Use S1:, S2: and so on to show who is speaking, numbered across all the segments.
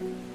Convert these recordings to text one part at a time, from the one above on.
S1: Listen!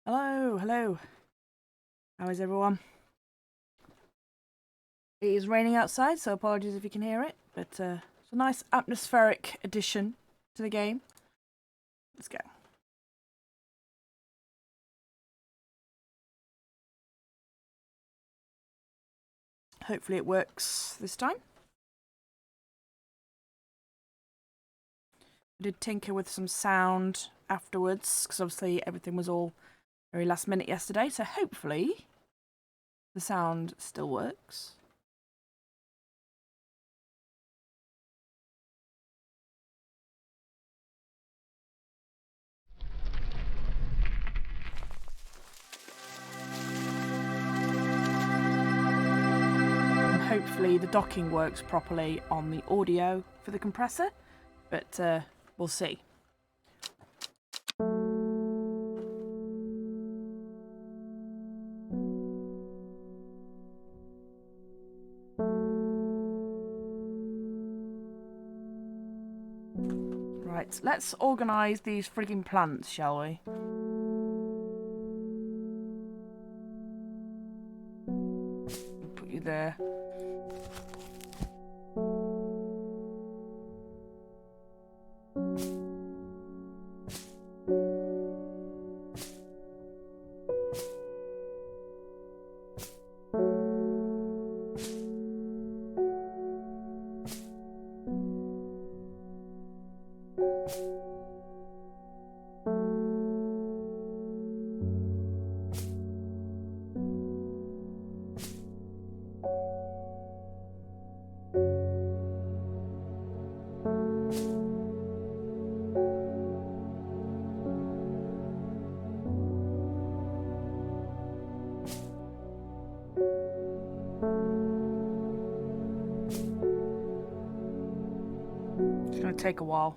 S1: Hello, hello. How is everyone? It is raining outside, so apologies if you can hear it, but it's a nice atmospheric addition to the game. Let's go. Hopefully it works this time. I did tinker with some sound afterwards, because obviously everything was all very last minute yesterday, so hopefully the sound still works. And hopefully the docking works properly on the audio for the compressor, but we'll see. Right, let's organise these frigging plants, shall we? Put you there. It's going to take a while.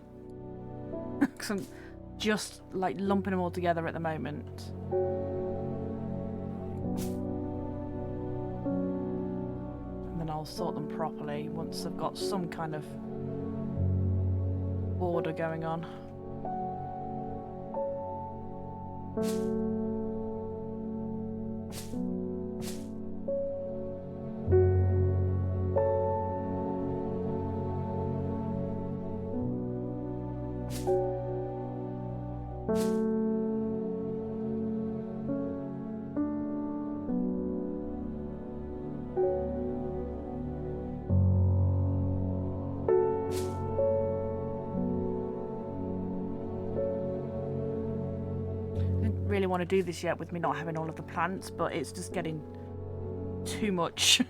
S1: Because I'm just like lumping them all together at the moment. And then I'll sort them properly once I've got some kind of order going on. Really want to do this yet with me not having all of the plants, but it's just getting too much.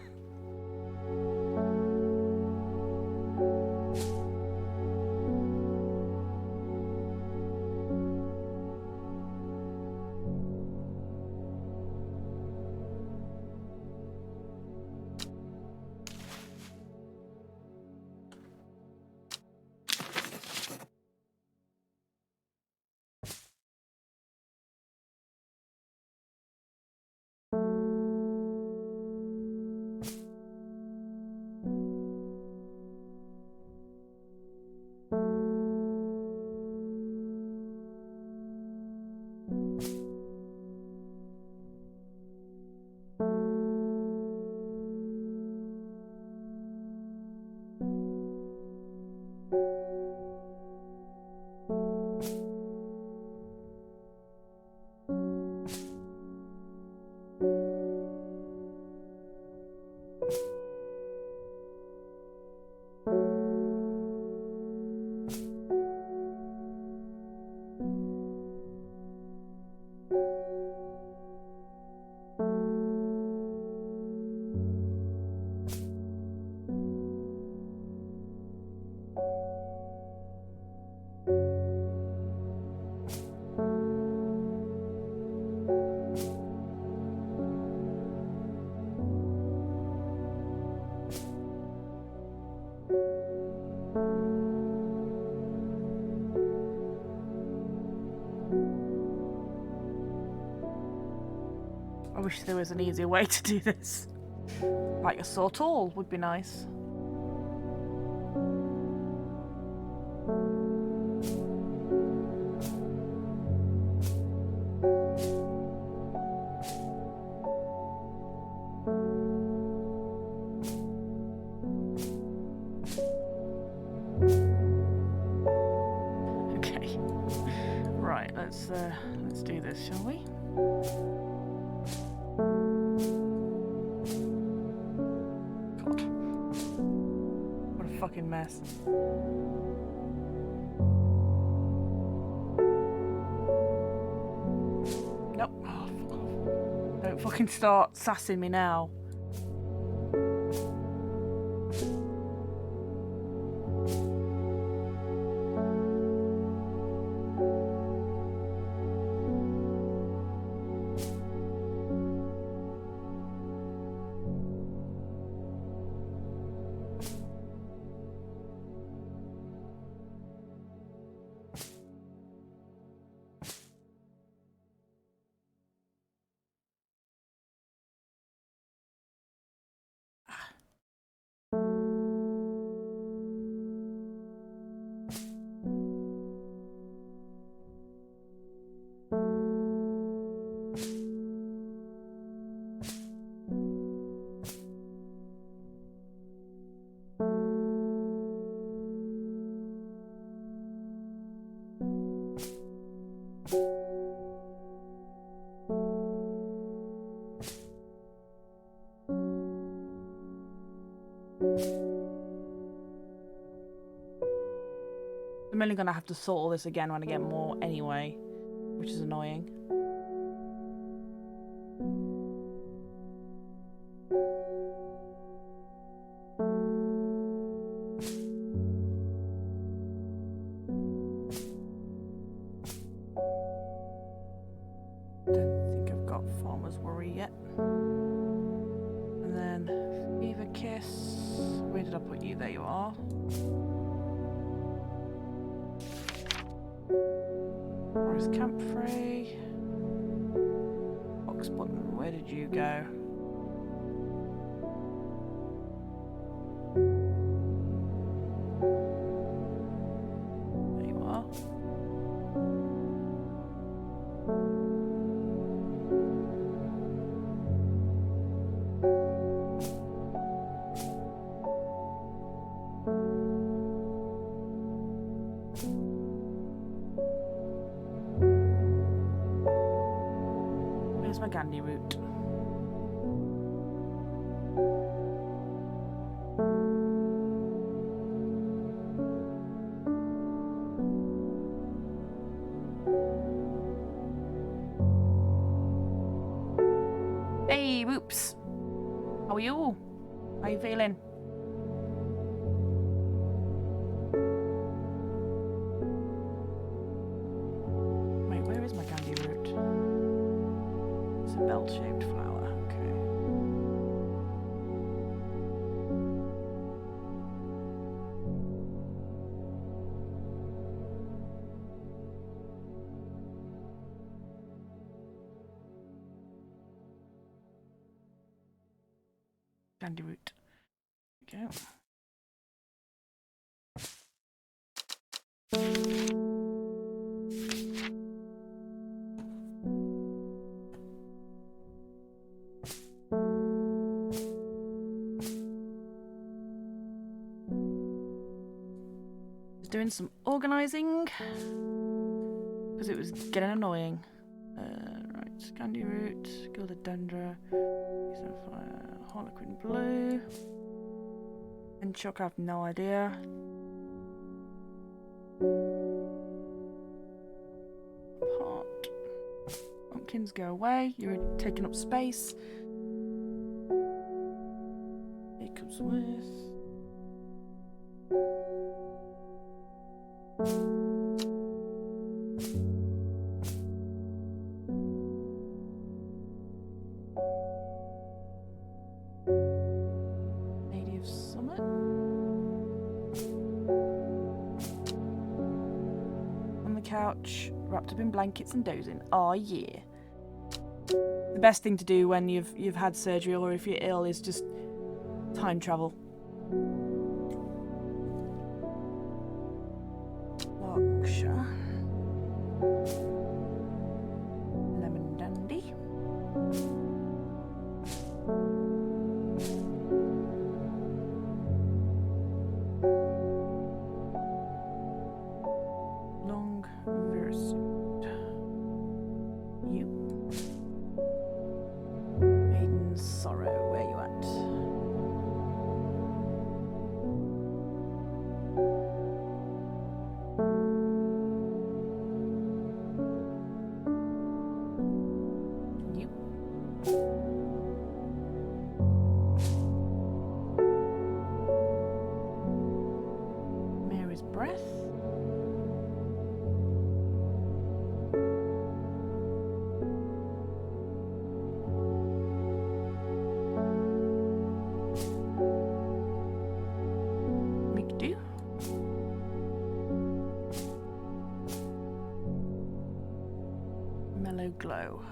S1: I wish there was an easier way to do this. Like a saw tool would be nice. let's do this, shall we? God, what a fucking mess. Nope. Oh, fuck off. Don't fucking start sassing me now. I'm only gonna have to sort all this again when I get more anyway, which is annoying. Don't think I've got Farmer's Worry yet. And then Fever Kiss. Where did I put you? There you are. Forest Campfrey. Box Button, where did you go? There you are. Where's my Gandhi route? Hey, Whoops! How are you? How you feeling? Wait, where is my Gandhi root? It's a bell-shaped flower, okay. Gandhi root. There we go. Doing some organising because it was getting annoying. Right, Gandhi root, Gilded Dendra, Harlequin blue, and Shock. I have no idea. Heart. Pumpkins, go away. You're taking up space. Jacob's Worth. Native Summit. On the couch, wrapped up in blankets and dozing. Oh yeah. The best thing to do when you've had surgery or if you're ill is just time travel. Yorkshire. Lemon dandy. Long versuit. and Sorrow. Where you at? You. Mary's Breath. Glow.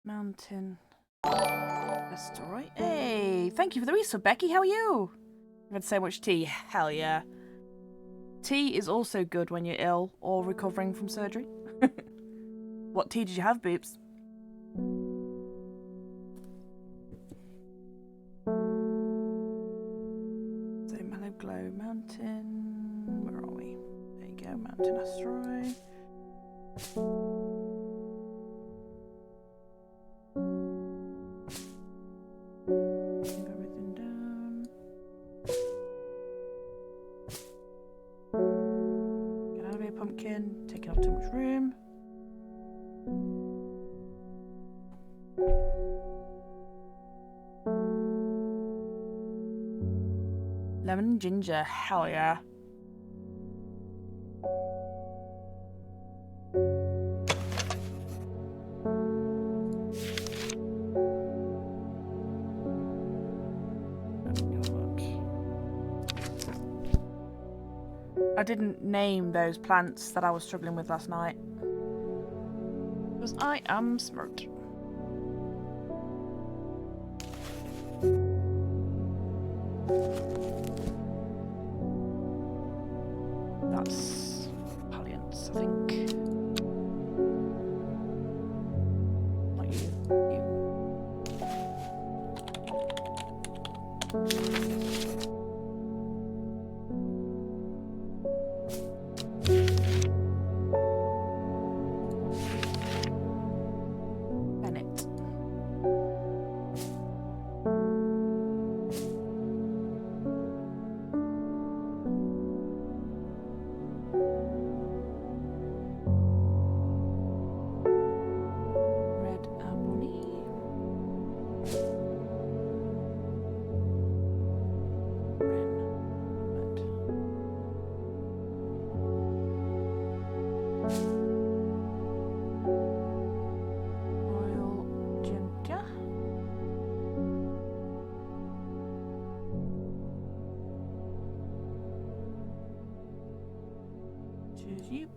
S1: Mountain. Asteroid. Hey, thank you for the resub, Becky. How are you? You've had so much tea. Hell yeah. Tea is also good when you're ill or recovering from surgery. What tea did you have, Boobs? Glow Mountain. Where are we? There you go, Mountain Asteroid. Move everything down. Get out of here, pumpkin. Taking up too much room. Lemon and ginger, hell yeah. I didn't name those plants that I was struggling with last night. Because I am smart. That's Palliance, I think. Not you. Bennett. You.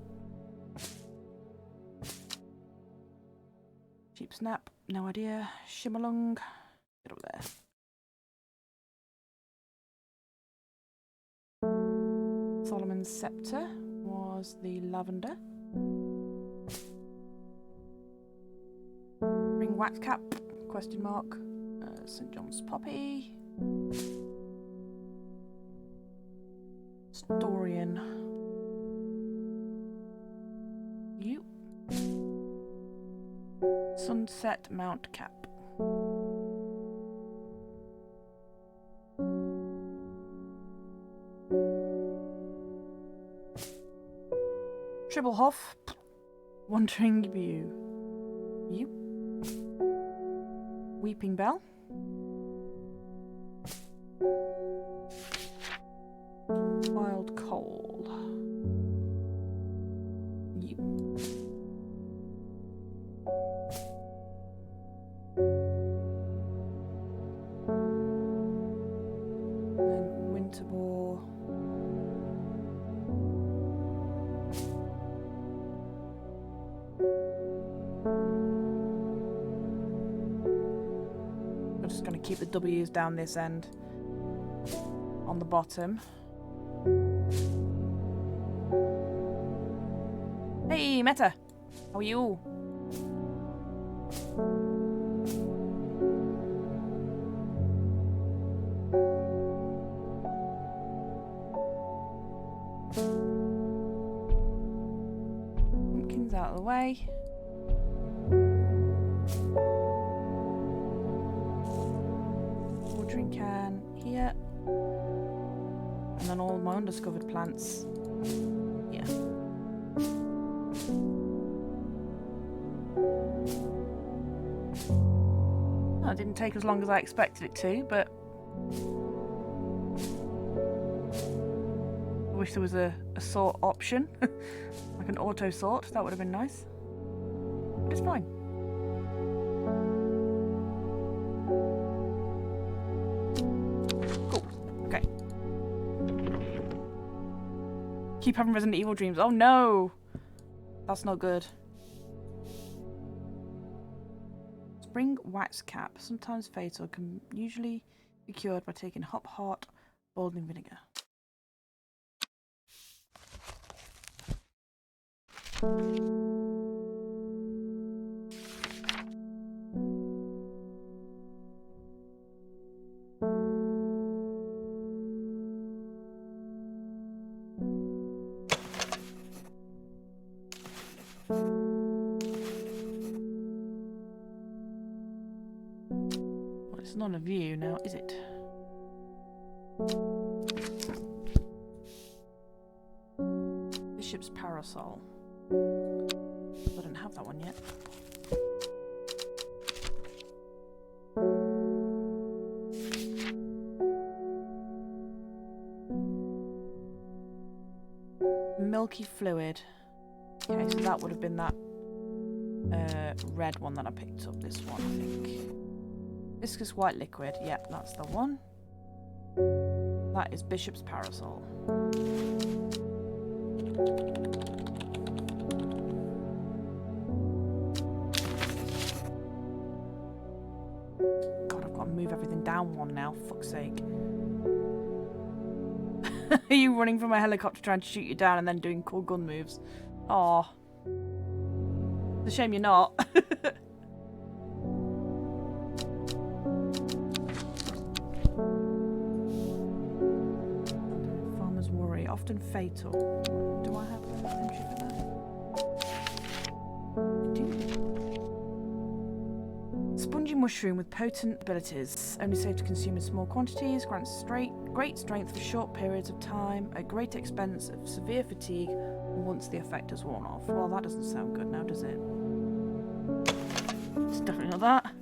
S1: Cheap Snap, no idea. Shimmerlung, get over there. Solomon's Sceptre was the lavender. Ring Nightcap, question mark. St. John's Poppy. Storian. You. Sunset Mount Cap. Tribblehoff. Wandering View. You. Weeping Bell. Wild Coal. You. And Winterboar. I'm just going to keep the W's down this end on the bottom. Hey, Meta! How are you? the way. Watering can here. And then all my undiscovered plants here. Well, it didn't take as long as I expected it to, but I wish there was a sort option. Like an auto sort, that would have been nice. But it's fine. Cool. Okay. Keep having Resident Evil dreams. Oh no! That's not good. Spring wax cap, sometimes fatal, can usually be cured by taking hop heart boiling vinegar. Well, it's not a view now, is it? Bishop's Parasol. I don't have that one yet. Milky fluid. Okay, so that would have been that red one that I picked up. This one, I think. Viscous white liquid. Yep, that's the one. That is Bishop's Parasol. God, I've got to move everything down one now, fuck's sake. Are you running from a helicopter trying to shoot you down and then doing cool gun moves? Aw. It's a shame you're not. Farmer's worry, often fatal. Do I have an entry for that? I do. Spongy mushroom with potent abilities. Only safe to consume in small quantities. Grants great strength for short periods of time. At great expense of severe fatigue once the effect has worn off. Well, that doesn't sound good now, does it? It's definitely not that.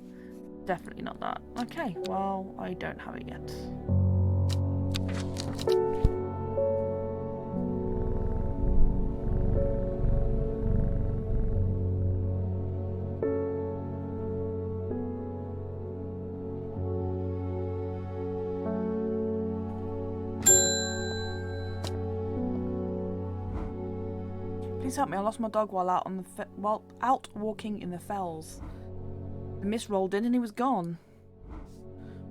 S1: Definitely not that. Okay, well, I don't have it yet. Please help me, I lost my dog while out on the out walking in the fells. The mist rolled in and he was gone.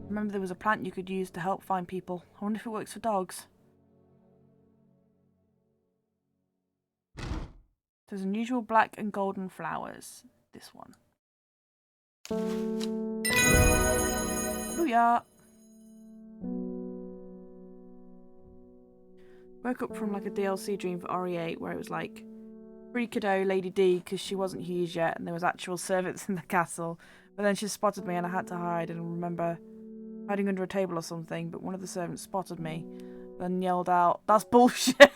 S1: Remember there was a plant you could use to help find people. I wonder if it works for dogs. There's unusual black and golden flowers. This one. Booyah! Woke up from like a DLC dream for RE8 where it was like free kiddo Lady D because she wasn't huge yet and there was actual servants in the castle. But then she spotted me and I had to hide, and I remember hiding under a table or something, but one of the servants spotted me, then yelled out, "That's bullshit!"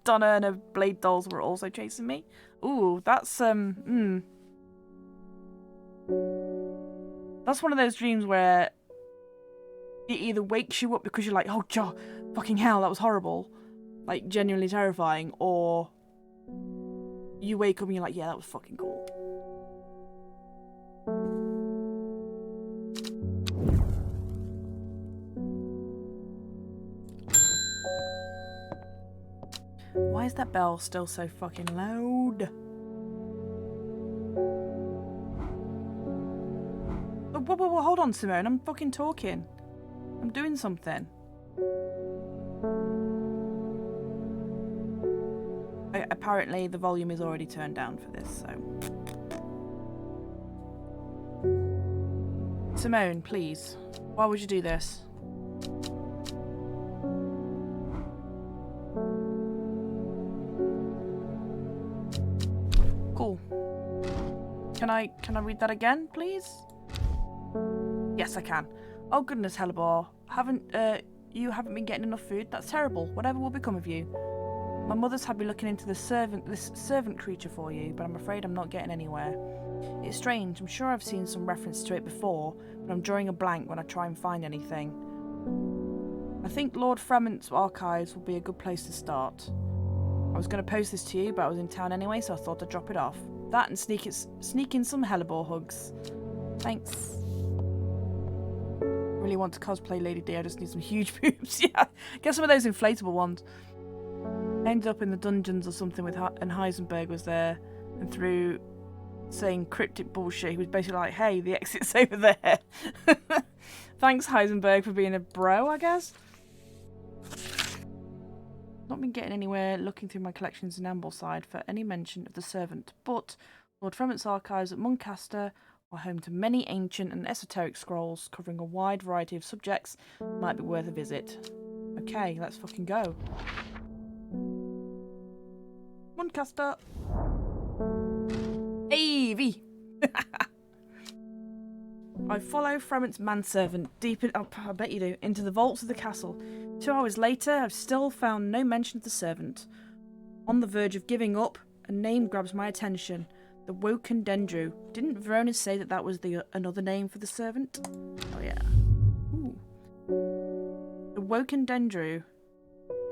S1: Donna and her blade dolls were also chasing me. Ooh, that's That's one of those dreams where it either wakes you up because you're like, oh god, fucking hell, that was horrible, like genuinely terrifying, or you wake up and you're like, yeah, that was fucking cool. Why is that bell still so fucking loud? Whoa, hold on, Simone, I'm fucking talking. I'm doing something. Apparently the volume is already turned down for this, so... Simone, please. Why would you do this? Cool. Can I read that again, please? Yes, I can. Oh goodness, Hellebore. You haven't been getting enough food? That's terrible. Whatever will become of you? My mother's had me looking into this servant creature for you, but I'm afraid I'm not getting anywhere. It's strange. I'm sure I've seen some reference to it before, but I'm drawing a blank when I try and find anything. I think Lord Fremont's archives will be a good place to start. I was going to post this to you, but I was in town anyway, so I thought I'd drop it off. That and sneak in some Hellebore hugs. Thanks. I really want to cosplay Lady D. I just need some huge boobs. Yeah, get some of those inflatable ones. I ended up in the dungeons or something with and Heisenberg was there, and through saying cryptic bullshit, he was basically like, "Hey, the exit's over there." Thanks, Heisenberg, for being a bro, I guess. Not been getting anywhere looking through my collections in Ambleside for any mention of the servant, but Lord Fremont's archives at Muncaster are home to many ancient and esoteric scrolls covering a wide variety of subjects. Might be worth a visit. Okay, let's fucking go. Muncaster. Hey, V. I follow Fremont's manservant deep in, I bet you do, into the vaults of the castle. 2 hours later, I've still found no mention of the servant. On the verge of giving up, a name grabs my attention. The Woken Dendrew. Didn't Verona say that was another name for the servant? Oh yeah. Ooh. The Woken Dendrew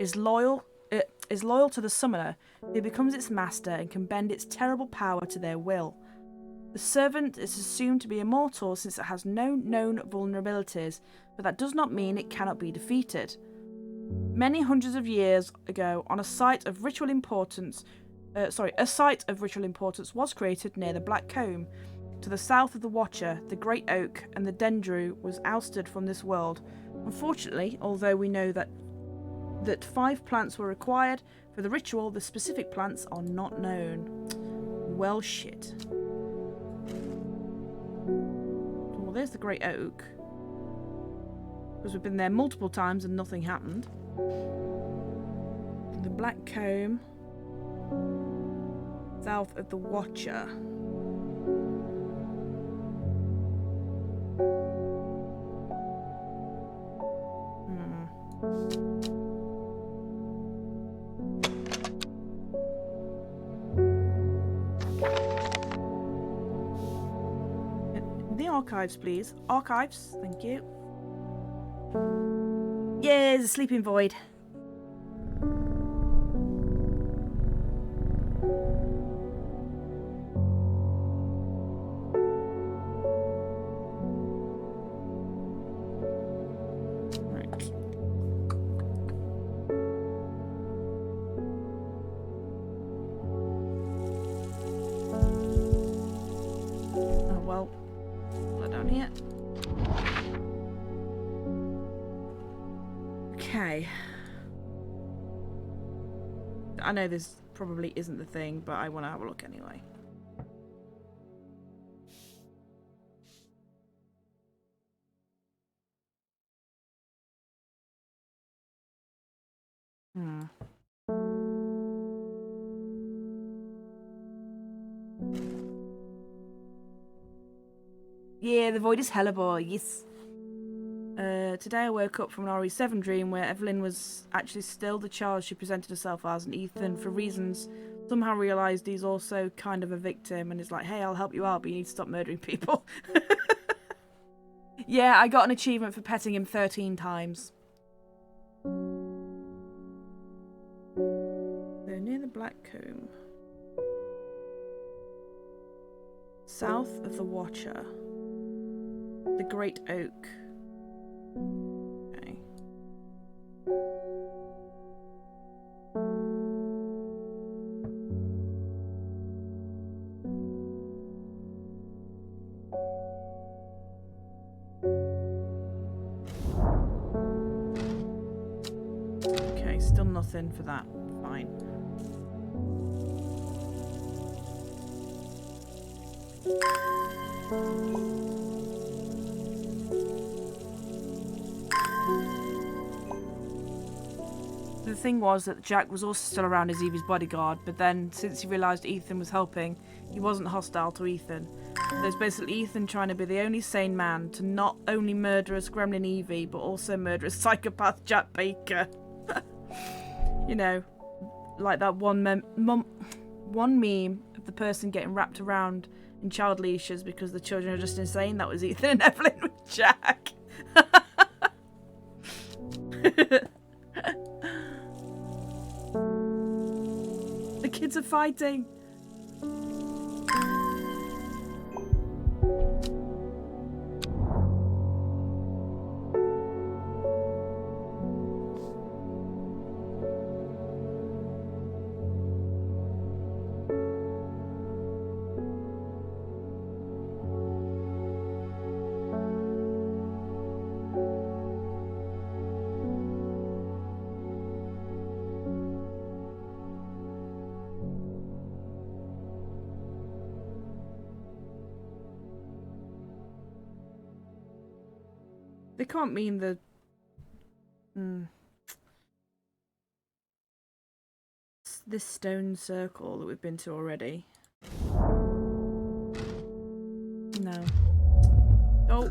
S1: is loyal to the summoner, who becomes its master and can bend its terrible power to their will. The servant is assumed to be immortal since it has no known vulnerabilities, but that does not mean it cannot be defeated. Many hundreds of years ago, a site of ritual importance was created near the Black Comb. To the south of the Watcher, the Great Oak and the Dendrew was ousted from this world. Unfortunately, although we know that 5 plants were required for the ritual, the specific plants are not known. Well, shit. Well, there's the Great Oak. Because we've been there multiple times and nothing happened. The Black Comb. South of the Watcher. The archives, please. Archives, thank you. Yeah, there's a sleeping void. I know this probably isn't the thing, but I want to have a look anyway. Yeah, the void is Hellebore, yes. Today I woke up from an RE7 dream where Evelyn was actually still the child she presented herself as, and Ethan, for reasons, somehow realised he's also kind of a victim and is like, hey, I'll help you out, but you need to stop murdering people. Yeah, I got an achievement for petting him 13 times. They're near the Black Comb. South of the Watcher. The Great Oak. Okay. Okay, still nothing for that. Fine. The thing was that Jack was also still around as Evie's bodyguard, but then, since he realised Ethan was helping, he wasn't hostile to Ethan. There's basically Ethan trying to be the only sane man to not only murderous gremlin Evie, but also murderous psychopath Jack Baker. You know, like that one meme of the person getting wrapped around in child leashes because the children are just insane. That was Ethan and Evelyn with Jack. The kids are fighting. They can't mean the... This stone circle that we've been to already. No. Oh.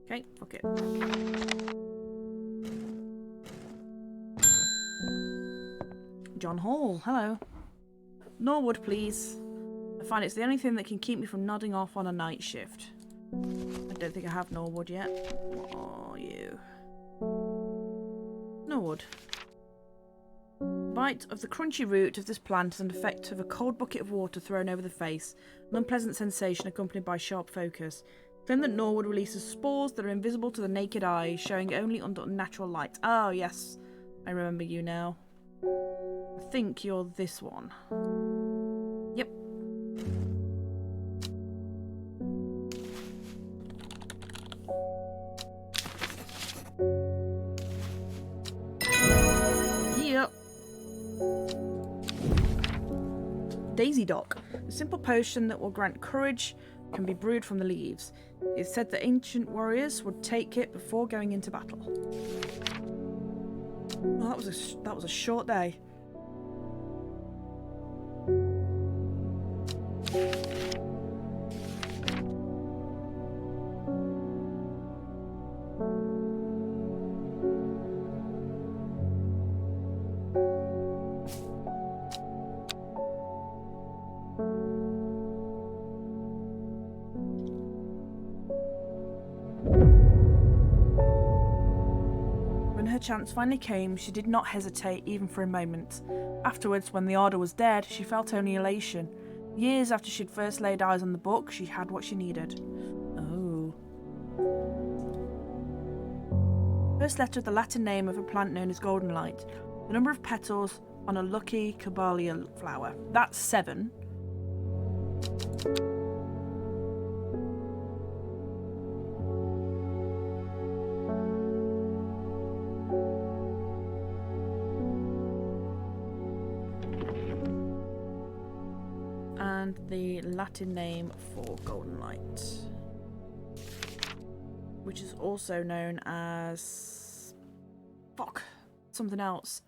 S1: Okay, fuck it. John Hall, hello. Norwood, please. I find it's the only thing that can keep me from nodding off on a night shift. I don't think I have Norwood yet. What are you? Norwood. Bite of the crunchy root of this plant has an effect of a cold bucket of water thrown over the face, an unpleasant sensation accompanied by sharp focus. Claim that Norwood releases spores that are invisible to the naked eye, showing only under natural light. Oh, yes. I remember you now. I think you're this one. Yep. Yep. Daisy Dock. A simple potion that will grant courage can be brewed from the leaves. It's said that ancient warriors would take it before going into battle. Oh, that was a short day. Chance finally came, she did not hesitate even for a moment. Afterwards, when the order was dead, she felt only elation. Years after she'd first laid eyes on the book, she had what she needed. Oh. First letter of the Latin name of a plant known as golden light. The number of petals on a lucky Caballia flower. That's 7. And the Latin name for golden light, which is also known as something else.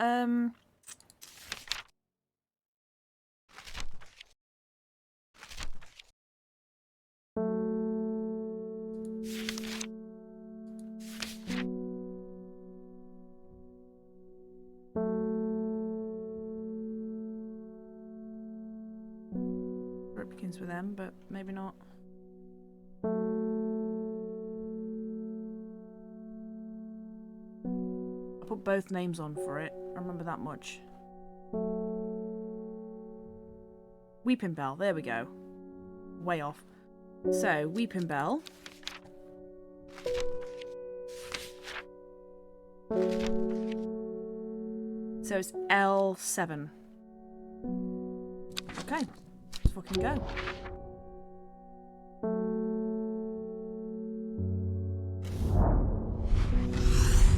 S1: Begins with M, but maybe not. I put both names on for it. I remember that much. Weeping Bell. There we go. Way off. So, Weeping Bell. So it's L7. Okay. Fucking go.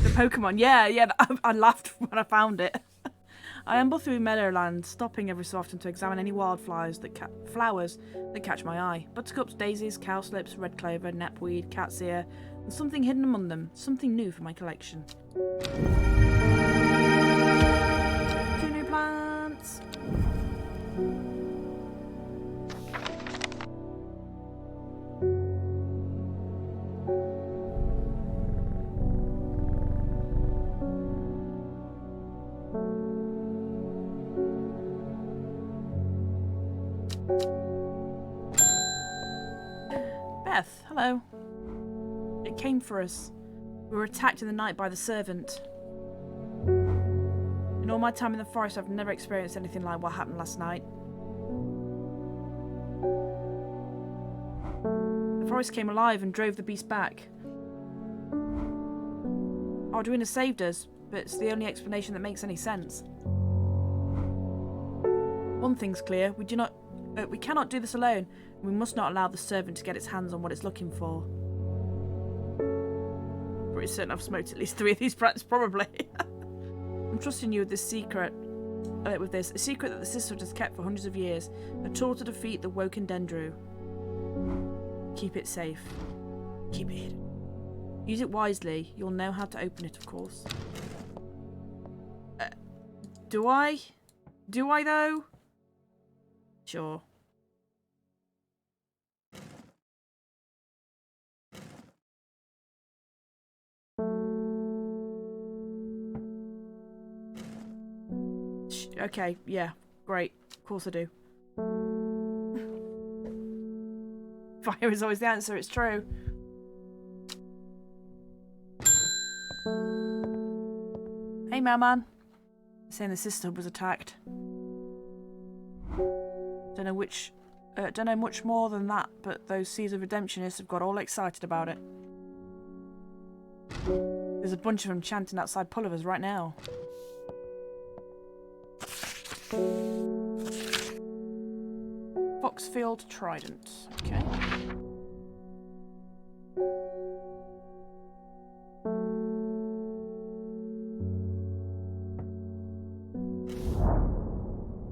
S1: The Pokemon, yeah, I laughed when I found it. I amble through Meadowland, stopping every so often to examine any wildflowers that flowers that catch my eye. Buttercups, daisies, cowslips, red clover, knapweed, cat's ear, There's something hidden among them. Something new for my collection. 2 new plants. Beth, hello. It came for us. We were attacked in the night by the servant. In all my time in the forest, I've never experienced anything like what happened last night. The forest came alive and drove the beast back. Arduino saved us, but it's the only explanation that makes any sense. One thing's clear, we cannot do this alone. We must not allow the servant to get its hands on what it's looking for. Pretty certain I've smoked at least 3 of these plants, probably. I'm trusting you with this secret. A secret that the sisterhood has kept for hundreds of years. A tool to defeat the woken Dendrew. Keep it safe. Keep it hidden. Use it wisely. You'll know how to open it, of course. Do I? Do I, though? Sure. Okay, yeah, great. Of course I do. Fire is always the answer, it's true. Hey, mailman. Saying the sisterhood was attacked. Don't know much more than that, but those Seeds of Redemptionists have got all excited about it. There's a bunch of them chanting outside Pulliver's right now. Foxfield Trident. Okay.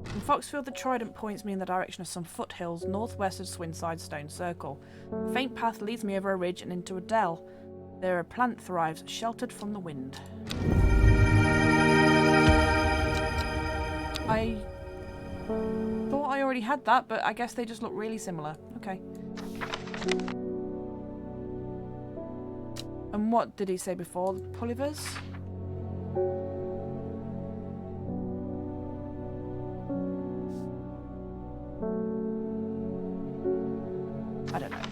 S1: From Foxfield, the Trident points me in the direction of some foothills northwest of Swinside Stone Circle. A faint path leads me over a ridge and into a dell. There a plant thrives, sheltered from the wind. I thought I already had that, but I guess they just look really similar. Okay. And what did he say before? The Pullivers? I don't know.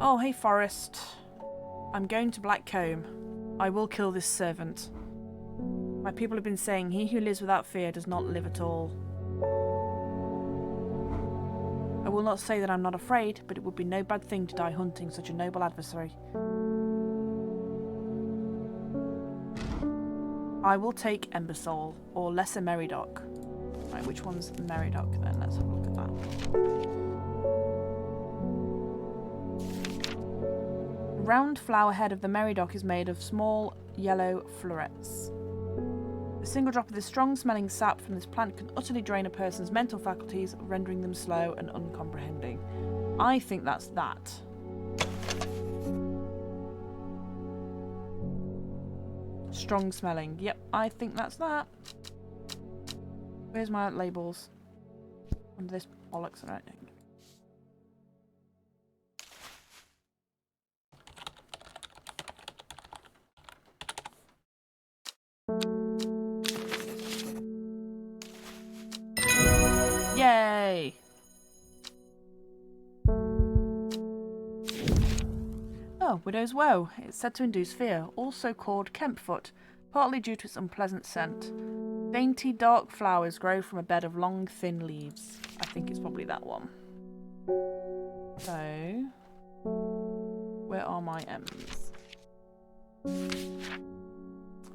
S1: Oh, hey, Forest. I'm going to Blackcomb. I will kill this servant. My people have been saying, he who lives without fear does not live at all. I will not say that I'm not afraid, but it would be no bad thing to die hunting such a noble adversary. I will take Embersoul, or Lesser Meridoc. Right, which one's Meridoc then? Let's have a look at that. The round flower head of the Meridoc is made of small yellow florets. A single drop of this strong-smelling sap from this plant can utterly drain a person's mental faculties, rendering them slow and uncomprehending. I think that's that. Strong-smelling. Yep, I think that's that. Where's my labels? Under this bollocks, right? Yay! Oh, Widow's Woe. It's said to induce fear, also called Kempfoot, partly due to its unpleasant scent. Dainty, dark flowers grow from a bed of long, thin leaves. I think it's probably that one. So, where are my M's?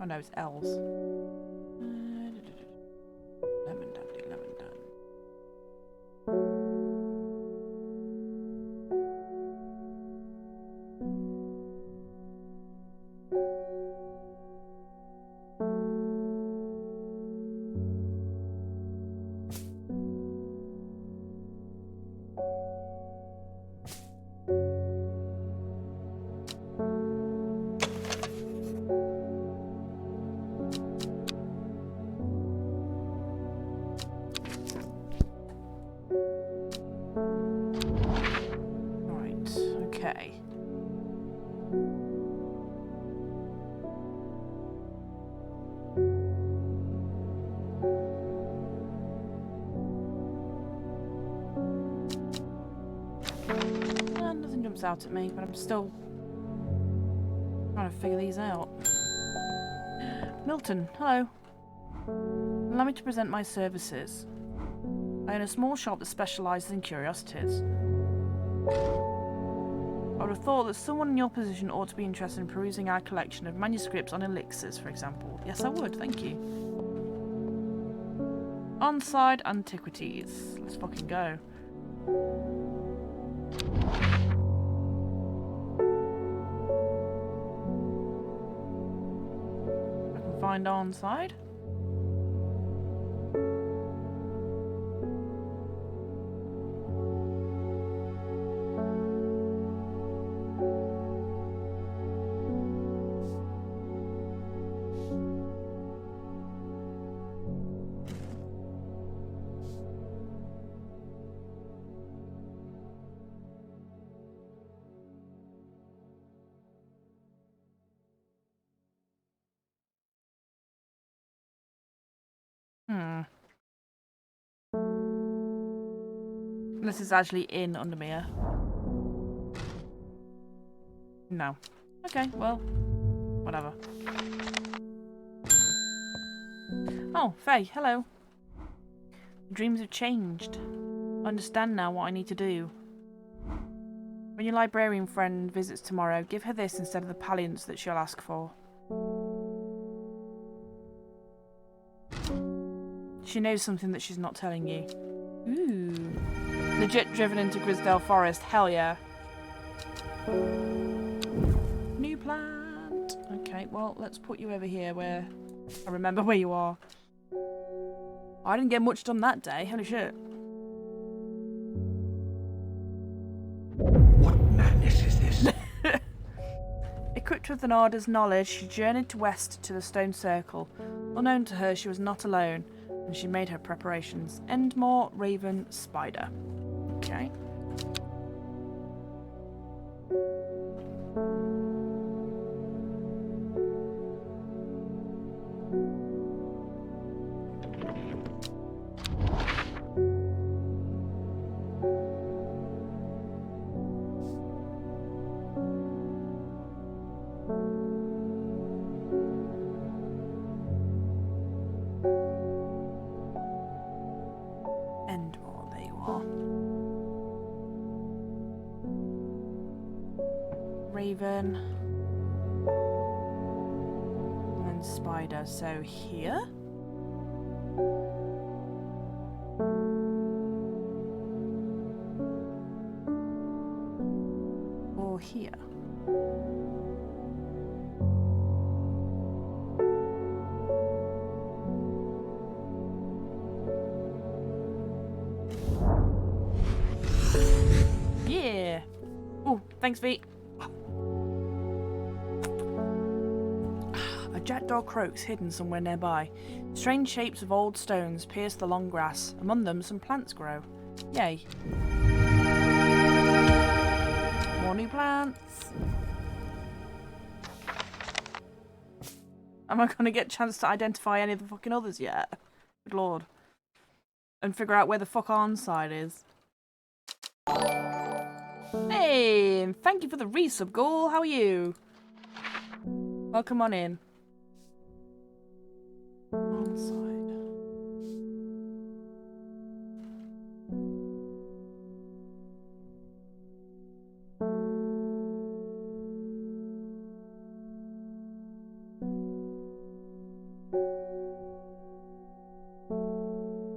S1: Oh no, it's L's. Lemon dandy, lemon dandy. jumps out at me, but I'm still trying to figure these out. Milton, hello. Allow me to present my services. I own a small shop that specialises in curiosities. I would have thought that someone in your position ought to be interested in perusing our collection of manuscripts on elixirs, for example. Yes, I would, thank you. On-side antiquities. Let's fucking go. I can find on-side. This is actually in Undermere. No. Okay, well, whatever. Oh, Faye, hello. Dreams have changed. I understand now what I need to do. When your librarian friend visits tomorrow, give her this instead of the palliance that she'll ask for. She knows something that she's not telling you. Ooh. Legit driven into Grisdale Forest. Hell yeah. New plant. Okay, well, let's put you over here where I remember where you are. I didn't get much done that day. Holy shit.
S2: What madness is this?
S1: Equipped with Thenarda's knowledge, she journeyed west to the Stone Circle. Unknown to her, she was not alone, and she made her preparations. Endmore, Raven, Spider. Okay. Endmore, there you are. Raven. And then Spider. So here? Or here? Yeah! Oh, thanks, V. A jackdaw croaks hidden somewhere nearby. Strange shapes of old stones pierce the long grass. Among them, some plants grow. Yay. More new plants. Am I going to get a chance to identify any of the fucking others yet? Good lord. And figure out where the fuck on-side is. Hey, and thank you for the resub, Ghoul. How are you? Welcome on in. On-side.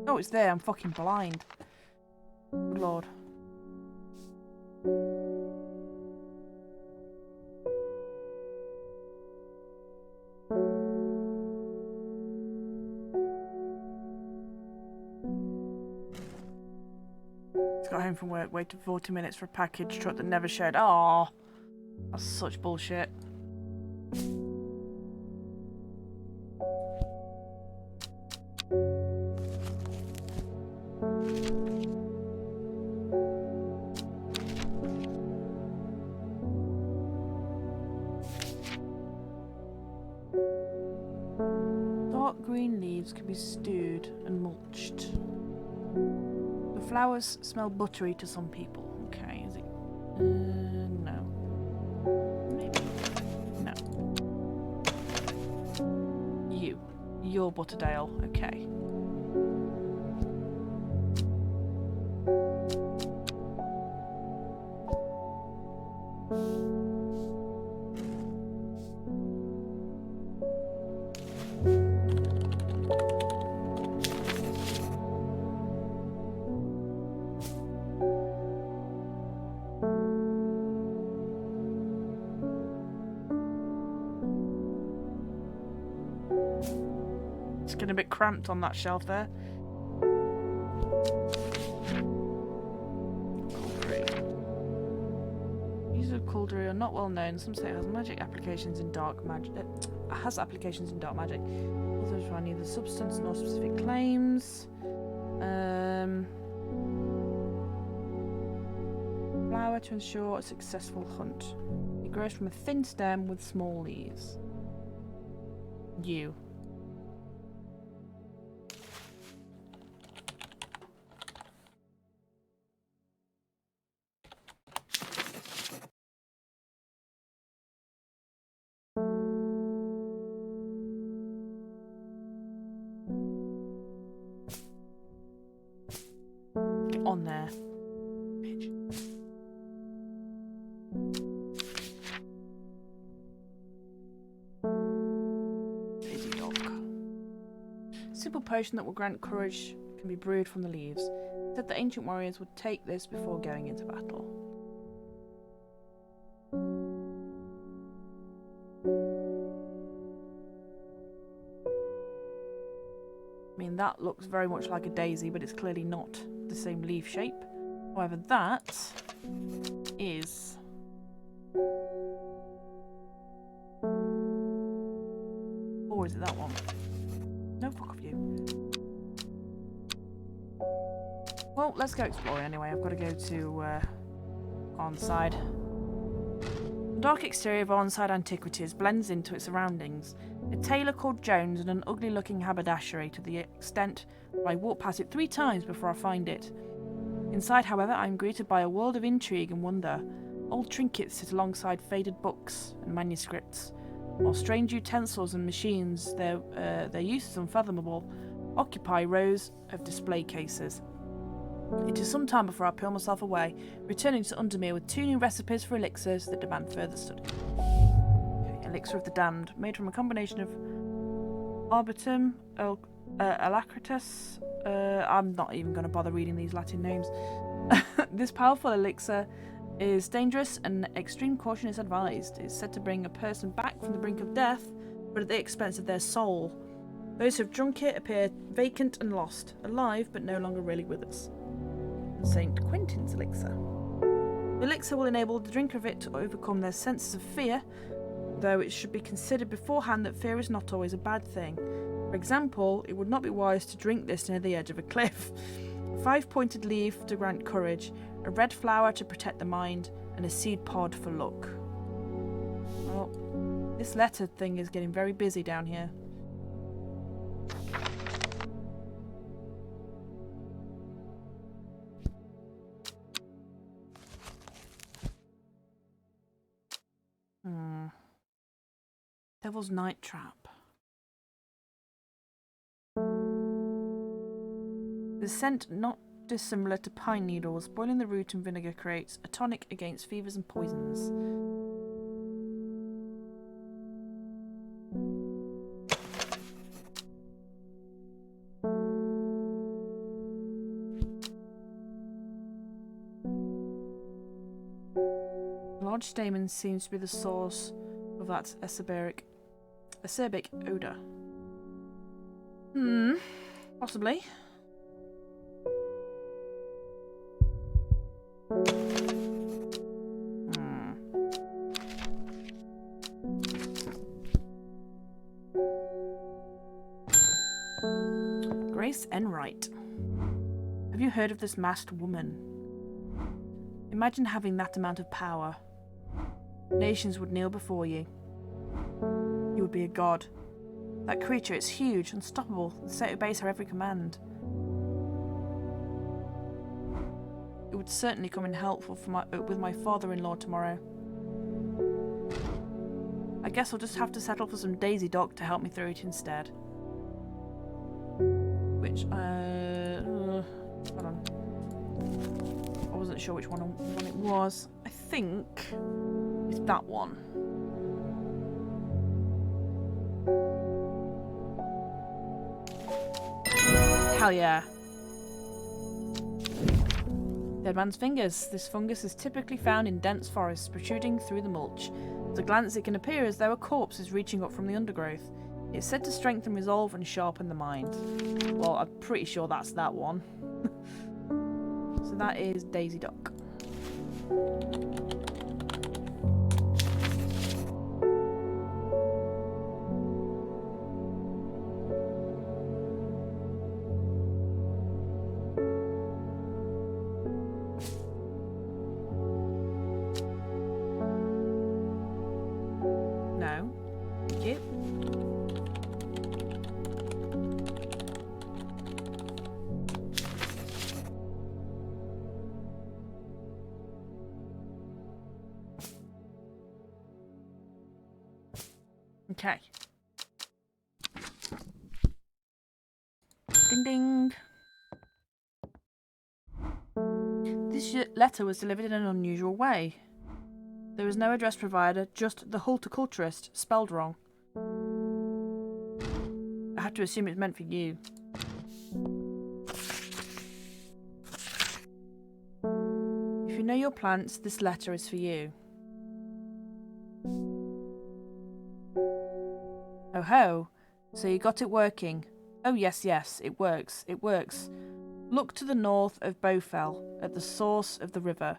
S1: Oh, it's there. I'm fucking blind. Good lord. Got home from work, waited 40 minutes for a package truck that never showed. Oh, that's such bullshit. Dark green leaves can be stewed and mulched. The flowers smell buttery to some people. Okay, is it? You're Butterdale. Okay. It's getting a bit cramped on that shelf there. Uses of cauldron are not well known. Some say it has magic applications in dark magic. Has applications in dark magic. Others run neither substance nor specific claims. Flower to ensure a successful hunt. It grows from a thin stem with small leaves. You. Get on there. Bitch. Lazy dog. Simple potion that will grant courage can be brewed from the leaves. Said the ancient warriors would take this before going into battle. I mean, that looks very much like a daisy, but it's clearly not the same leaf shape. However, that is... Or is it that one? No, fuck off you. Well, let's go exploring anyway. I've got to go to Arnside. The dark exterior of Arnside Antiquities blends into its surroundings. A tailor called Jones and an ugly-looking haberdashery to the extent that I walk past it 3 times before I find it. Inside, however, I am greeted by a world of intrigue and wonder. Old trinkets sit alongside faded books and manuscripts, while strange utensils and machines, their use is unfathomable, occupy rows of display cases. It is some time before I peel myself away, returning to Undermere with 2 new recipes for elixirs that demand further study. Okay, Elixir of the Damned, made from a combination of Arbitum, Alacritus. I'm not even going to bother reading these Latin names. This powerful elixir is dangerous and extreme caution is advised. It is said to bring a person back from the brink of death, but at the expense of their soul. Those who have drunk it appear vacant and lost, alive but no longer really with us. St. Quentin's elixir. The elixir will enable the drinker of it to overcome their senses of fear, though it should be considered beforehand that fear is not always a bad thing. For example, it would not be wise to drink this near the edge of a cliff. A 5-pointed leaf to grant courage, a red flower to protect the mind, and a seed pod for luck. Well, this letter thing is getting very busy down here. Devil's Night Trap. The scent not dissimilar to pine needles. Boiling the root in vinegar creates a tonic against fevers and poisons. The large stamen seems to be the source of that acerbic odour. Possibly. Grace Enright. Have you heard of this masked woman? Imagine having that amount of power. Nations would kneel before you. You would be a god. That creature is huge, unstoppable, and set to obeys her every command. It would certainly come in helpful for with my father-in-law tomorrow. I guess I'll just have to settle for some Daisy Dog to help me through it instead. Which, hold on. I wasn't sure which one it was. I think it's that one. Hell yeah. Dead man's fingers. This fungus is typically found in dense forests, protruding through the mulch. At a glance it can appear as though a corpse is reaching up from the undergrowth. It's said to strengthen resolve and sharpen the mind. Well, I'm pretty sure that's that one. So that is Daisy Duck. No. Thank you. Okay. Ding ding. This letter was delivered in an unusual way. There was no address provided, just the horticulturist, spelled wrong. I have to assume it's meant for you. If you know your plants, this letter is for you. Oh ho, so you got it working. Oh yes, yes, it works, it works. Look to the north of Bowfell, at the source of the river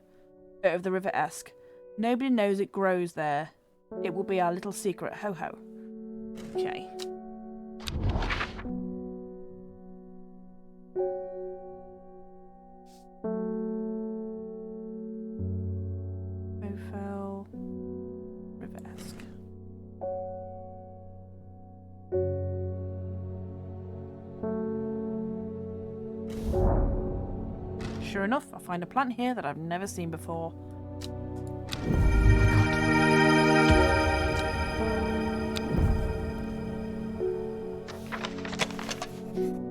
S1: Esk. Nobody knows it grows there. It will be our little secret, ho ho. Okay. Bowfell, river Esk. Sure enough, I find a plant here that I've never seen before.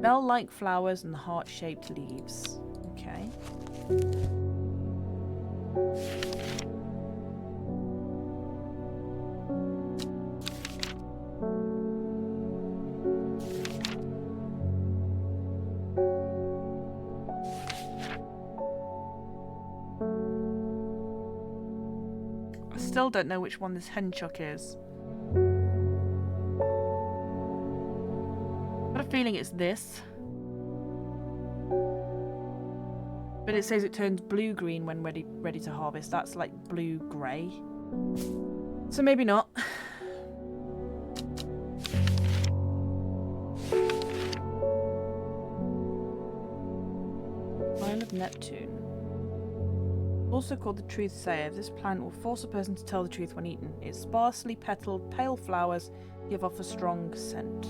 S1: Bell-like flowers and heart-shaped leaves. Okay. I still don't know which one this henchuck is. I've got a feeling it's this. But it says it turns blue-green when ready to harvest. That's like blue-grey. So maybe not. Isle of Neptune. Also called the truth sayer, this plant will force a person to tell the truth when eaten. Its sparsely petaled, pale flowers give off a strong scent.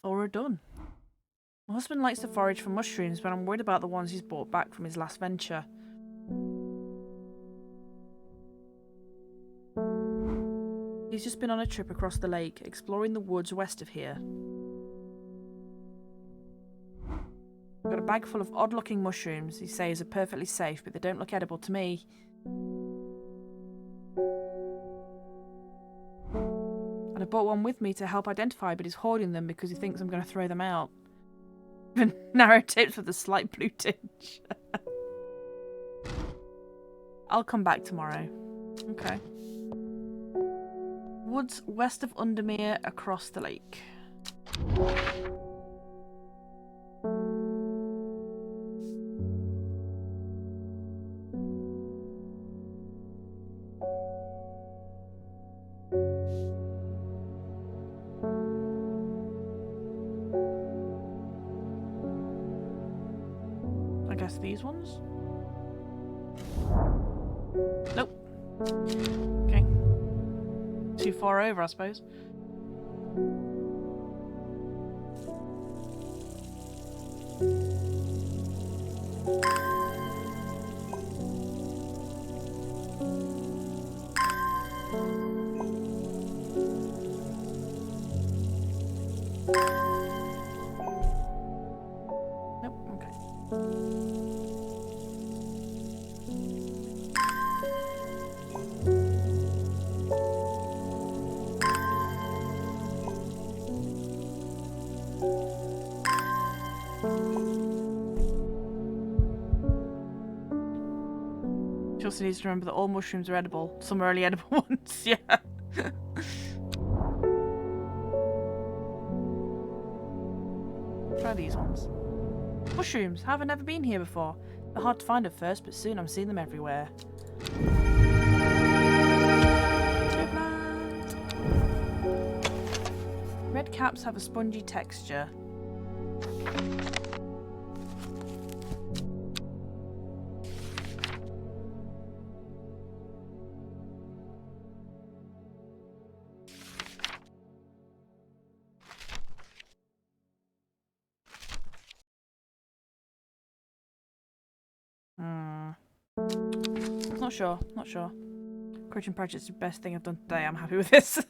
S1: Thora done. My husband likes to forage for mushrooms, but I'm worried about the ones he's brought back from his last venture. He's just been on a trip across the lake, exploring the woods west of here. I've got a bag full of odd-looking mushrooms he says are perfectly safe, but they don't look edible to me. And I brought one with me to help identify, but he's hoarding them because he thinks I'm going to throw them out. Even narrow tips with a slight blue tinge. I'll come back tomorrow. Okay. Woods west of Undermere, across the lake. I guess these ones? Nope. Okay. too far over, I suppose. Nope, okay. She also needs to remember that all mushrooms are edible. Some are only edible ones, yeah. Try these ones. Mushrooms! Haven't ever been here before. They're hard to find at first, but soon I'm seeing them everywhere. Too bland. Red caps have a spongy texture. Not sure, not sure. Courage and Prejudice is the best thing I've done today. I'm happy with this.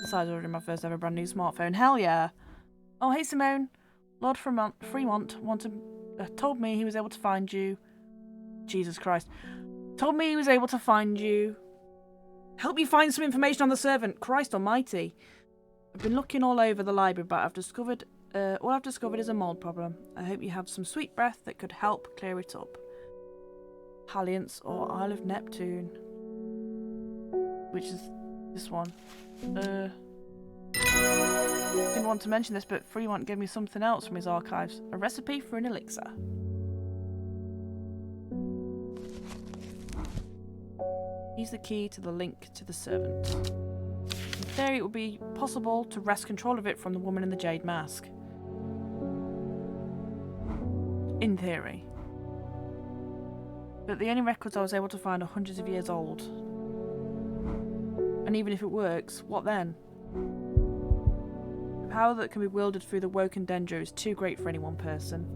S1: Besides ordering my first ever brand new smartphone. Hell yeah. Oh, hey Simone. Lord Fremont told me he was able to find you. Jesus Christ. Told me he was able to find you. Help me find some information on the servant. Christ almighty. I've been looking all over the library, but all I've discovered is a mould problem. I hope you have some sweet breath that could help clear it up. Palliance or Isle of Neptune. Which is this one. Didn't want to mention this, but Fremont gave me something else from his archives. A recipe for an elixir. Use the key to the link to the servant. In theory, it would be possible to wrest control of it from the woman in the jade mask. In theory. But the only records I was able to find are hundreds of years old. And even if it works, what then? The power that can be wielded through the woken Dendrew is too great for any one person.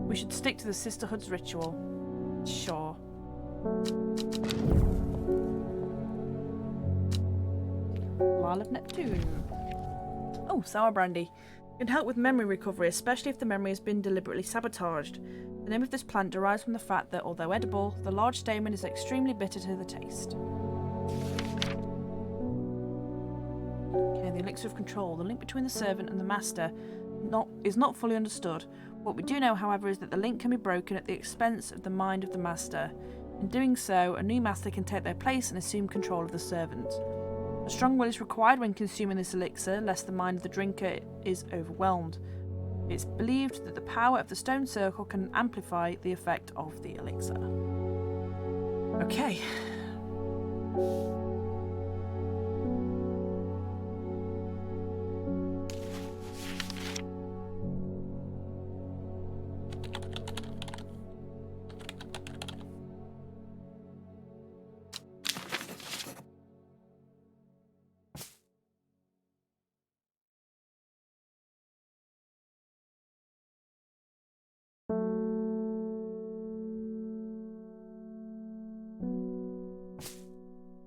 S1: We should stick to the Sisterhood's ritual. Sure. Isle of Neptune. Oh, sour brandy. It can help with memory recovery, especially if the memory has been deliberately sabotaged. The name of this plant derives from the fact that, although edible, the large stamen is extremely bitter to the taste. Okay, the elixir of control. The link between the servant and the master is not fully understood. What we do know, however, is that the link can be broken at the expense of the mind of the master. In doing so, a new master can take their place and assume control of the servant. A strong will is required when consuming this elixir, lest the mind of the drinker is overwhelmed. It's believed that the power of the stone circle can amplify the effect of the elixir. Okay.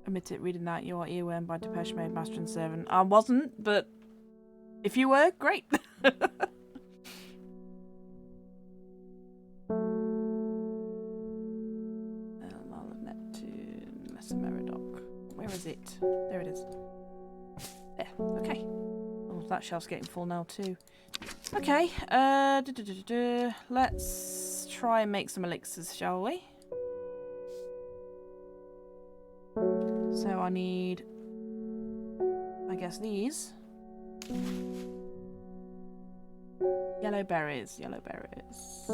S1: Admit it, reading that, you are earworm by Depeche Mode, Master and Servant. I wasn't, but if you were, great. Isle of Neptune, Lesser Meridoc. Where is it? There it is. There, okay. Oh, that shelf's getting full now too. Okay, let's try and make some elixirs, shall we? So I need, I guess, these. Yellow berries, yellow berries.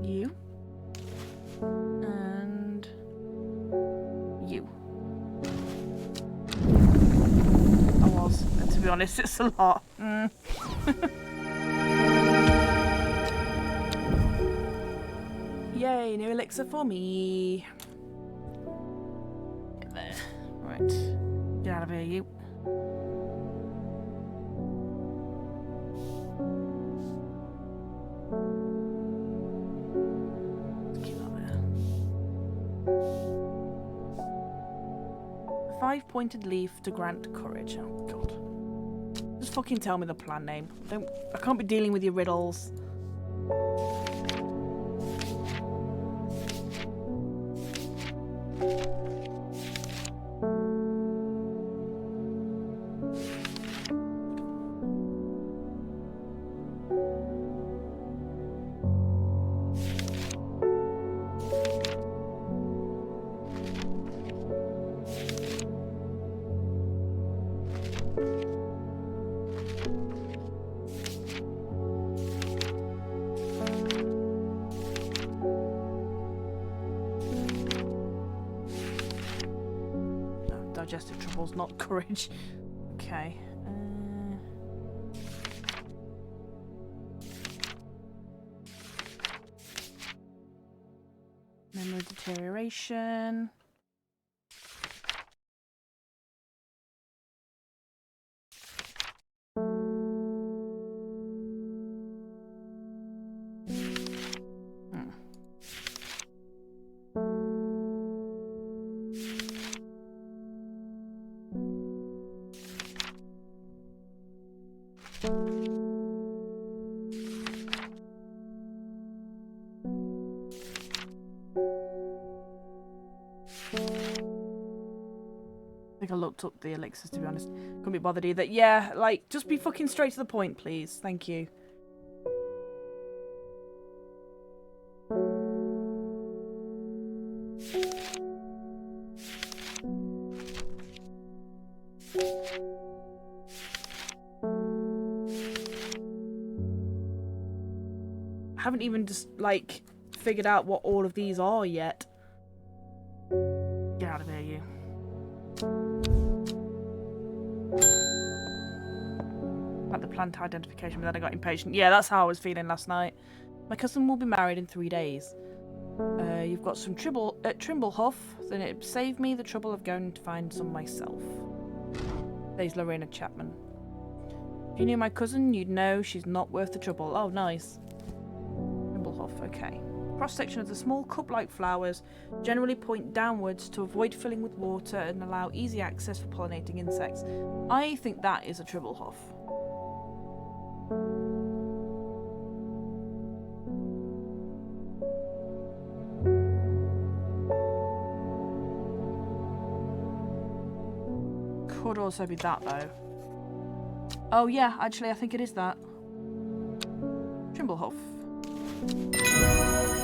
S1: You. And you. honest, it's a lot. Yay, new elixir for me. Get there. Right. Get out of here, you. Keep that there. 5-pointed leaf to grant courage. Oh, God. Just fucking tell me the plan name. I can't be dealing with your riddles. Digestive troubles, not courage. Okay. Memory deterioration. I think I looked up the elixirs, to be honest. Couldn't be bothered either. Yeah, like, just be fucking straight to the point, please. Thank you. I haven't even just, like, figured out what all of these are yet. Get out of here, you. Like the plant identification, but then I got impatient. Yeah, that's how I was feeling last night. My cousin will be married in 3 days. You've got some Trimblehuff, then it'd save me the trouble of going to find some myself. Says Lorena Chapman. If you knew my cousin, you'd know she's not worth the trouble. Oh, nice. Trimblehuff, okay. Cross-section of the small cup-like flowers generally point downwards to avoid filling with water and allow easy access for pollinating insects. I think that is a Trimblehuff. Could also be that, though. Oh, yeah, actually, I think it is that. Trimblehuff.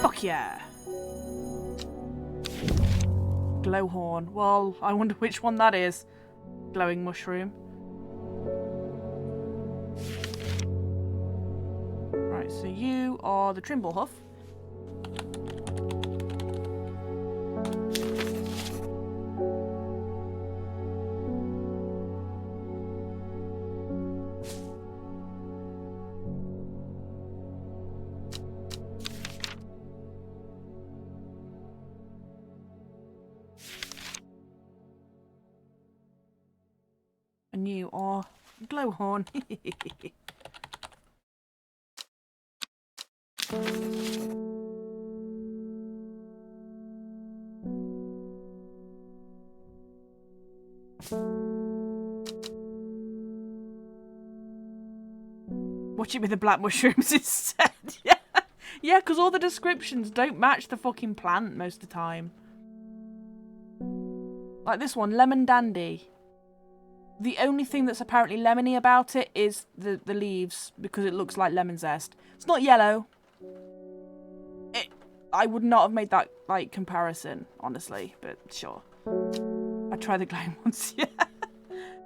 S1: Fuck yeah! Glowhorn. Well, I wonder which one that is. Glowing mushroom. Right, so you are the Trimblehuff. And you are Glowhorn. Watch it with the black mushrooms instead. Yeah, because all the descriptions don't match the fucking plant most of the time. Like this one, Lemon Dandy. The only thing that's apparently lemony about it is the leaves, because it looks like lemon zest. It's not yellow. I would not have made that, like, comparison, honestly, but sure. I'd try the glowing ones, yeah.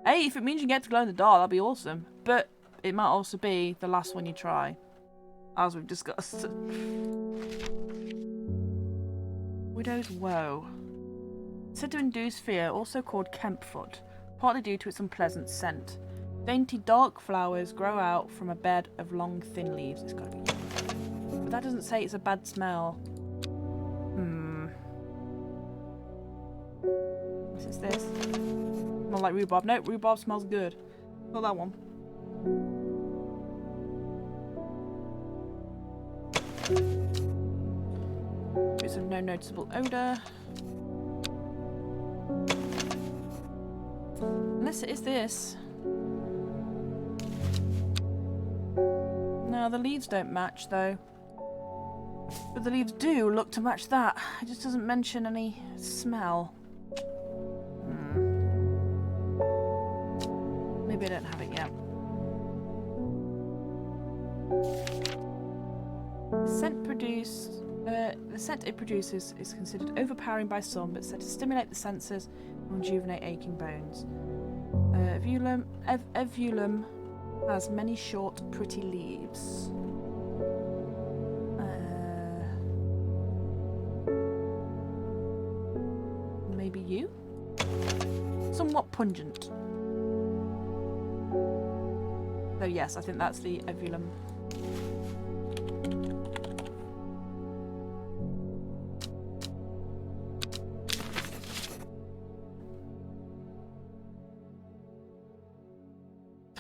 S1: Hey, if it means you get to glow in the dark, that'd be awesome. But it might also be the last one you try, as we've discussed. Widow's Woe. Said to induce fear, also called Kempfoot, partly due to its unpleasant scent. Dainty dark flowers grow out from a bed of long thin leaves. It's gotta be. But that doesn't say it's a bad smell. What is this? Not like rhubarb. Nope, rhubarb smells good. Not that one. Bits of no noticeable odour. Unless it is this. No, the leaves don't match though. But the leaves do look to match that. It just doesn't mention any smell. Maybe I don't have it yet. The scent it produces is considered overpowering by some, but said to stimulate the senses and rejuvenate aching bones. Evulum has many short, pretty leaves. Maybe you? Somewhat pungent. So yes, I think that's the Evulum.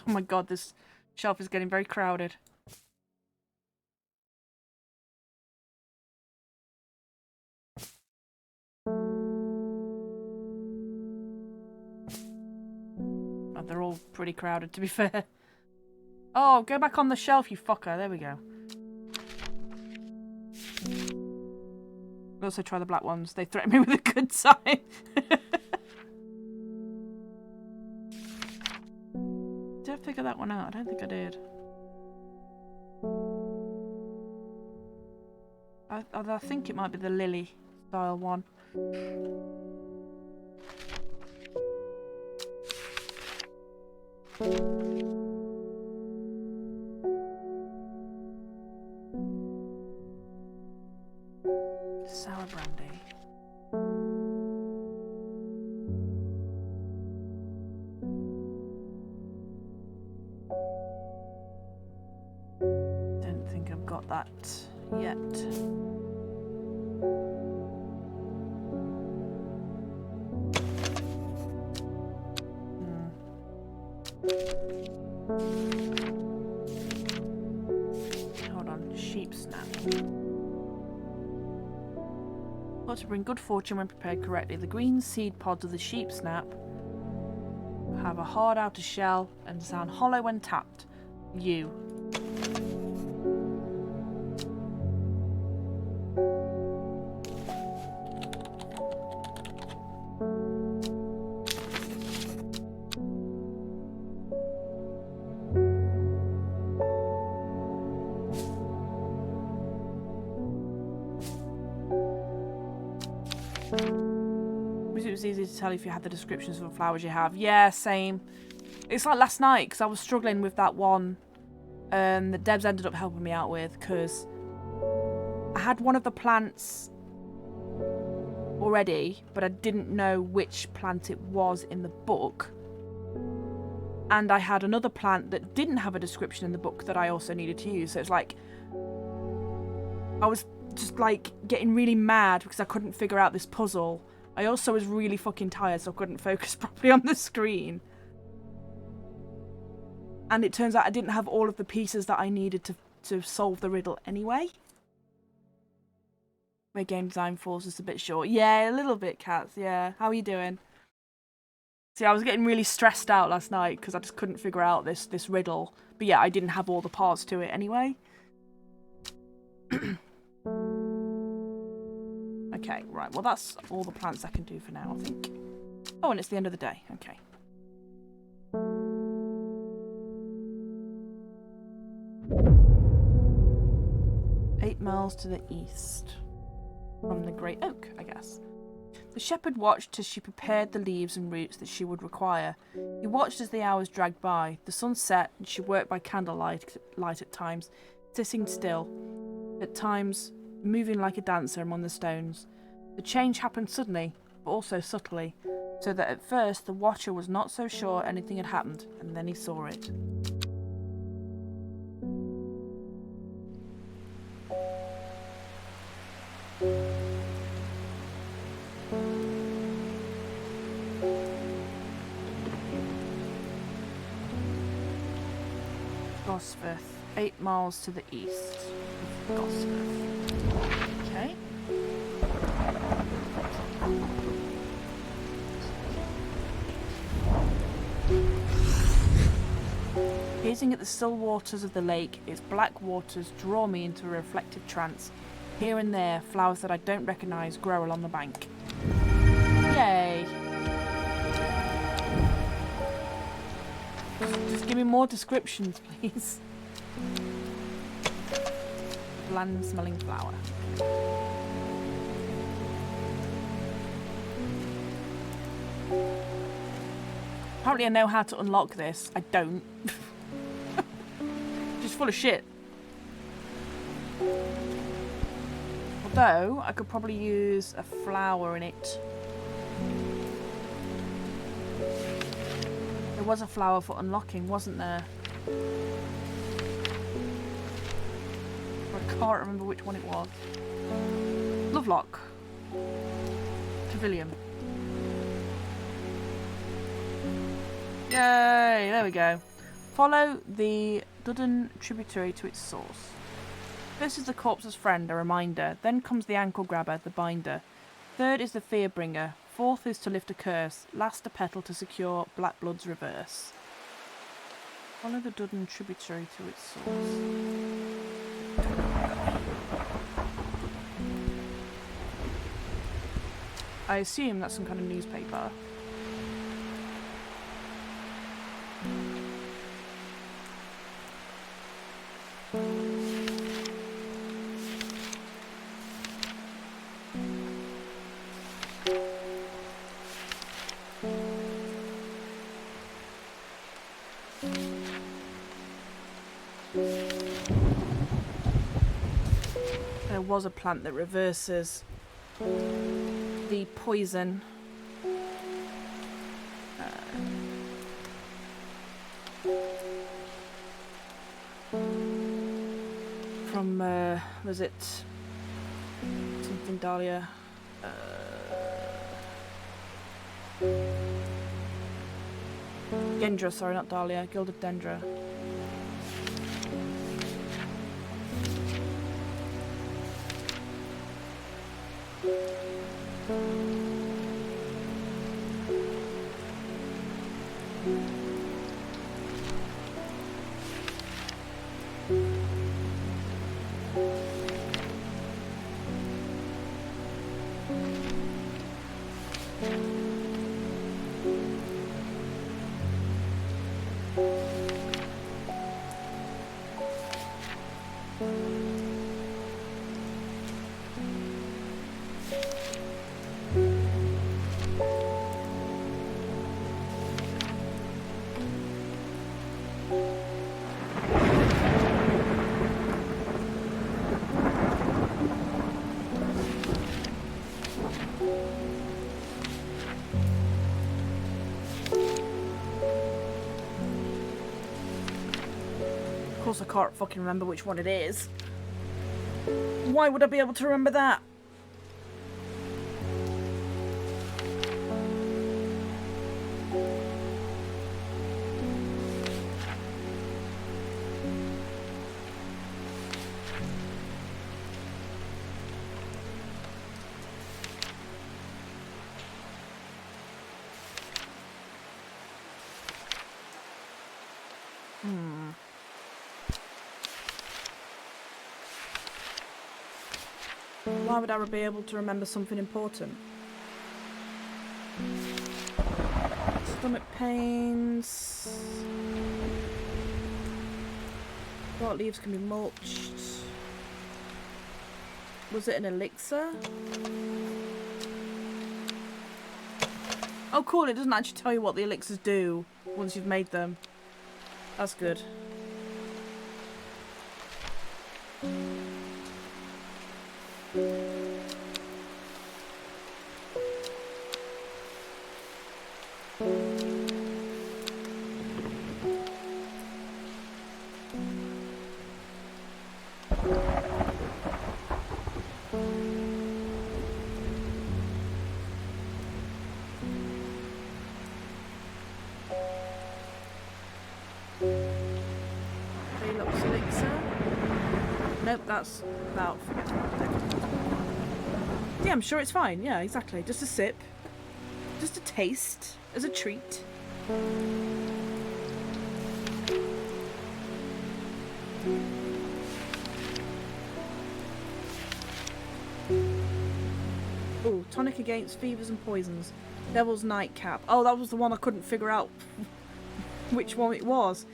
S1: Oh my god, this shelf is getting very crowded. Oh, they're all pretty crowded, to be fair. Oh, go back on the shelf, you fucker. There we go. I'll also try the black ones. They threaten me with a good sign. Did I figure that one out? I don't think I did. I think it might be the lily style one. Sour brandy. Don't think I've got that yet. Hold on, Swiftsnare. Thought to bring good fortune when prepared correctly. The green seed pods of the Swiftsnare have a hard outer shell and sound hollow when tapped. You. It was easy to tell if you had the descriptions of the flowers you have. Yeah, same. It's like last night, because I was struggling with that one that Debs ended up helping me out with, because I had one of the plants already, but I didn't know which plant it was in the book. And I had another plant that didn't have a description in the book that I also needed to use. So it's like, I was just like getting really mad because I couldn't figure out this puzzle. I also was really fucking tired, so I couldn't focus properly on the screen. And it turns out I didn't have all of the pieces that I needed to solve the riddle anyway. My game design falls just a bit short. Yeah, a little bit, Cats. Yeah. How are you doing? See, I was getting really stressed out last night because I just couldn't figure out this riddle. But yeah, I didn't have all the parts to it anyway. Okay, right. Well, that's all the plants I can do for now, I think. Oh, and it's the end of the day. Okay. "8 miles to the east from the Great Oak, I guess." The shepherd watched as she prepared the leaves and roots that she would require. He watched as the hours dragged by. The sun set, and she worked by candlelight at times, sitting still, at times moving like a dancer among the stones. The change happened suddenly, but also subtly. so that at first the Watcher was not so sure anything had happened, and then he saw it. Gosforth, 8 miles to the east of Gosforth. Okay. Gazing at the still waters of the lake, its black waters draw me into a reflective trance. Here and there, flowers that I don't recognise grow along the bank. Yay! Just give me more descriptions, please. Bland smelling flower. Apparently I know how to unlock this. I don't. Just full of shit. Although, I could probably use a flower in it. There was a flower for unlocking, wasn't there? I can't remember which one it was. Lovelock. Pavilion. Yay! There we go. Follow the Dudden tributary to its source. First is the corpse's friend, a reminder. Then comes the ankle grabber, the binder. Third is the fear bringer. Fourth is to lift a curse. Last a petal to secure Black Blood's reverse. Follow the Dudden tributary to its source. I assume that's some kind of newspaper. There was a plant that reverses the poison. From, was it something Dahlia? Dendra, sorry, not Dahlia. Gilded Dendra. Of course I can't fucking remember which one it is. Why would I be able to remember that? Why would I be able to remember something important? Stomach pains. What leaves can be mulched. Was it an elixir? Oh cool, it doesn't actually tell you what the elixirs do once you've made them. That's good. Nope, that's about... Yeah, I'm sure it's fine. Yeah, exactly. Just a sip. Just a taste. As a treat. Ooh, tonic against fevers and poisons. Devil's Nightcap. Oh, that was the one I couldn't figure out which one it was.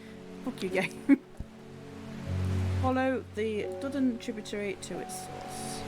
S1: Fuck you, game. Follow the Dudden tributary to its source.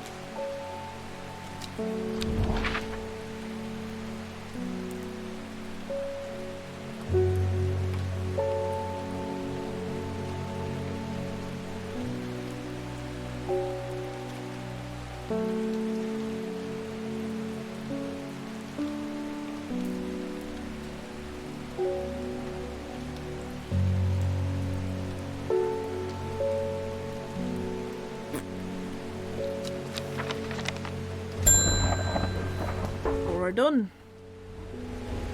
S1: Done.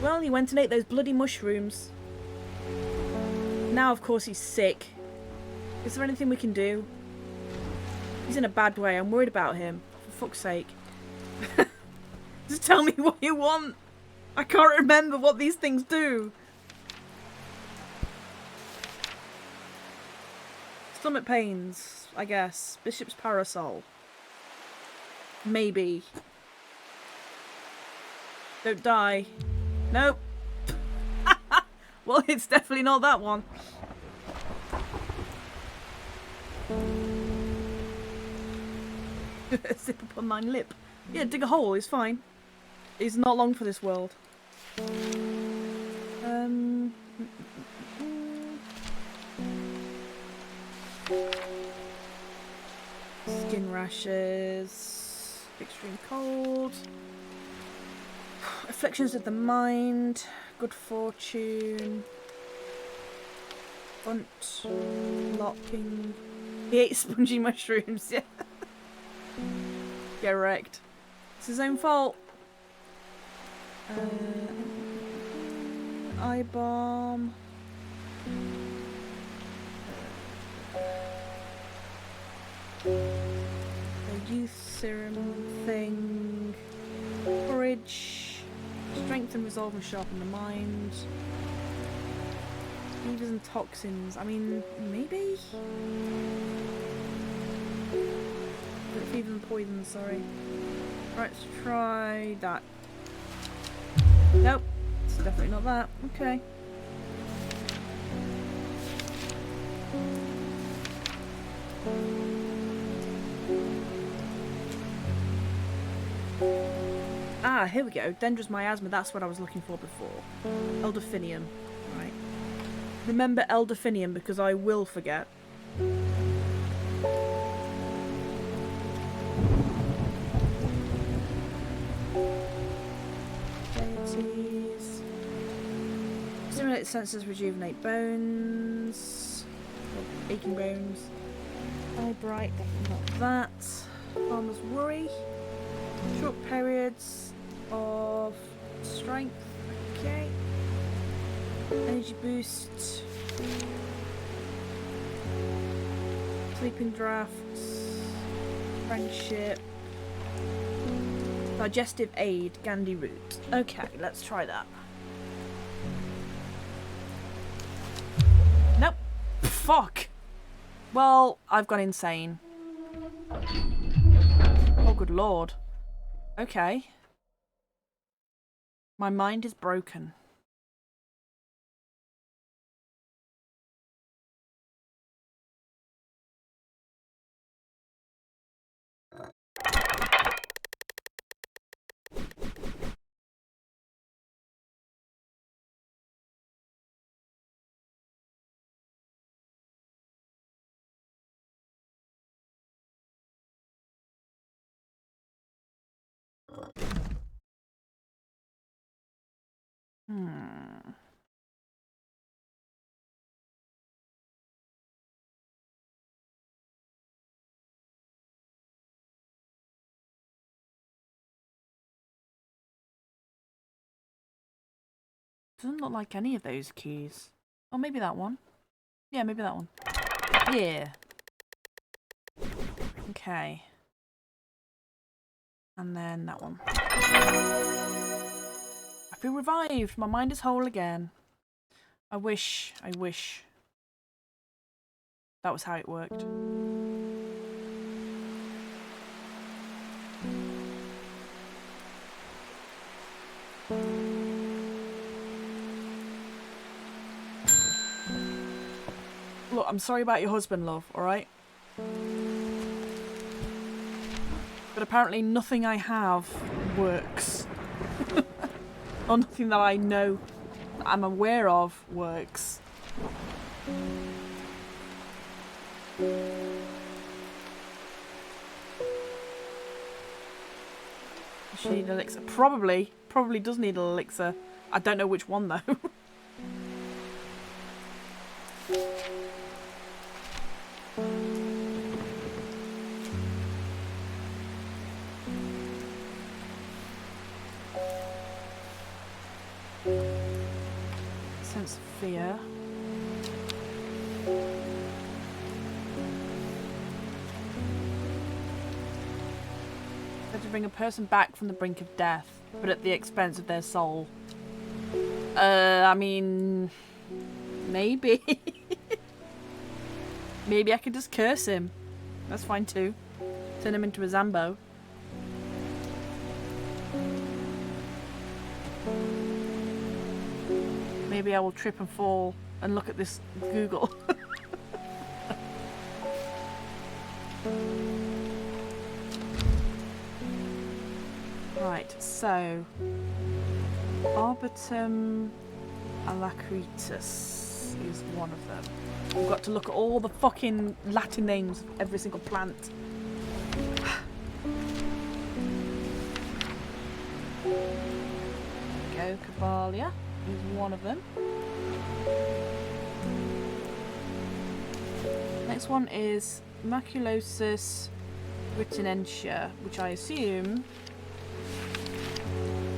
S1: Well, he went and ate those bloody mushrooms. Now, of course, he's sick. Is there anything we can do? He's in a bad way. I'm worried about him. For fuck's sake. Just tell me what you want. I can't remember what these things do. Stomach pains, I guess. Bishop's Parasol. Maybe. Don't die. Nope. Well, it's definitely not that one. Zip upon thine lip. Yeah, dig a hole, it's fine. It's not long for this world. Skin rashes. Extreme cold. Afflictions of the mind, good fortune, bunt, locking. He ate spongy mushrooms, yeah. Get wrecked. It's his own fault. Eye balm. The youth serum thing. Courage. Strength and resolve and sharpen the mind. Fevers and toxins. I mean, maybe? Fever and poison, sorry. Right, let's try that. Nope. It's definitely not that. Okay. Ah, here we go. Dendra's miasma, that's what I was looking for before. Elderphinium. Right. Remember Elderphinium because I will forget. Deities. Stimulate senses, rejuvenate bones. Or aching bones. Eye bright, definitely not that. Farmer's worry. Short periods of strength, okay. Energy boost. Sleeping drafts. Friendship. Digestive aid, Gandhi root. Okay, let's try that. Nope. Fuck. Well, I've gone insane. Oh, good lord. Okay. My mind is broken. Doesn't look like any of those keys. Oh, maybe that one. Yeah, maybe that one. Yeah. Okay. And then that one. I feel revived. My mind is whole again. I wish that was how it worked. Look, I'm sorry about your husband, love, alright? But apparently nothing I have works. Or nothing that I know, that I'm aware of, works. She need an elixir. Probably does need an elixir. I don't know which one though. Sense of fear. To bring a person back from the brink of death, but at the expense of their soul. I mean, maybe. Maybe I could just curse him. That's fine too. Turn him into a Zambo. Maybe I will trip and fall and look at this Google. Right, so Arboretum alacritus is one of them. We've got to look at all the fucking Latin names of every single plant. There we go, Cavalia is one of them. Next one is Maculosus retinentia, which I assume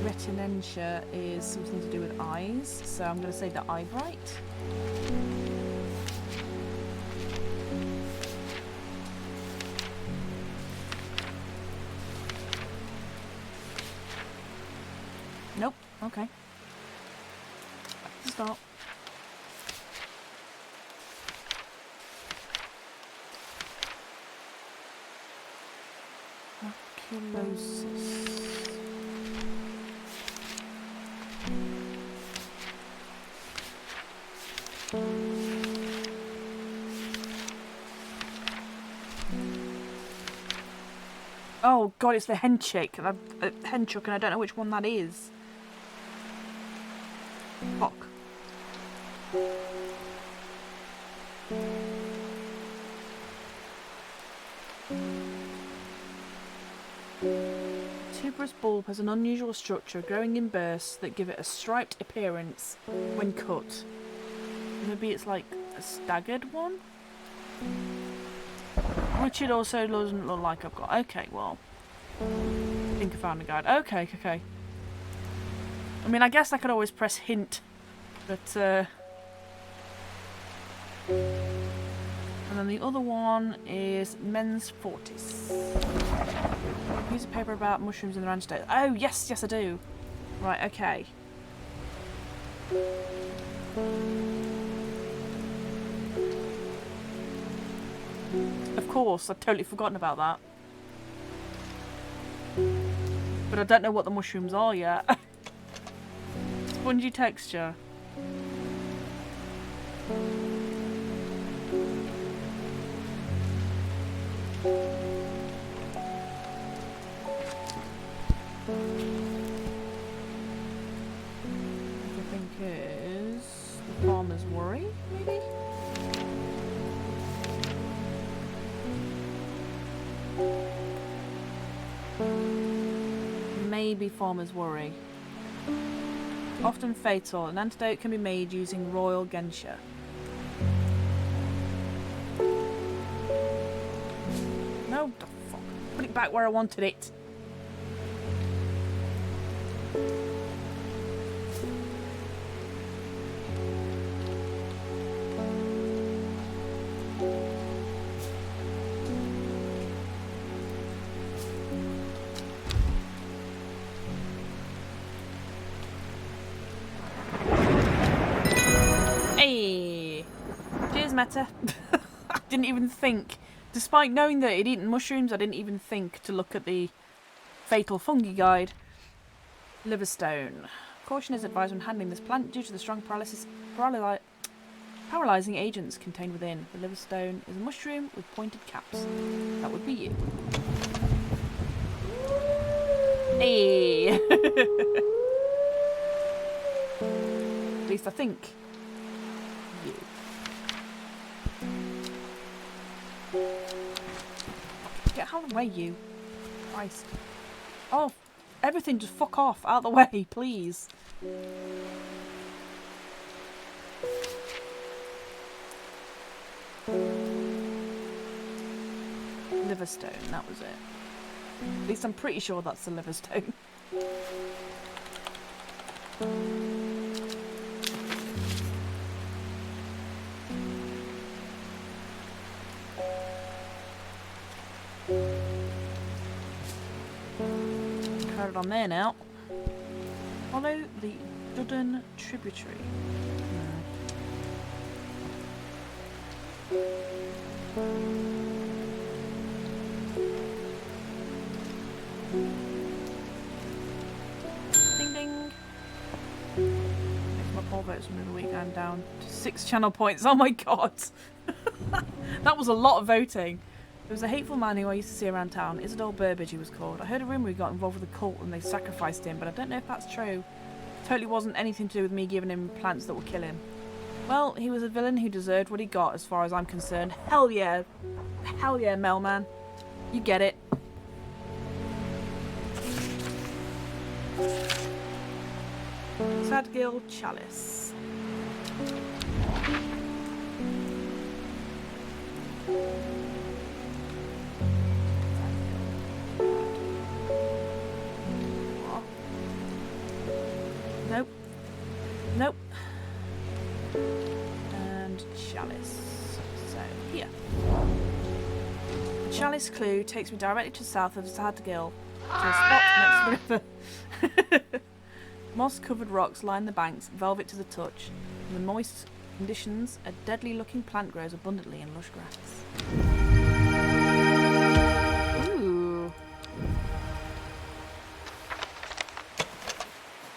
S1: retinentia is something to do with eyes, so I'm going to say the eyebright. Nope. Okay. Back to start. Maculosus. Oh god, it's the henchick. Henchook, and I don't know which one that is. Fuck. Tuberous bulb has an unusual structure, growing in bursts that give it a striped appearance when cut. Maybe it's like a staggered one? Which it also doesn't look like I've got. Okay, well. I think I found a guide. Okay, okay. I mean, I guess I could always press hint. But, and then the other one is Mens Fortis. Piece of paper about mushrooms in the ranch state. Oh, yes, yes I do. Right, okay. Of course, I've totally forgotten about that. But I don't know what the mushrooms are yet. Spongy texture. Which I think is the Farmer's Worry, maybe? Maybe Farmer's Worry. Often fatal, an antidote can be made using royal Gensha. No, the fuck. Put it back where I wanted it. Meta. I didn't even think. Despite knowing that he'd eaten mushrooms, I didn't even think to look at the fatal fungi guide. Liverstone. Caution is advised when handling this plant due to the strong paralysing agents contained within. The Liverstone is a mushroom with pointed caps. That would be you. Hey! At least I think. You. Get out of the way, you. Christ. Oh, everything just fuck off. Out of the way, please. Liverstone, that was it. At least I'm pretty sure that's the Liverstone. Got it on there now. Follow the Dudden tributary. Ding ding. Makes my poll votes from the weekend down to 6 channel points. Oh my god. That was a lot of voting. There was a hateful man who I used to see around town. Isidore Burbage he was called. I heard a rumour he got involved with a cult and they sacrificed him, but I don't know if that's true. Totally wasn't anything to do with me giving him plants that would kill him. Well, he was a villain who deserved what he got as far as I'm concerned. Hell yeah. Hell yeah, Melman. You get it. Sadgil Chalice. Nope. Nope. And chalice. So, here. The chalice clue takes me directly to the south of Sadgil, to a spot next to the river. Moss-covered rocks line the banks, velvet to the touch. In the moist conditions, a deadly-looking plant grows abundantly in lush grass. Ooh.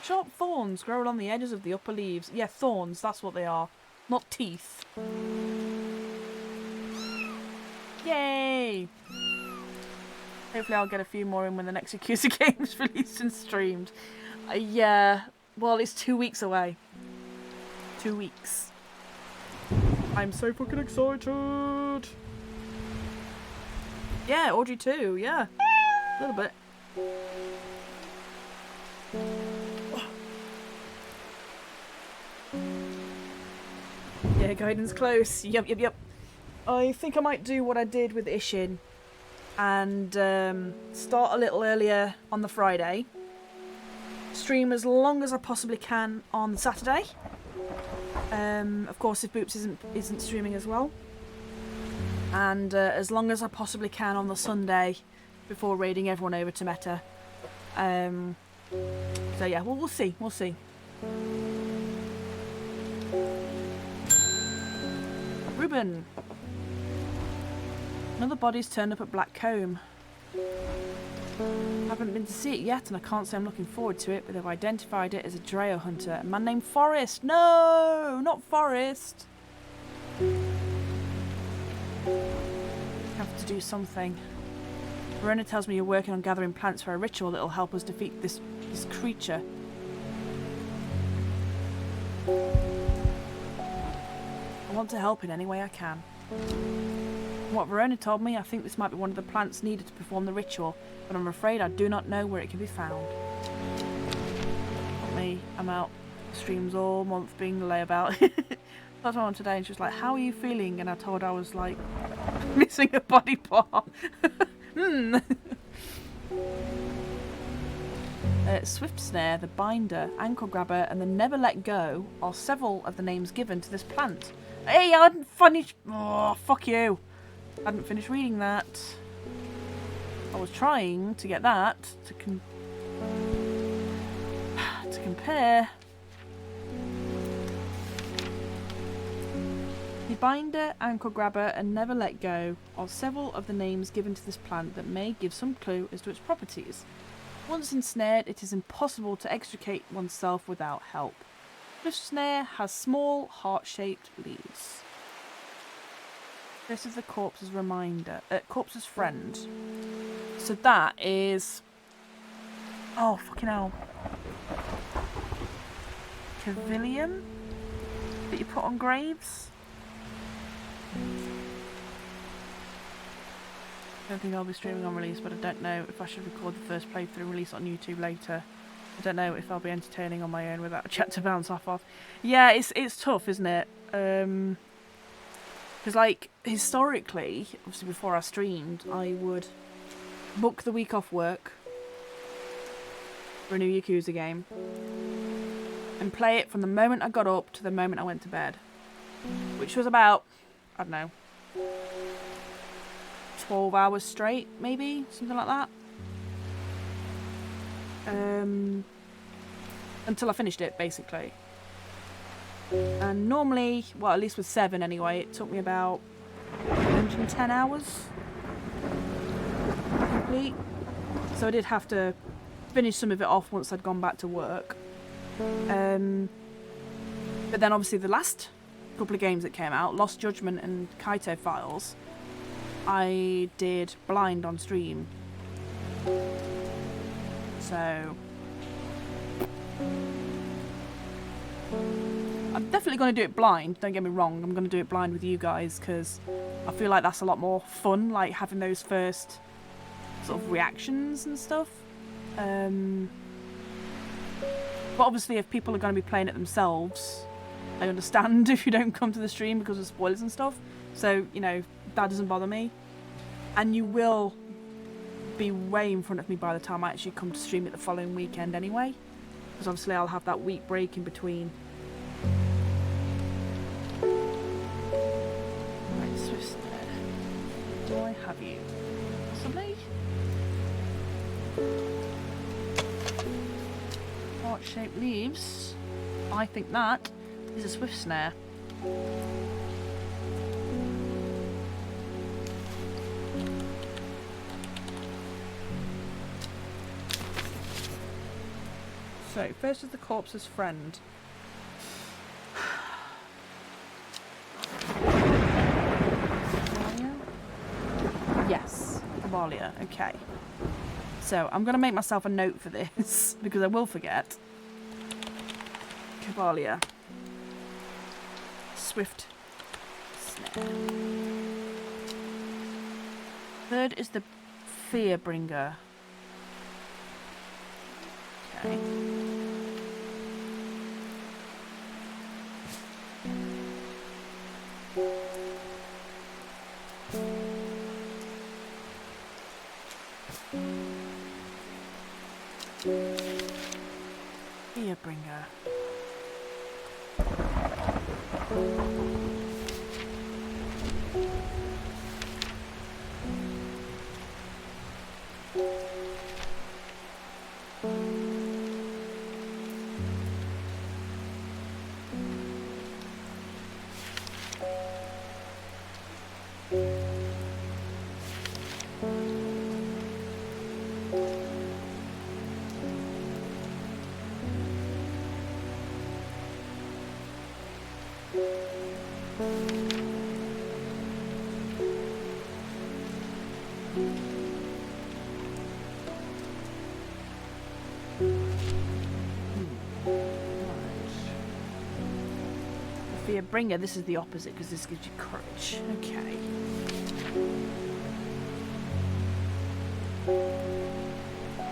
S1: Sharp thorns grow along the edges of the upper leaves. Yeah, thorns, that's what they are. Not teeth. Yay! Hopefully I'll get a few more in when the next Yakuza game is released and streamed. Yeah, well, it's 2 weeks away. 2 weeks. I'm so fucking excited! Yeah, Audrey too, yeah. A little bit. Yeah, guidance close. Yep. I think I might do what I did with Ishin and start a little earlier on the Friday. Stream as long as I possibly can on the Saturday. Of course, if Boops isn't streaming as well. And as long as I possibly can on the Sunday before raiding everyone over to Meta. So yeah, we'll see. We'll see. Ruben. Another body's turned up at Black Comb. Haven't been to see it yet, and I can't say I'm looking forward to it, but they've identified it as a Dreo hunter. A man named Forrest. No, not Forrest. Have to do something. Verona tells me you're working on gathering plants for a ritual that'll help us defeat this creature. I want to help in any way I can. From what Verona told me, I think this might be one of the plants needed to perform the ritual, but I'm afraid I do not know where it can be found. Not me, I'm out. Streams all month being the layabout. That's on today, and she was like, "How are you feeling?" And I told her I was like, missing a body part. Swiftsnare, the binder, ankle grabber, and the never let go are several of the names given to this plant. Hey, I hadn't finished. Oh, fuck you. I hadn't finished reading that. I was trying to get that to compare. binder, ankle grabber, and never let go are several of the names given to this plant that may give some clue as to its properties. Once ensnared, it is impossible to extricate oneself without help. Swiftsnare has small, heart-shaped leaves. This is the corpse's reminder. Corpse's friend. So that is... Oh, fucking hell. Cavilium? That you put on graves? I don't think I'll be streaming on release, but I don't know if I should record the first playthrough and release it on YouTube later. I don't know if I'll be entertaining on my own without a chat to bounce off of. Yeah, it's tough, isn't it? Because, like, historically, obviously before I streamed, I would book the week off work for a new Yakuza game and play it from the moment I got up to the moment I went to bed. Which was about, I don't know, 12 hours straight, maybe? Something like that. Until I finished it, basically. And normally, well, at least with 7 anyway, it took me about 110 hours to complete. So I did have to finish some of it off once I'd gone back to work. But then obviously the last couple of games that came out, Lost Judgment and Kaito Files, I did blind on stream. So I'm definitely going to do it blind, don't get me wrong. I'm going to do it blind with you guys because I feel like that's a lot more fun, like having those first sort of reactions and stuff. But obviously if people are going to be playing it themselves, I understand if you don't come to the stream because of spoilers and stuff. So, you know, that doesn't bother me. And you will be way in front of me by the time I actually come to stream it the following weekend anyway. Because obviously I'll have that week break in between. Right, Swiftsnare. Do I have you? Possibly? Heart-shaped leaves. I think that is a Swiftsnare. So, first is the corpse's friend. Yes, Cavalia. Okay. So, I'm going to make myself a note for this, because I will forget. Cavalia. Swiftsnare. Third is the Fearbringer. Okay. Fearbringer. Bringer, this is the opposite because this gives you courage. Okay.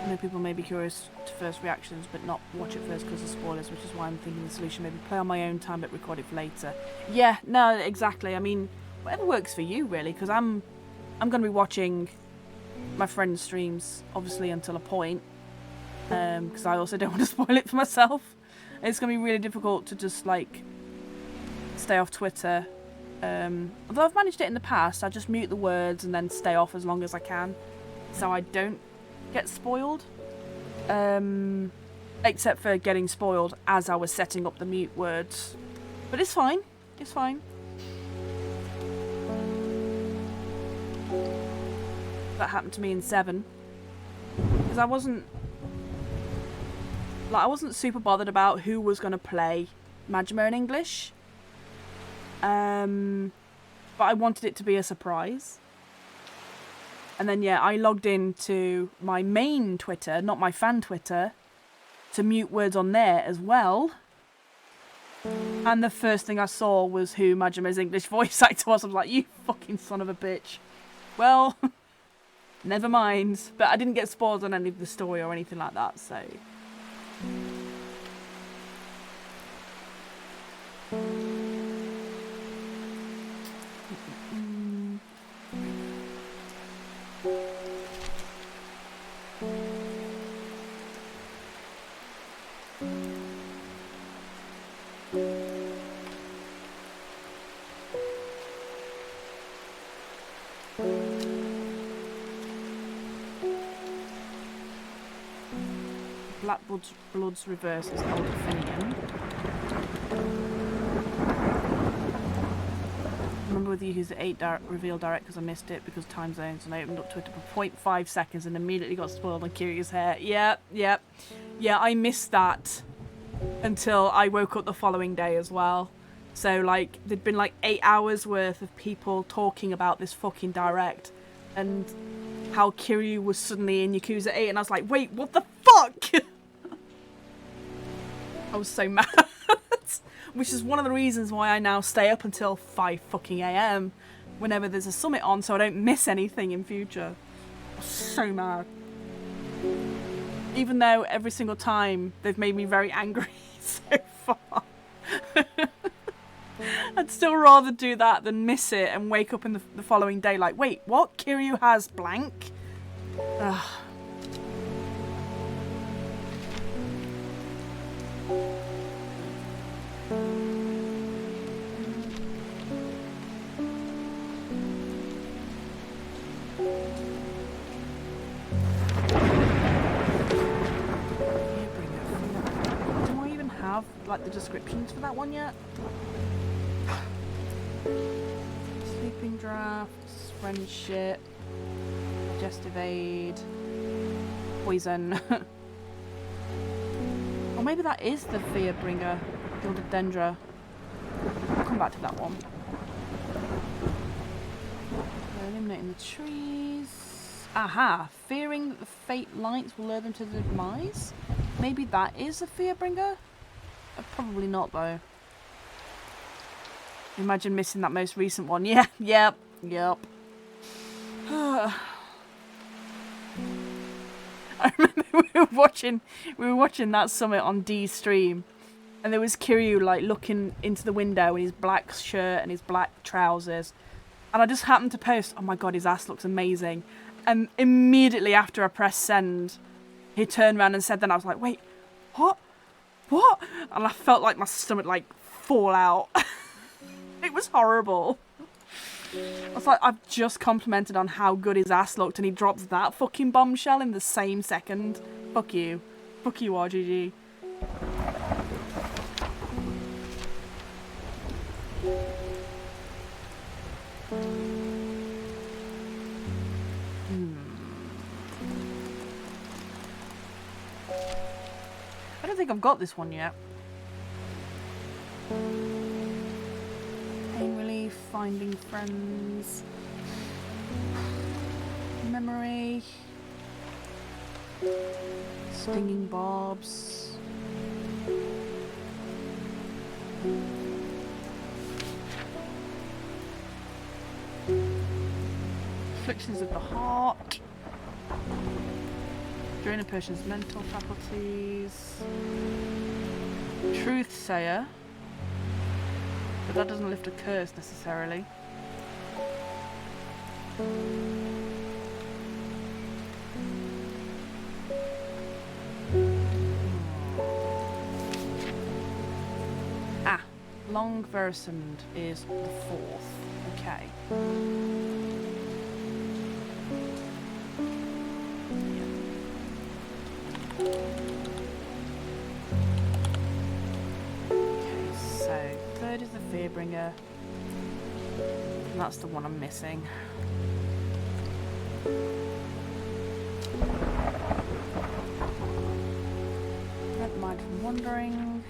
S1: I know people may be curious to first reactions but not watch it first because of spoilers, which is why I'm thinking the solution maybe play on my own time but record it for later. Yeah, no, exactly. I mean, whatever works for you really, because I'm going to be watching my friends' streams obviously until a point, because I also don't want to spoil it for myself. It's going to be really difficult to just like stay off Twitter. Although I've managed it in the past, I just mute the words and then stay off as long as I can, so I don't get spoiled. Except for getting spoiled as I was setting up the mute words. But it's fine. It's fine. that happened to me in 7. Because I wasn't super bothered about who was going to play Majima in English. But I wanted it to be a surprise. And then, yeah, I logged into my main Twitter, not my fan Twitter, to mute words on there as well. And the first thing I saw was who Majima's English voice actor was. I was like, you fucking son of a bitch. Well, never mind. But I didn't get spoiled on any of the story or anything like that, so... Black Blood's reverse is Elderphinium. Remember with you who's the 8 reveal direct because I missed it because time zones, and I opened up Twitter for 0.5 seconds and immediately got spoiled on Kiryu's hair. Yeah, I missed that until I woke up the following day as well. So like there'd been like 8 hours worth of people talking about this fucking direct and how Kiryu was suddenly in Yakuza 8, and I was like, wait, what the fuck? I was so mad. Which is one of the reasons why I now stay up until 5 fucking AM whenever there's a summit on, so I don't miss anything in future. I'm so mad. Even though every single time they've made me very angry so far. I'd still rather do that than miss it and wake up in the following day like, wait, what? Kiryu has blank? Ugh. Do I even have like the descriptions for that one yet? Sleeping drafts, friendship, digestive aid, poison. Or maybe that is the fear bringer, Gilded Dendra. I'll come back to that one. Eliminating the trees. Aha! Fearing that the fate lights will lure them to their demise? Maybe that is the fear bringer? Probably not though. Imagine missing that most recent one. Yeah, yep. I remember we were watching that summit on D's stream, and there was Kiryu like looking into the window in his black shirt and his black trousers, and I just happened to post, oh my god, his ass looks amazing, and immediately after I pressed send, he turned around and said, then I was like, wait, what? And I felt like my stomach like fall out. It was horrible. I was like, I've just complimented on how good his ass looked and he drops that fucking bombshell in the same second. Fuck you. Fuck you, RGG. I don't think I've got this one yet. Pain relief, finding friends, memory, stinging barbs, afflictions of the heart, drain a person's mental faculties, truth sayer. But that doesn't lift a curse necessarily. Ah, Long Versand is the 4th. Okay. Third is the Fearbringer, and that's the one I'm missing. Prevent the mind from wandering.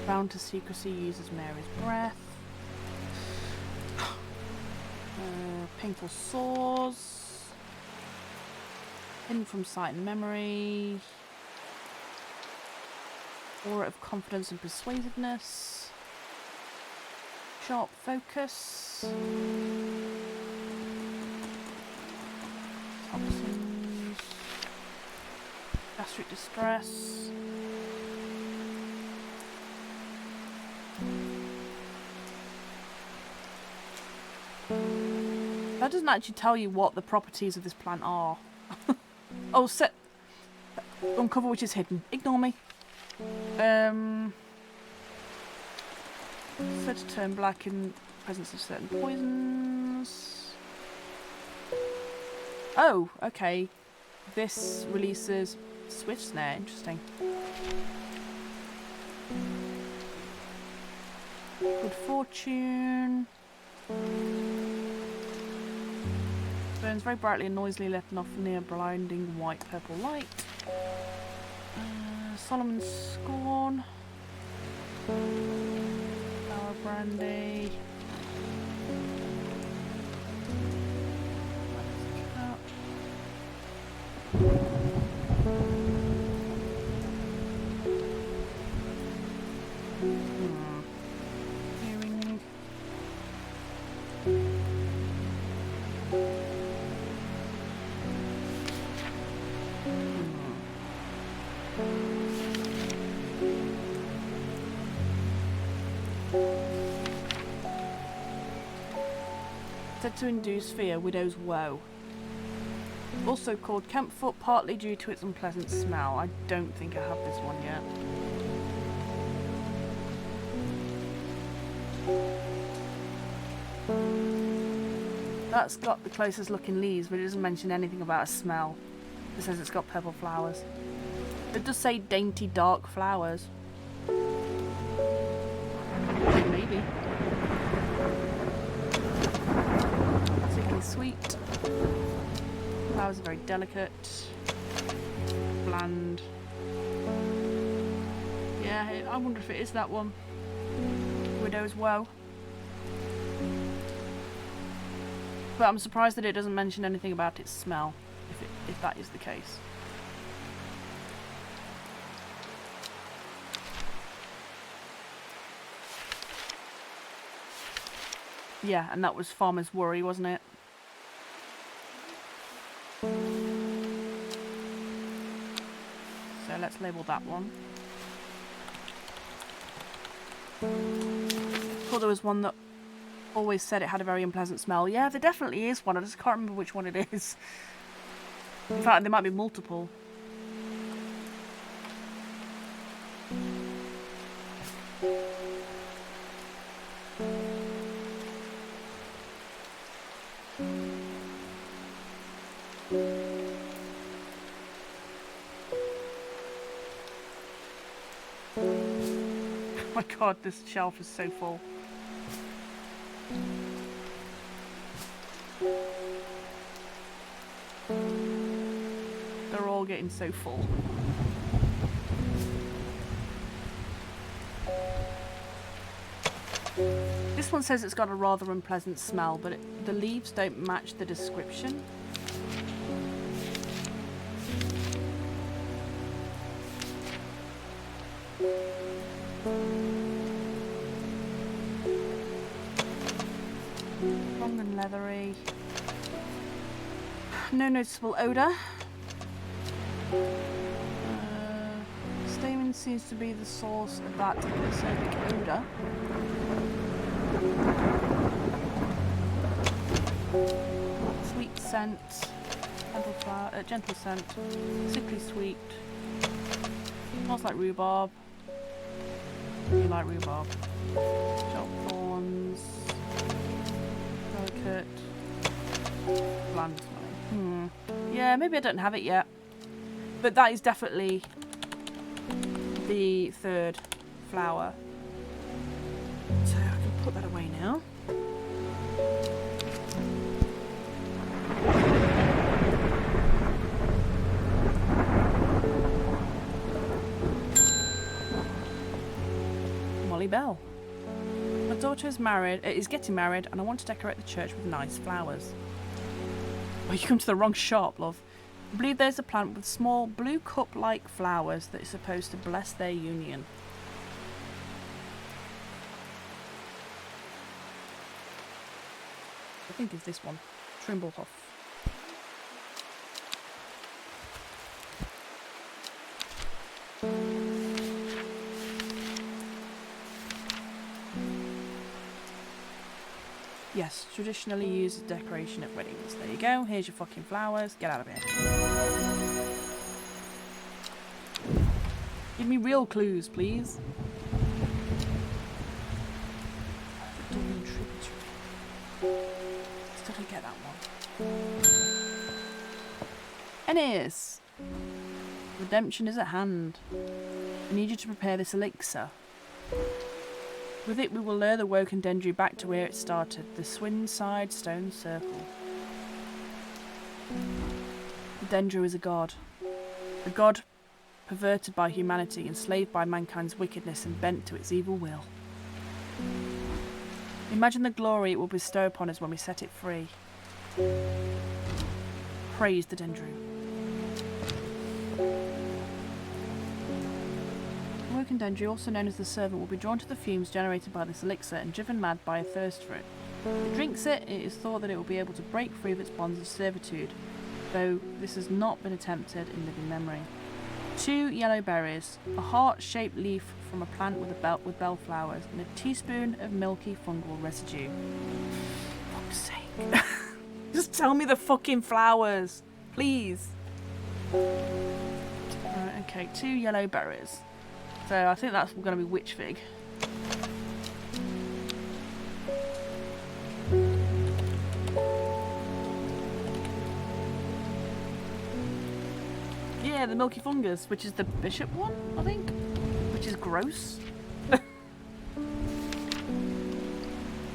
S1: Bound to secrecy, uses Mary's breath. Painful sores. Hidden from sight and memory. Aura of confidence and persuasiveness. Sharp focus. Toxins. Gastric distress. That doesn't actually tell you what the properties of this plant are. Oh, set. Uncover which is hidden. Ignore me. Said to turn black in presence of certain poisons. Oh, okay. This releases Swiftsnare. Interesting. Good fortune. Burns very brightly and noisily, letting off near blinding white purple light. Solomon's Scorn. Sour brandy. Hearing. Said to induce fear, widow's woe. Also called Campfoot, partly due to its unpleasant smell. I don't think I have this one yet. That's got the closest looking leaves, but it doesn't mention anything about a smell. It says it's got purple flowers. It does say dainty dark flowers. Maybe. Sickly sweet. Flowers are very delicate. Bland. Yeah, I wonder if it is that one. Widow's Woe. But I'm surprised that it doesn't mention anything about its smell, if that is the case. Yeah, and that was Farmer's Worry, wasn't it? So let's label that one. Thought there was one that always said it had a very unpleasant smell. Yeah, there definitely is one. I just can't remember which one it is. In fact, there might be multiple. Oh my god, this shelf is so full. They're all getting so full. This one says it's got a rather unpleasant smell, but the leaves don't match the description. Long and leathery. No noticeable odour. Stamen seems to be the source of that specific odour. Sweet scent, gentle scent, sickly sweet. Smells like rhubarb. You like rhubarb. Sharp thorns. Delicate. Bland smelling. Yeah, maybe I don't have it yet. But that is definitely the third flower. So I can put that away now. go. Molly Bell. My daughter is getting married, and I want to decorate the church with nice flowers. Oh, you come to the wrong shop, love. I believe there's a plant with small blue cup-like flowers that is supposed to bless their union. I think it's this one. Trimblehoff. Yes, traditionally used as decoration at weddings. There you go. Here's your fucking flowers. Get out of here. Give me real clues, please. Dawn Tributary. Still didn't get that one. Ennis! Redemption is at hand. I need you to prepare this elixir. With it, we will lure the woken Dendrew back to where it started, the Swinside Stone Circle. Dendrew is a god perverted by humanity, enslaved by mankind's wickedness and bent to its evil will. Imagine the glory it will bestow upon us when we set it free. Praise the Dendrew. Woken Dendrew, also known as the Servant, will be drawn to the fumes generated by this elixir and driven mad by a thirst for it. If it drinks it, it is thought that it will be able to break free of its bonds of servitude, though this has not been attempted in living memory. 2 yellow berries, a heart-shaped leaf from a plant with bellflowers, and a teaspoon of milky fungal residue. For fuck's sake. Just tell me the fucking flowers, please. Right, okay, 2 yellow berries. So I think that's going to be witch fig. Yeah, the milky fungus, which is the bishop one, I think, which is gross.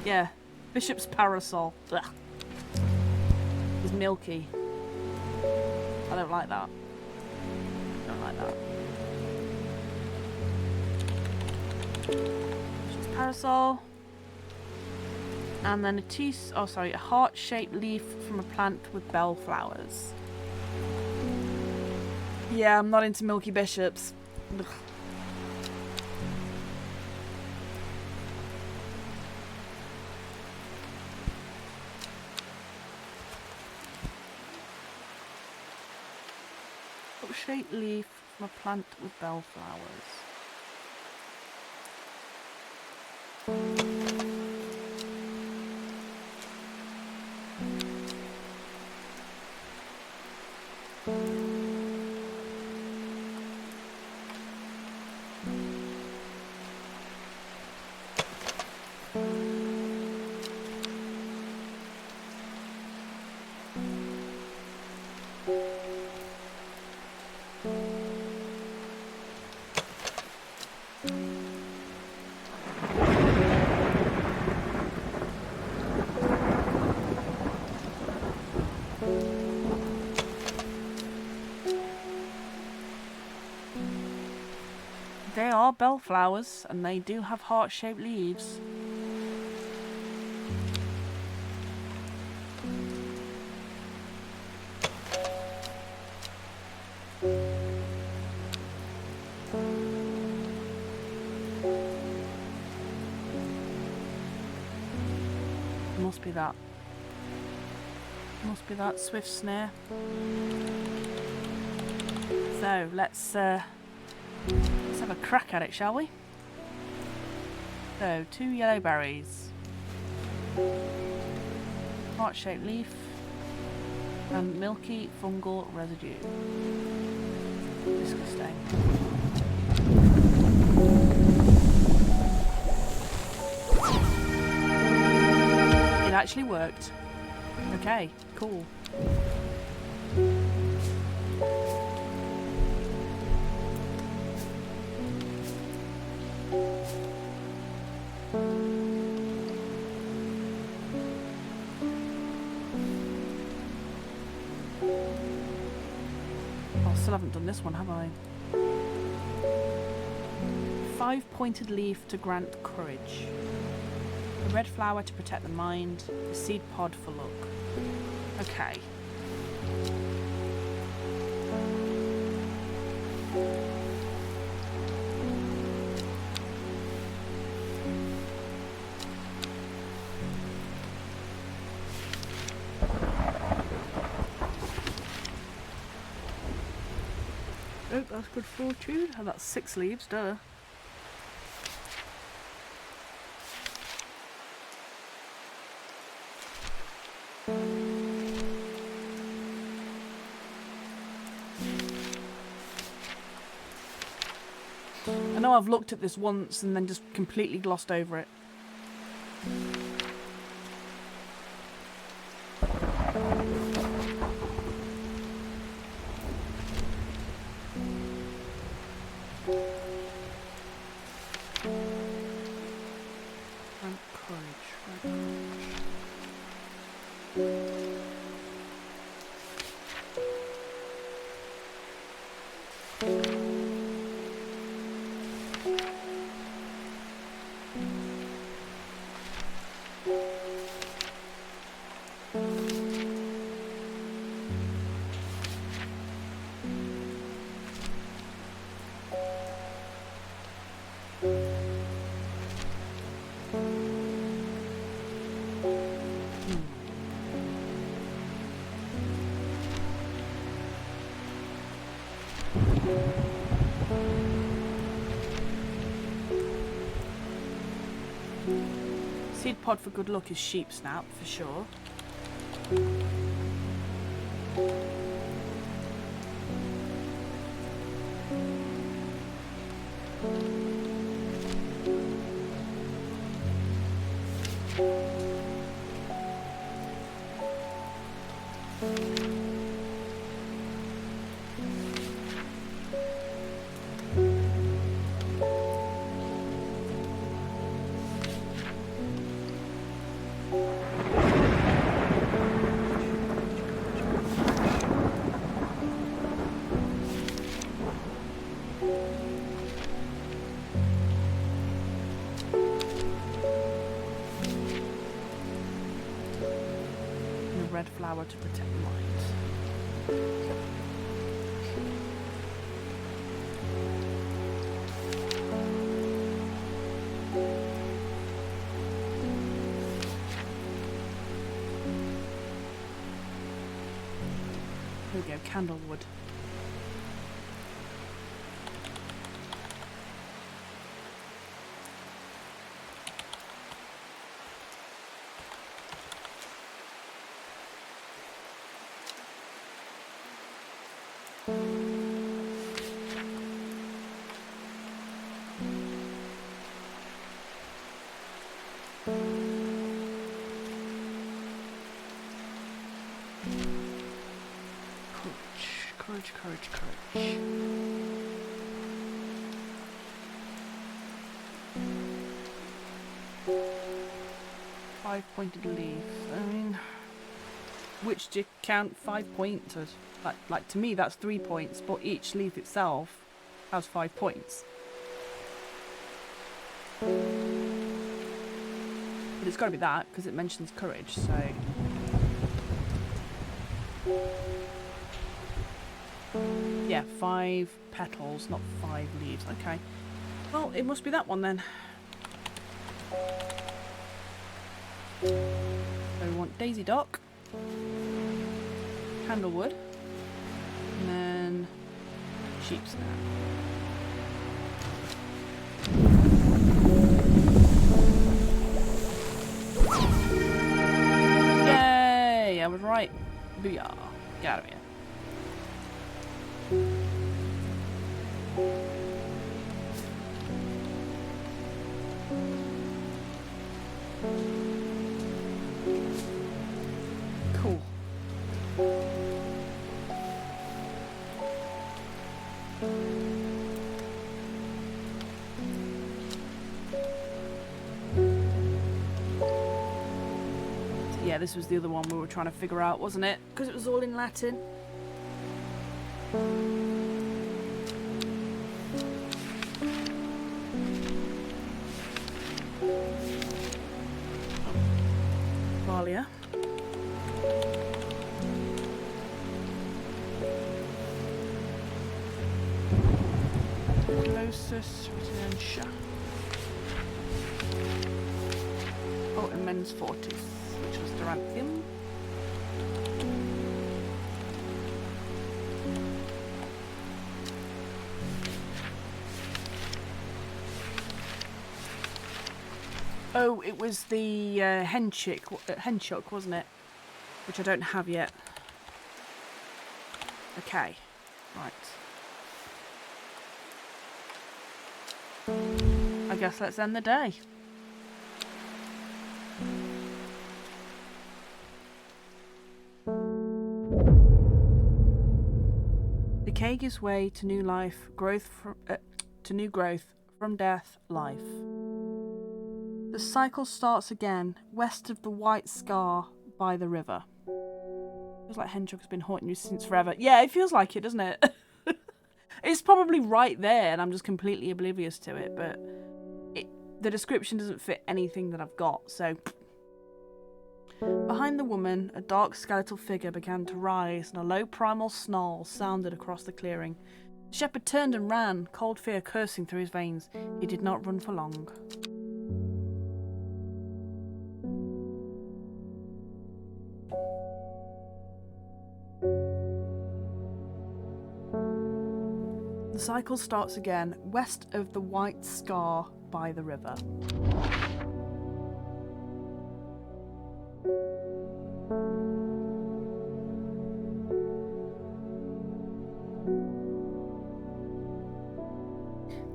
S1: Yeah, bishop's parasol. Ugh. It's milky. I don't like that. Don't like that. Bishop's parasol. And then a heart-shaped leaf from a plant with bellflowers. Yeah, I'm not into milky bishops. Ugh. Heart-shaped leaf from a plant with bellflowers. They are bellflowers, and they do have heart-shaped leaves. Must be that. Must be that Swiftsnare. So let's have a crack at it, shall we? So 2 yellow berries, heart-shaped leaf, and milky fungal residue. Disgusting. It actually worked. Okay, cool. Oh, I still haven't done this one, have I? 5-pointed leaf to grant courage. A red flower to protect the mind. A seed pod for luck. Okay. Oh, that's good fortune. Oh, that's 6 leaves, duh. I know I've looked at this once and then just completely glossed over it. Seed pod for good luck is sheep snap for sure. Red flower to protect the mind. Here we go, candlewood. Courage. 5-pointed leaf. I mean, which do you count 5 points as? Like to me that's 3 points, but each leaf itself has 5 points. But it's got to be that because it mentions courage, so. Yeah, 5 petals, not 5 leaves. Okay. Well, it must be that one then. So we want Daisy Dock, Candlewood, and then Sheepsnare. Yay! I was right. Booyah. Get out of here. Cool. yeah, this was the other one we were trying to figure out, wasn't it? Because it was all in Latin. Valia. Closest residential. Oh, and men's forties, which was Duranthium. Oh, it was the Henchuk, wasn't it? Which I don't have yet. Okay, right. I guess let's end the day. Decay gives way to new life, to new growth, from death, life. The cycle starts again, west of the white scar by the river. Feels like Henchuk has been haunting you since forever. Yeah, it feels like it, doesn't it? It's probably right there, and I'm just completely oblivious to it, but the description doesn't fit anything that I've got, so... Behind the woman, a dark skeletal figure began to rise, and a low primal snarl sounded across the clearing. The shepherd turned and ran, cold fear coursing through his veins. He did not run for long. The cycle starts again, west of the white scar by the river.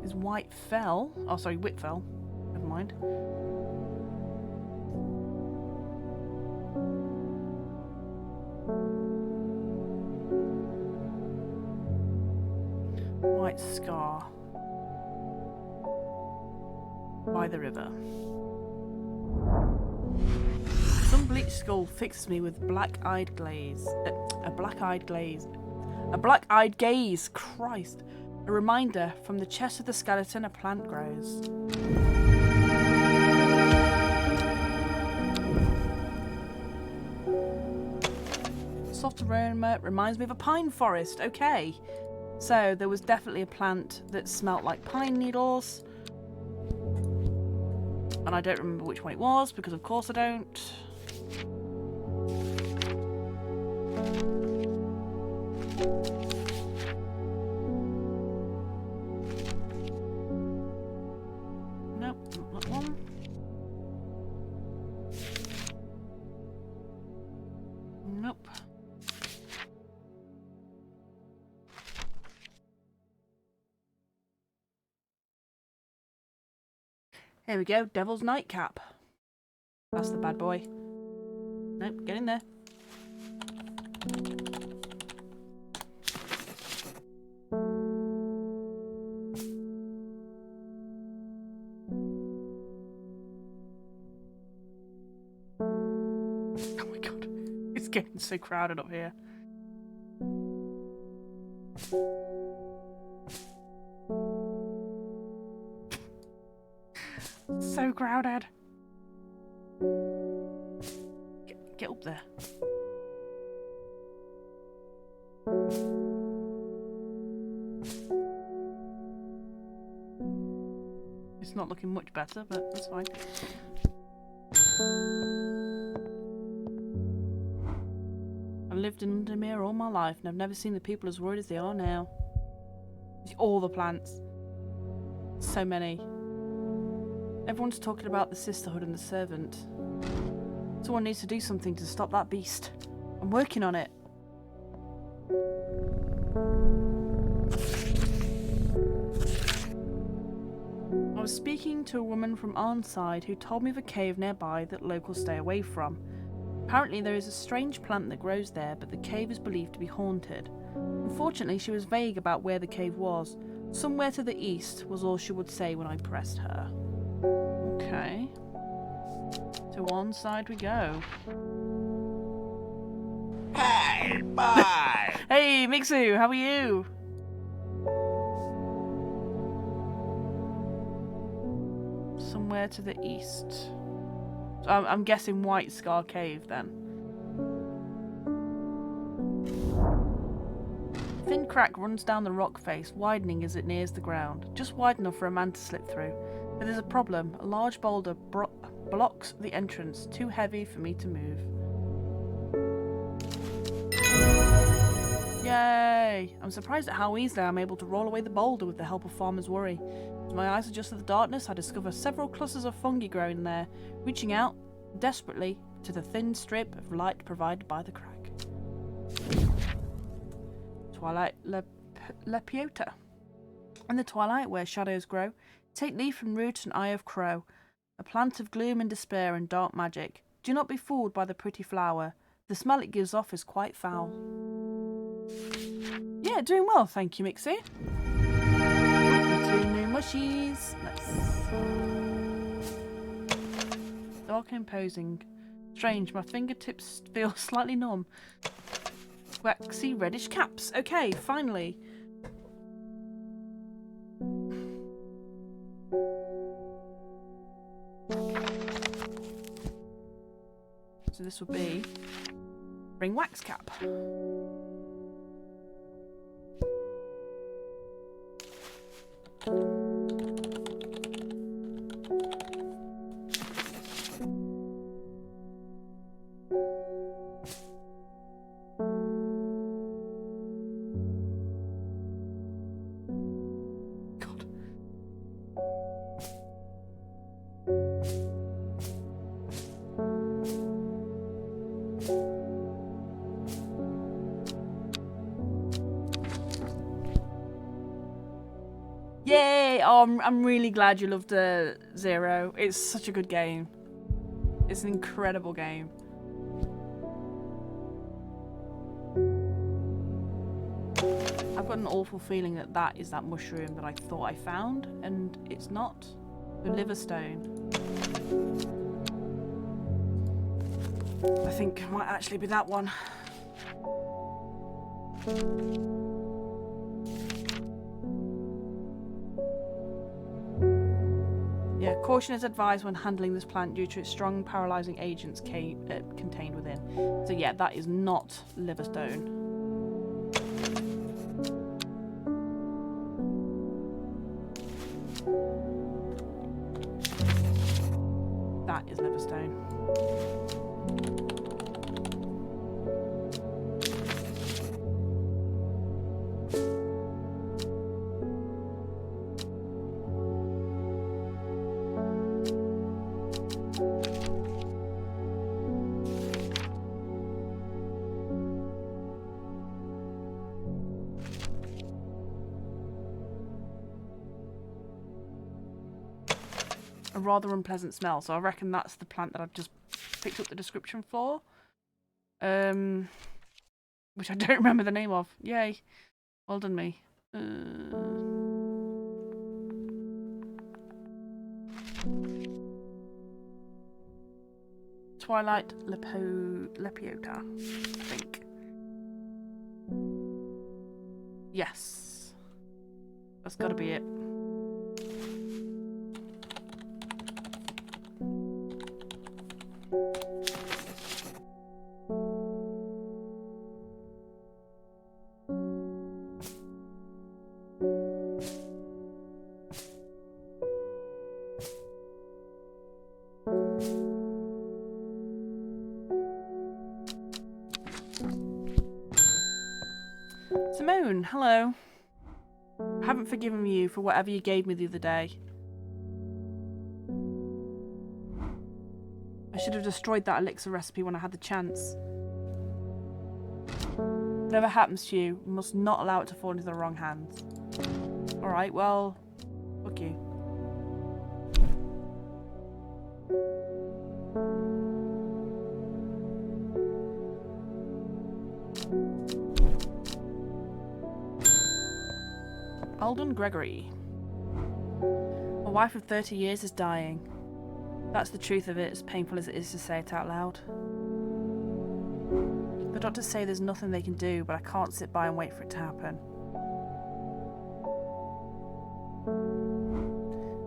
S1: Is Whitefell? Oh, sorry, Whitfell. Never mind. White scar by the river. Some bleached skull fixes me with black-eyed glaze. A black-eyed gaze. Christ. A reminder, from the chest of the skeleton a plant grows. Soft aroma reminds me of a pine forest. Okay. So, there was definitely a plant that smelt like pine needles. And I don't remember which one it was, because of course I don't. Nope, not that one. Nope. Here we go, Devil's Nightcap. That's the bad boy. Nope, get in there. Oh my god, it's getting so crowded up here. So crowded. Get up there. It's not looking much better, but that's fine. I lived in Undermere all my life, and I've never seen the people as worried as they are now. All the plants. So many. Everyone's talking about the sisterhood and the servant. Someone needs to do something to stop that beast. I'm working on it. I was speaking to a woman from Arnside who told me of a cave nearby that locals stay away from. Apparently there is a strange plant that grows there, but the cave is believed to be haunted. Unfortunately, she was vague about where the cave was. Somewhere to the east was all she would say when I pressed her. Okay. To one side we go.
S2: Goodbye!
S1: Hey, Mixu, how are you? Somewhere to the east. So I'm guessing White Scar Cave then. A thin crack runs down the rock face, widening as it nears the ground. Just wide enough for a man to slip through. But there's a problem. A large boulder blocks the entrance, too heavy for me to move. Yay! I'm surprised at how easily I'm able to roll away the boulder with the help of Farmer's Worry. As my eyes adjust to the darkness, I discover several clusters of fungi growing there, reaching out desperately to the thin strip of light provided by the crack. Twilight Lepiota. In the twilight, where shadows grow, take leaf and root and eye of crow, a plant of gloom and despair and dark magic. Do not be fooled by the pretty flower. The smell it gives off is quite foul. Yeah, doing well, thank you, Mixie. Welcome to New Mushies. Nice. Dark and imposing. Strange, my fingertips feel slightly numb. Waxy reddish caps. Okay, finally. So this will be ring wax cap. Yay! Oh, I'm really glad you loved Zero. It's such a good game. It's an incredible game. I've got an awful feeling that that is that mushroom that I thought I found, and it's not. The liverstone. I think it might actually be that one. Yeah, caution is advised when handling this plant due to its strong paralysing agents contained within. So yeah, that is not liverstone. That is liverstone. A rather unpleasant smell, so I reckon that's the plant that I've just picked up the description for. Which I don't remember the name of. Yay. Well done me. Twilight Lepiota, I think. Yes. That's gotta be it. Simone, hello. I haven't forgiven you for whatever you gave me the other day. I should have destroyed that elixir recipe when I had the chance. Whatever happens to you, you must not allow it to fall into the wrong hands. Alright, well, fuck you. Alden Gregory. A wife of 30 years is dying. That's the truth of it, as painful as it is to say it out loud. The doctors say there's nothing they can do, but I can't sit by and wait for it to happen.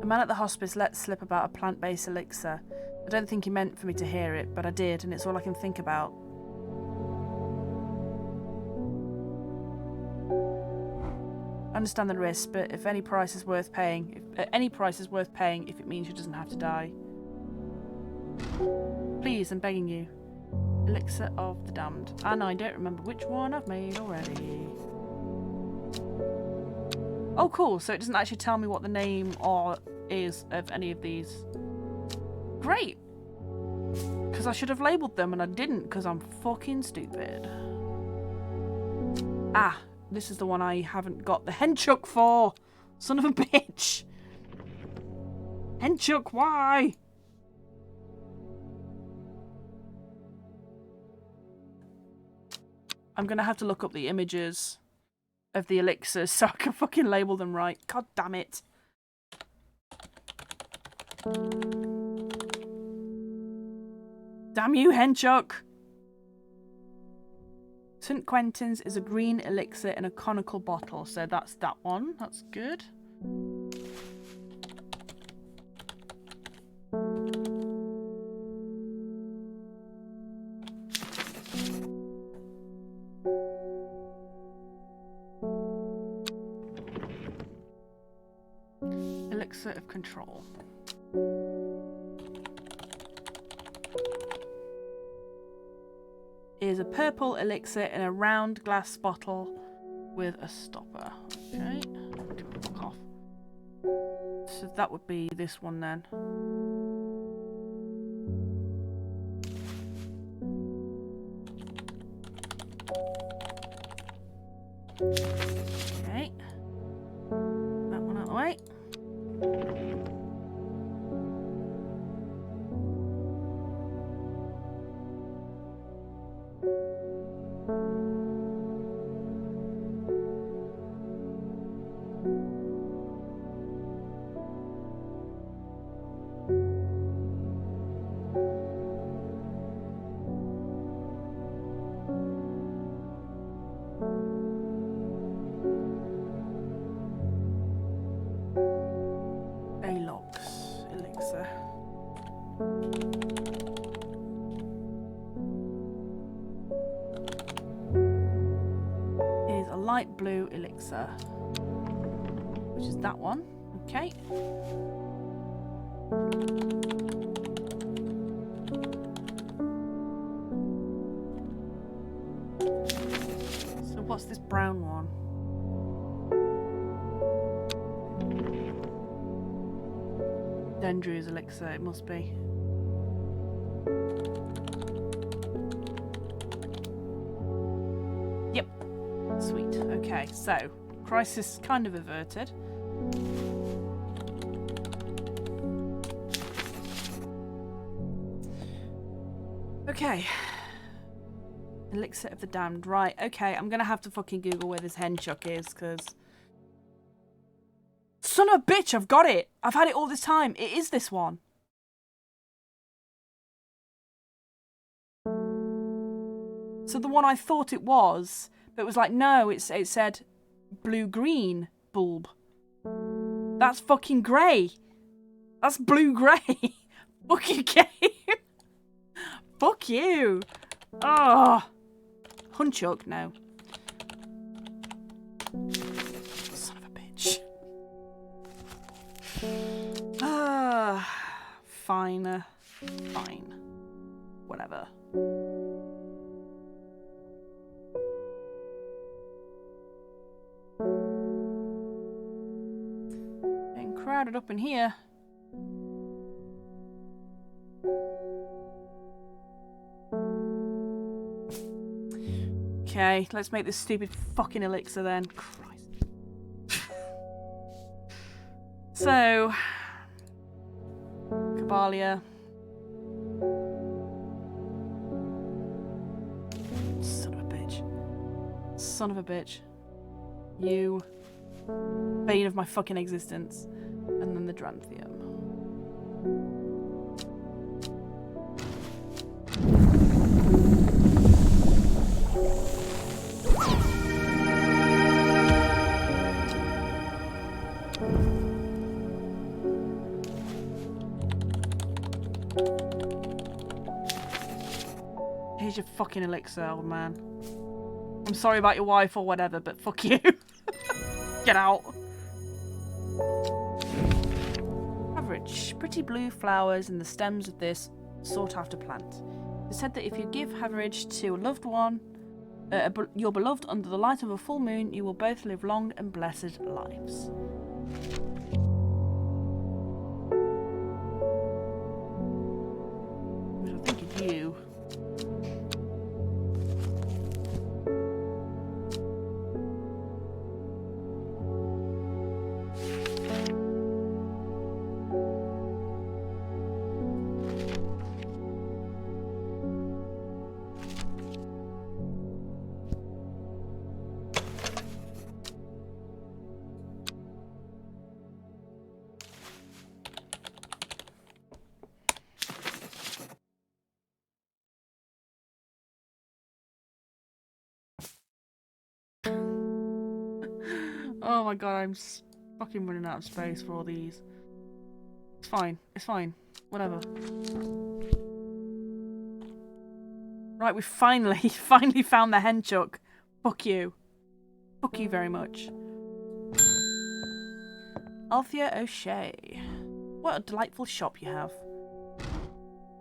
S1: A man at the hospice let slip about a plant-based elixir. I don't think he meant for me to hear it, but I did, and it's all I can think about. I understand the risk, but if any price is worth paying, if it means she doesn't have to die. Please, I'm begging you. Elixir of the Damned. And I don't remember which one I've made already. Oh, cool. So it doesn't actually tell me what the name is of any of these. Great. Because I should have labelled them and I didn't because I'm fucking stupid. Ah, this is the one I haven't got the henchuck for. Son of a bitch. Henchuck, why? I'm going to have to look up the images of the elixirs so I can fucking label them right. God damn it. Damn you, henchuck. St. Quentin's is a green elixir in a conical bottle, so that's that one. That's good. Elixir of control. Is a purple elixir in a round glass bottle with a stopper. Okay, fuck off. So that would be this one then. Okay, that one out of the way. Light blue elixir, which is that one. Okay. So what's this brown one? Dendrew's elixir, it must be. Yep. Sweet. Okay, so crisis kind of averted. Okay. Elixir of the Damned. Right, okay, I'm gonna have to fucking Google where this henchuck is, because... Son of a bitch, I've got it! I've had it all this time. It is this one. So the one I thought it was... But it was like, no, it said blue-green bulb. That's fucking grey. That's blue-grey. Fucking game. Fuck you. Oh. Hunchuck, no. Son of a bitch. Fine. Fine. Whatever. Crowded up in here. Okay, let's make this stupid fucking elixir then. Christ. So, Cabalia. Son of a bitch. Son of a bitch. You. Bane of my fucking existence. And then the Dranthium. Here's your fucking elixir, old man. I'm sorry about your wife or whatever, but fuck you. Get out. Average. Pretty blue flowers in the stems of this sought-after plant. It's said that if you give Haverage to a loved one, your beloved under the light of a full moon, you will both live long and blessed lives. I think of you. Oh my god, I'm fucking running out of space for all these. It's fine. It's fine. Whatever. Right, we finally found the henchuck. Fuck you. Fuck you very much. Althea O'Shea. What a delightful shop you have.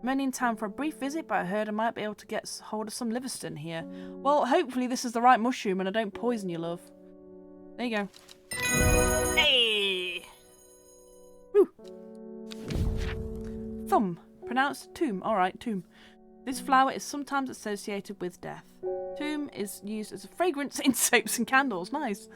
S1: I'm only in town for a brief visit, but I heard I might be able to get hold of some Livingston here. Well, hopefully this is the right mushroom and I don't poison you, love. There you go. Hey! Woo! Thum. Pronounced Thum. Alright, Thum. This flower is sometimes associated with death. Thum is used as a fragrance in soaps and candles. Nice.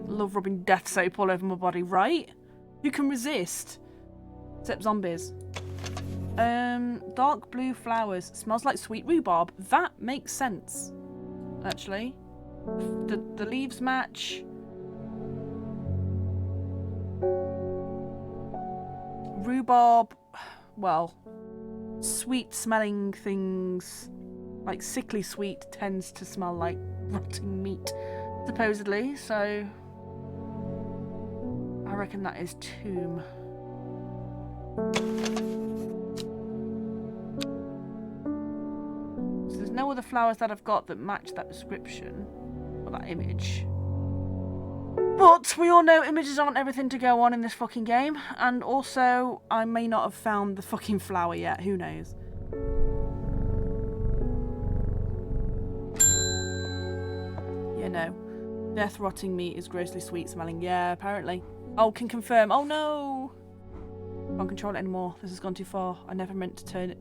S1: Love rubbing death soap all over my body, right? Who can resist? Except zombies. Dark blue flowers. Smells like sweet rhubarb. That makes sense, actually. The leaves match. Rhubarb, well, sweet smelling things, like sickly sweet, tends to smell like rotting meat, supposedly, so I reckon that is Thum. So there's no other flowers that I've got that match that description, or that image. But we all know images aren't everything to go on in this fucking game, and also I may not have found the fucking flower yet, who knows. Yeah, no. Death rotting meat is grossly sweet smelling. Yeah, apparently. Oh, can confirm. Oh no! Can't control it anymore. This has gone too far. I never meant to turn it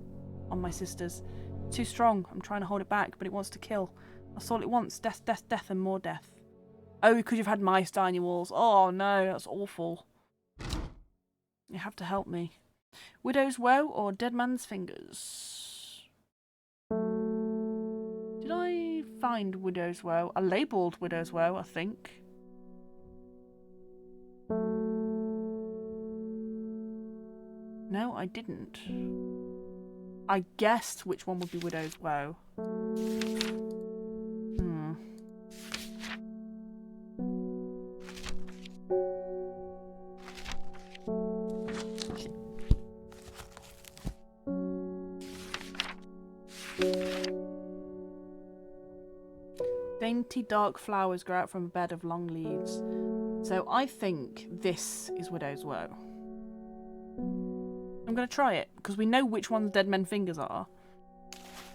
S1: on my sisters. It's too strong. I'm trying to hold it back, but it wants to kill. That's all it wants. Death, death, death, and more death. Oh, because you've had mice die on your walls. Oh no, that's awful. You have to help me. Widow's Woe or Dead Man's Fingers? Did I find Widow's Woe? I labelled Widow's Woe, I think. No, I didn't. I guessed which one would be Widow's Woe. Dainty dark flowers grow out from a bed of long leaves. So I think this is Widow's Woe. I'm going to try it, because we know which one the Dead Men's Fingers are.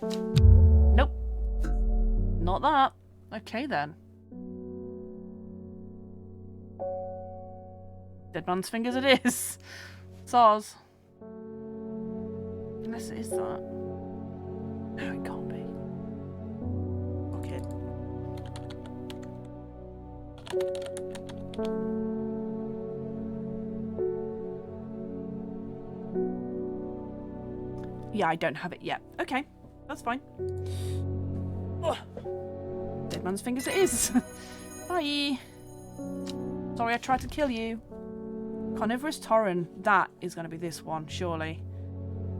S1: Nope. Not that. Okay then. Dead Man's Fingers it is. It's ours. Unless it is that. No, it can't be. Okay. Yeah, I don't have it yet. Okay, that's fine. Ugh. Dead Man's Fingers it is. Bye. So Sorry I tried to kill you. Carnivorous Torrent. That is going to be this one, surely.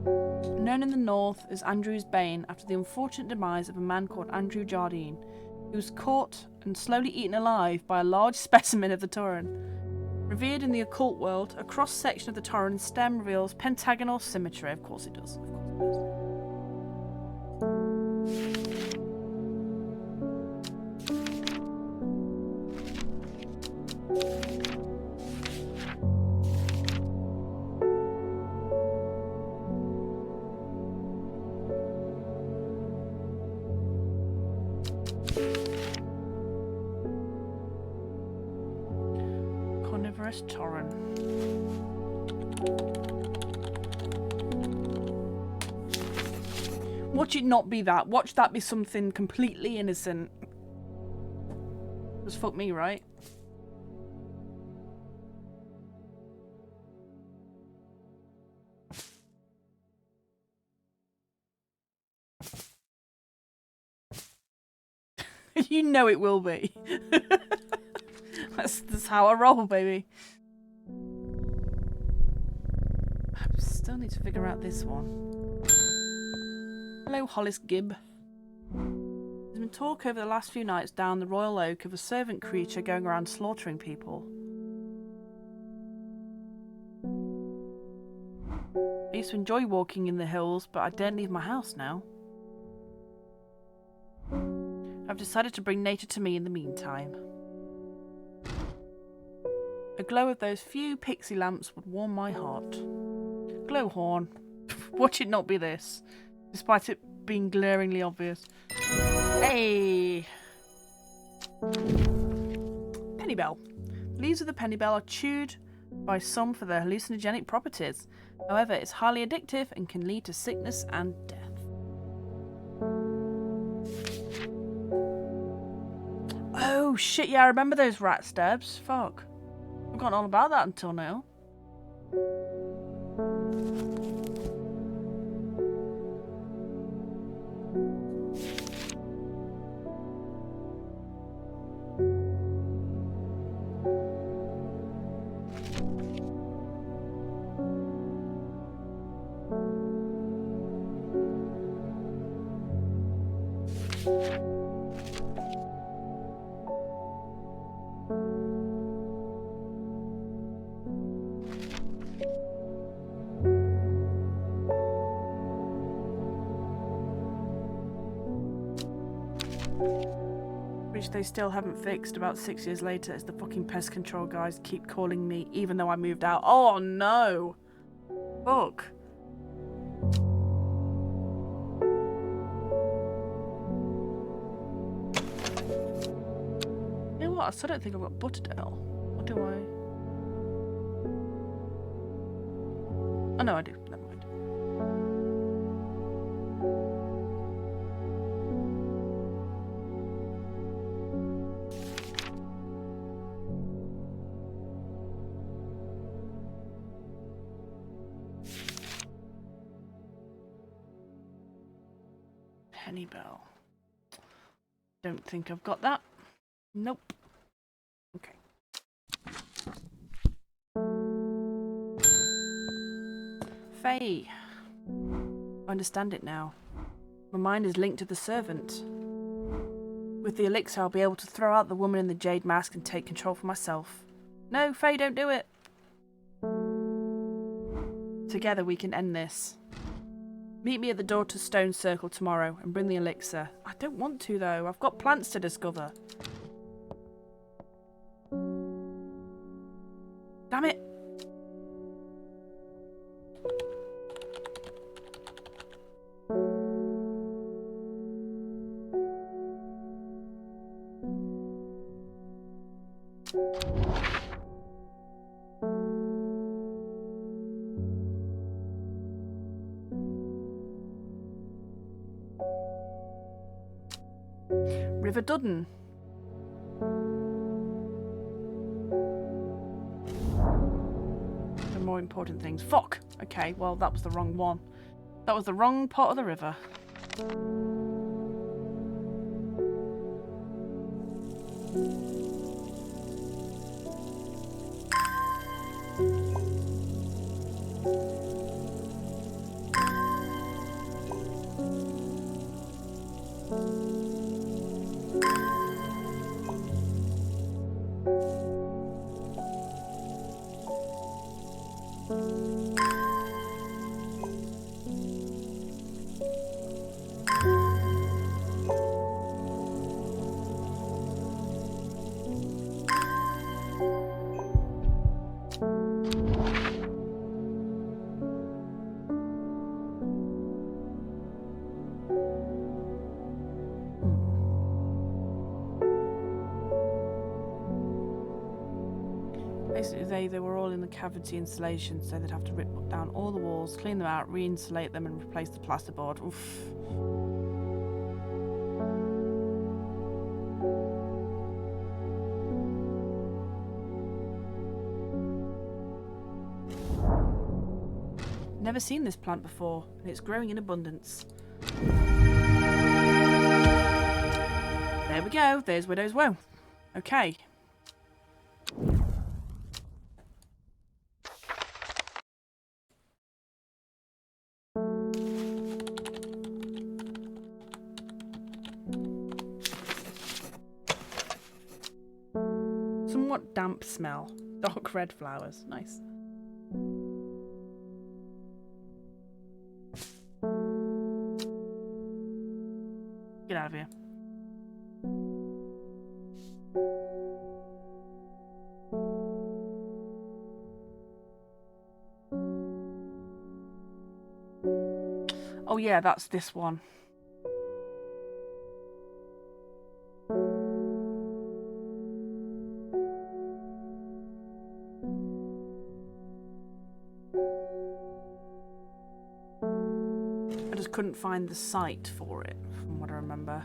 S1: Known in the north as Andrew's Bane after the unfortunate demise of a man called Andrew Jardine, who was caught and slowly eaten alive by a large specimen of the Torrent. Revered in the occult world, a cross-section of the Torrent stem reveals pentagonal symmetry. Of course it does. Of course it does. Torrent. Watch it not be that. Watch that be something completely innocent. Just fuck me, right? You know it will be. That's how I roll, baby. I still need to figure out this one. Hello, Hollis Gibb. There's been talk over the last few nights down the Royal Oak of a servant creature going around slaughtering people. I used to enjoy walking in the hills, but I don't leave my house now. I've decided to bring nature to me in the meantime. A glow of those few pixie lamps would warm my heart. Glowhorn. Watch it not be this, despite it being glaringly obvious. Hey! Pennybell. Leaves of the pennybell are chewed by some for their hallucinogenic properties. However, it's highly addictive and can lead to sickness and death. Oh shit, yeah, I remember those rat stabs. Fuck. I've forgotten all about that until now. Which they still haven't fixed about 6 years later as the fucking pest control guys keep calling me even though I moved out. Oh no! Fuck. You know what? I still don't think I've got Butterdale. Or do I? Oh no, I do. Never mind. Pennybell. Don't think I've got that. Nope. Okay. Faye. I understand it now. My mind is linked to the servant. With the elixir, I'll be able to throw out the woman in the jade mask and take control for myself. No, Faye, don't do it. Together we can end this. Meet me at the door to Stone Circle tomorrow and bring the elixir. I don't want to, though. I've got plants to discover. Damn it. River Dudden. The more important things. Fuck! Okay, well, that was the wrong one. That was the wrong part of the river. Basically, they were all in the cavity installation, so they'd have to rip down all the walls, clean them out, re-insulate them, and replace the plasterboard. Oof. Never seen this plant before, and it's growing in abundance. There we go. There's Widow's Woe. Okay. Somewhat damp smell. Dark red flowers. Nice. Get out of here. Oh yeah, that's this one. I just couldn't find the site for it, from what I remember.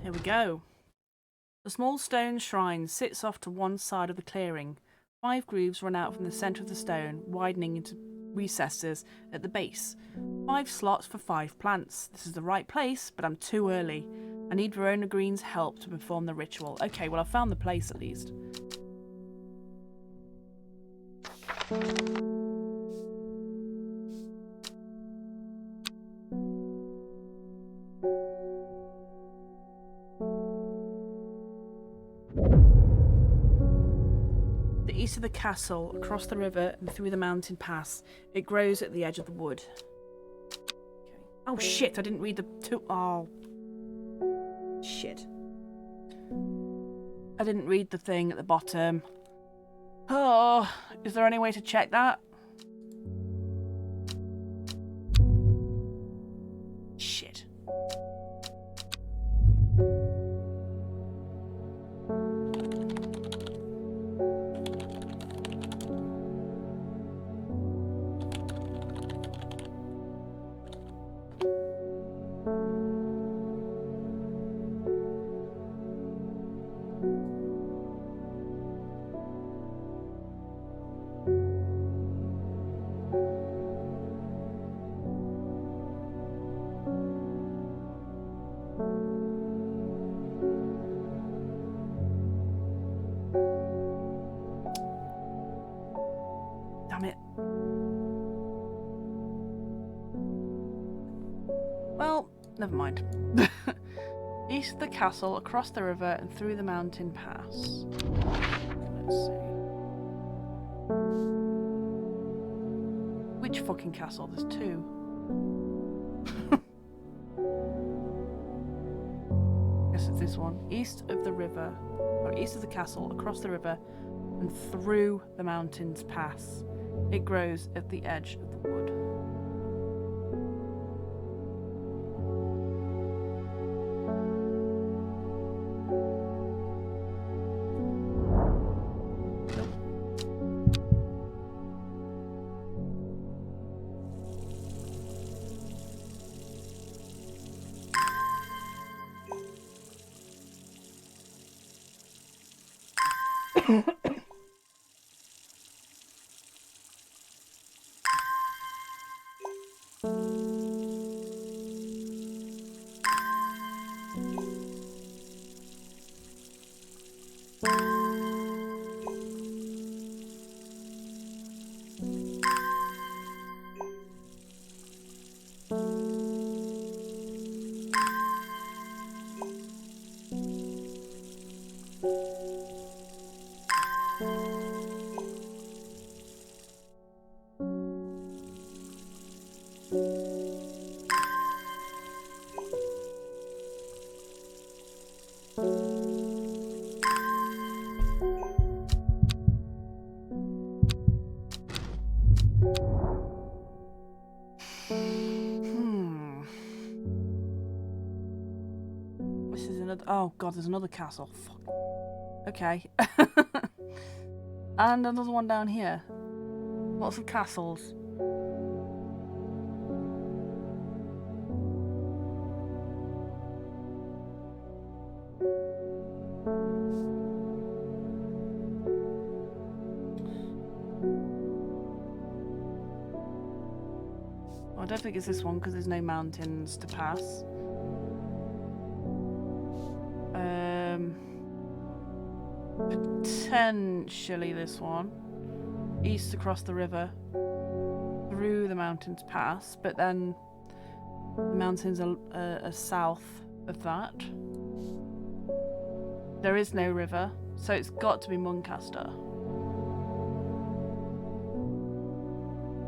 S1: Here we go. The small stone shrine sits off to one side of the clearing. 5 grooves run out from the centre of the stone, widening into recesses at the base. 5 slots for 5 plants. This is the right place, but I'm too early. I need Verona Green's help to perform the ritual. Okay, well, I found the place at least. East of the castle, across the river and through the mountain pass. It grows at the edge of the wood. Okay. Oh shit, I didn't read the two. Oh. Shit. I didn't read the thing at the bottom. Oh, is there any way to check that? Shit. Damn it. Well, never mind. East of the castle, across the river, and through the mountain pass. Let's see. Which fucking castle? There's 2. this one. East of the river, or east of the castle, across the river, and through the mountains pass. It grows at the edge of the wood. Oh god, there's another castle. Fuck. Okay. And another one down here. Lots of castles. Oh, I don't think it's this one because there's no mountains to pass. Potentially this one. East across the river. Through the mountains pass, but then the mountains are south of that. There is no river, so it's got to be Muncaster.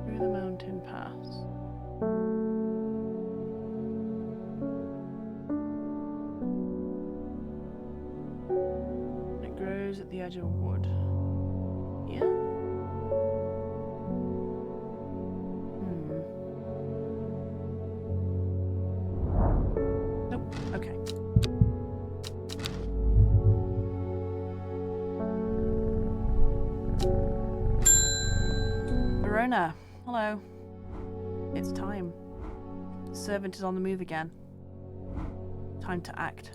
S1: Through the mountain pass. At the edge of wood. Yeah? Nope. Okay. Verona. Hello. It's time. The servant is on the move again. Time to act.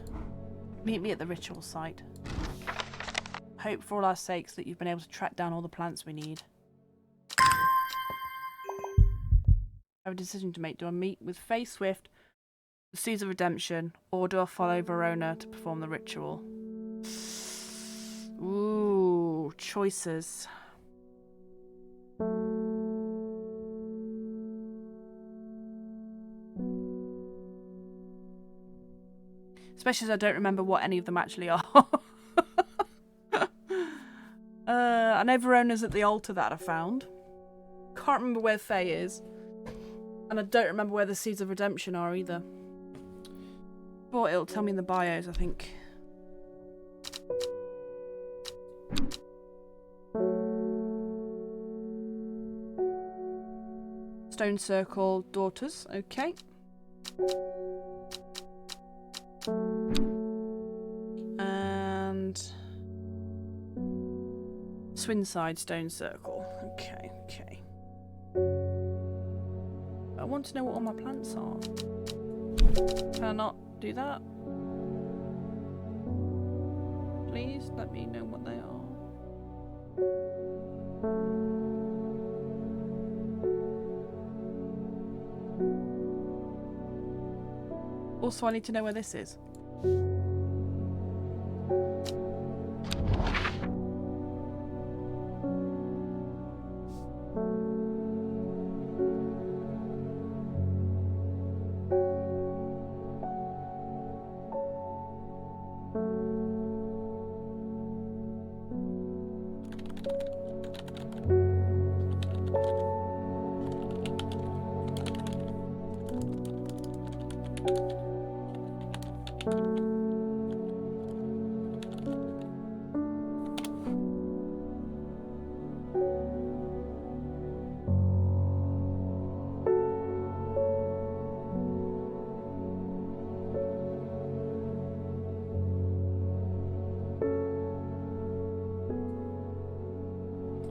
S1: Meet me at the ritual site. Hope for all our sakes that you've been able to track down all the plants we need. I have a decision to make. Do I meet with Faye Swift, the Seeds of Redemption, or do I follow Verona to perform the ritual? Ooh, choices. Especially as I don't remember what any of them actually are. I know Verona's at the altar that I found. Can't remember where Faye is. And I don't remember where the Seeds of Redemption are either. But it'll tell me in the bios, I think. Stone Circle, Daughters, okay. And Swinside Stone Circle. Okay, okay. I want to know what all my plants are. Can I not do that? Please let me know what they are. Also, I need to know where this is.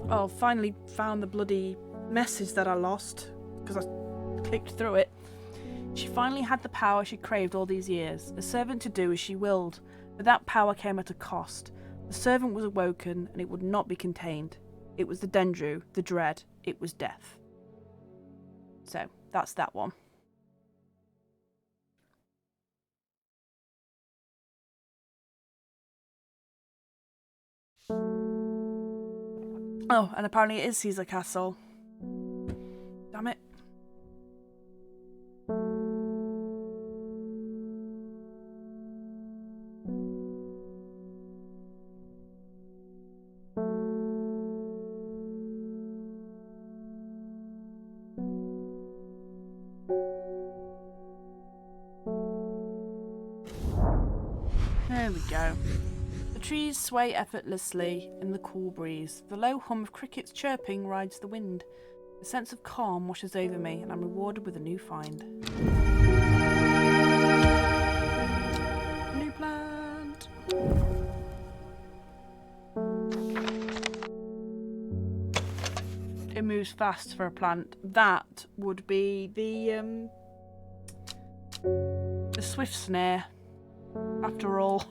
S1: Oh, finally found the bloody message that I lost because I clicked through it. She finally had the power she craved all these years, a servant to do as she willed, but that power came at a cost. The servant was awoken, and it would not be contained. It was the Dendrew, the dread, it was death. So, that's that one. Oh, and apparently it is Caesar Castle. Damn it. There we go. The trees sway effortlessly in the cool breeze. The low hum of crickets chirping rides the wind. A sense of calm washes over me, and I'm rewarded with a new find. New plant! It moves fast for a plant. That would be the Swiftsnare, after all.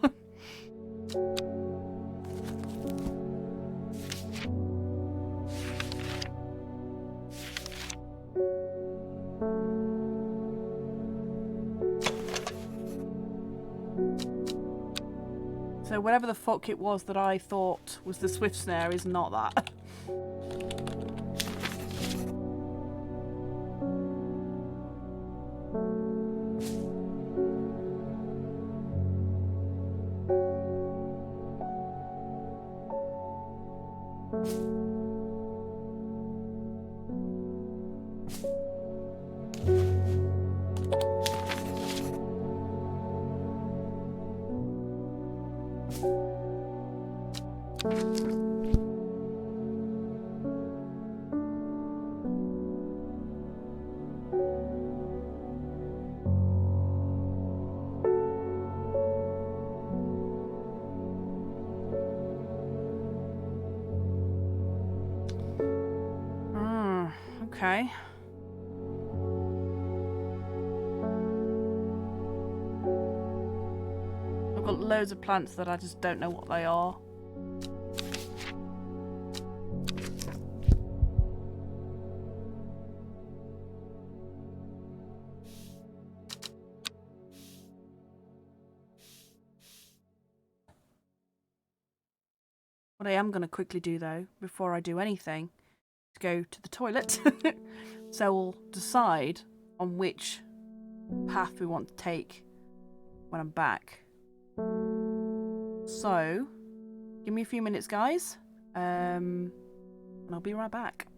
S1: So whatever the fuck it was that I thought was the Swiftsnare is not that. Okay. I've got loads of plants that I just don't know what they are. What I am going to quickly do though, before I do anything, is go to the toilet. So we'll decide on which path we want to take when I'm back. So, give me a few minutes, guys, and I'll be right back.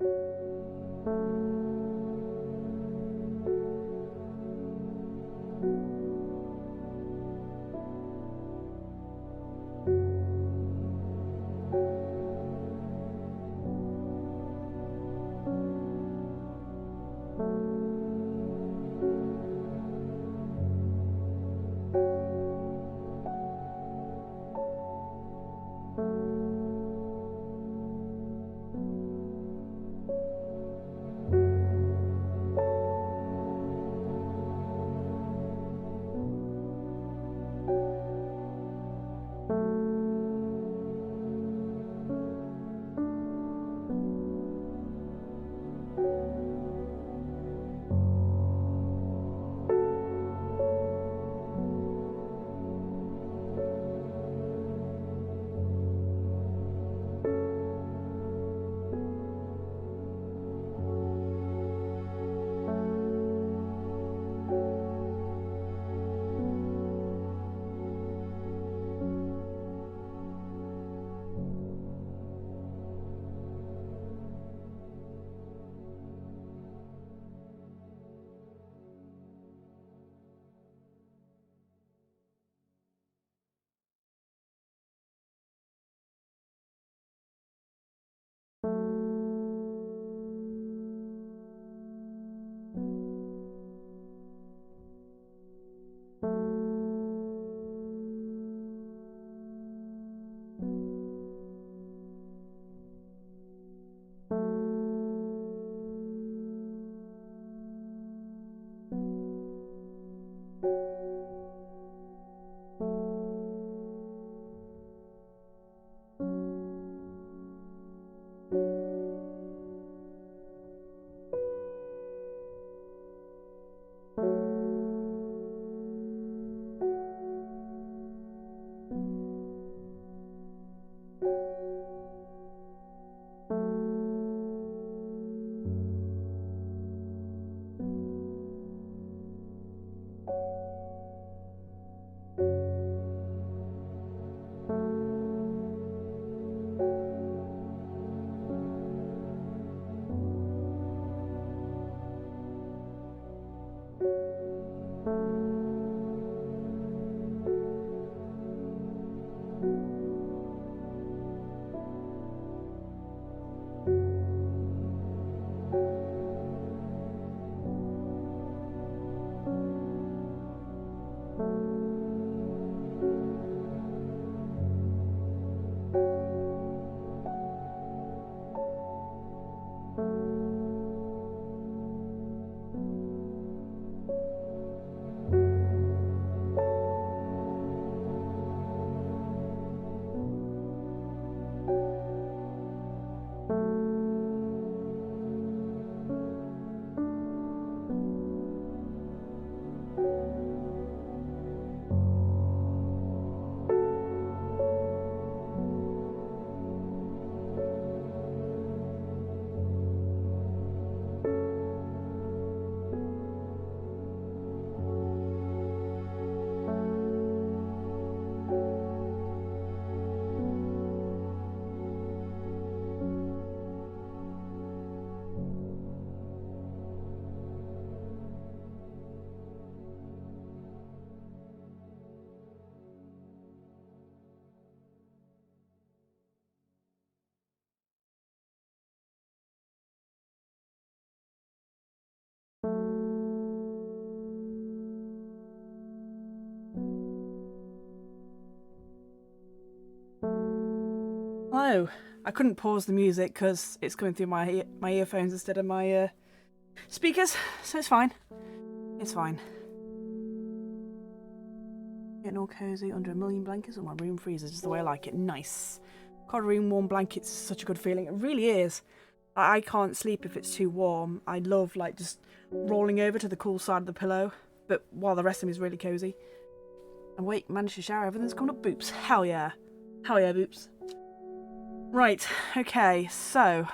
S1: Hello. I couldn't pause the music because it's coming through my earphones instead of my speakers, so it's fine. It's fine. Getting all cozy under a million blankets and my room freezes just the way I like it. Nice. Cold room, warm blankets is such a good feeling. It really is. I can't sleep if it's too warm. I love like just rolling over to the cool side of the pillow, but while the rest of me is really cozy. And wait, managed to shower, everything's coming up. Boops. Hell yeah. Hell yeah, boops. Right, okay, so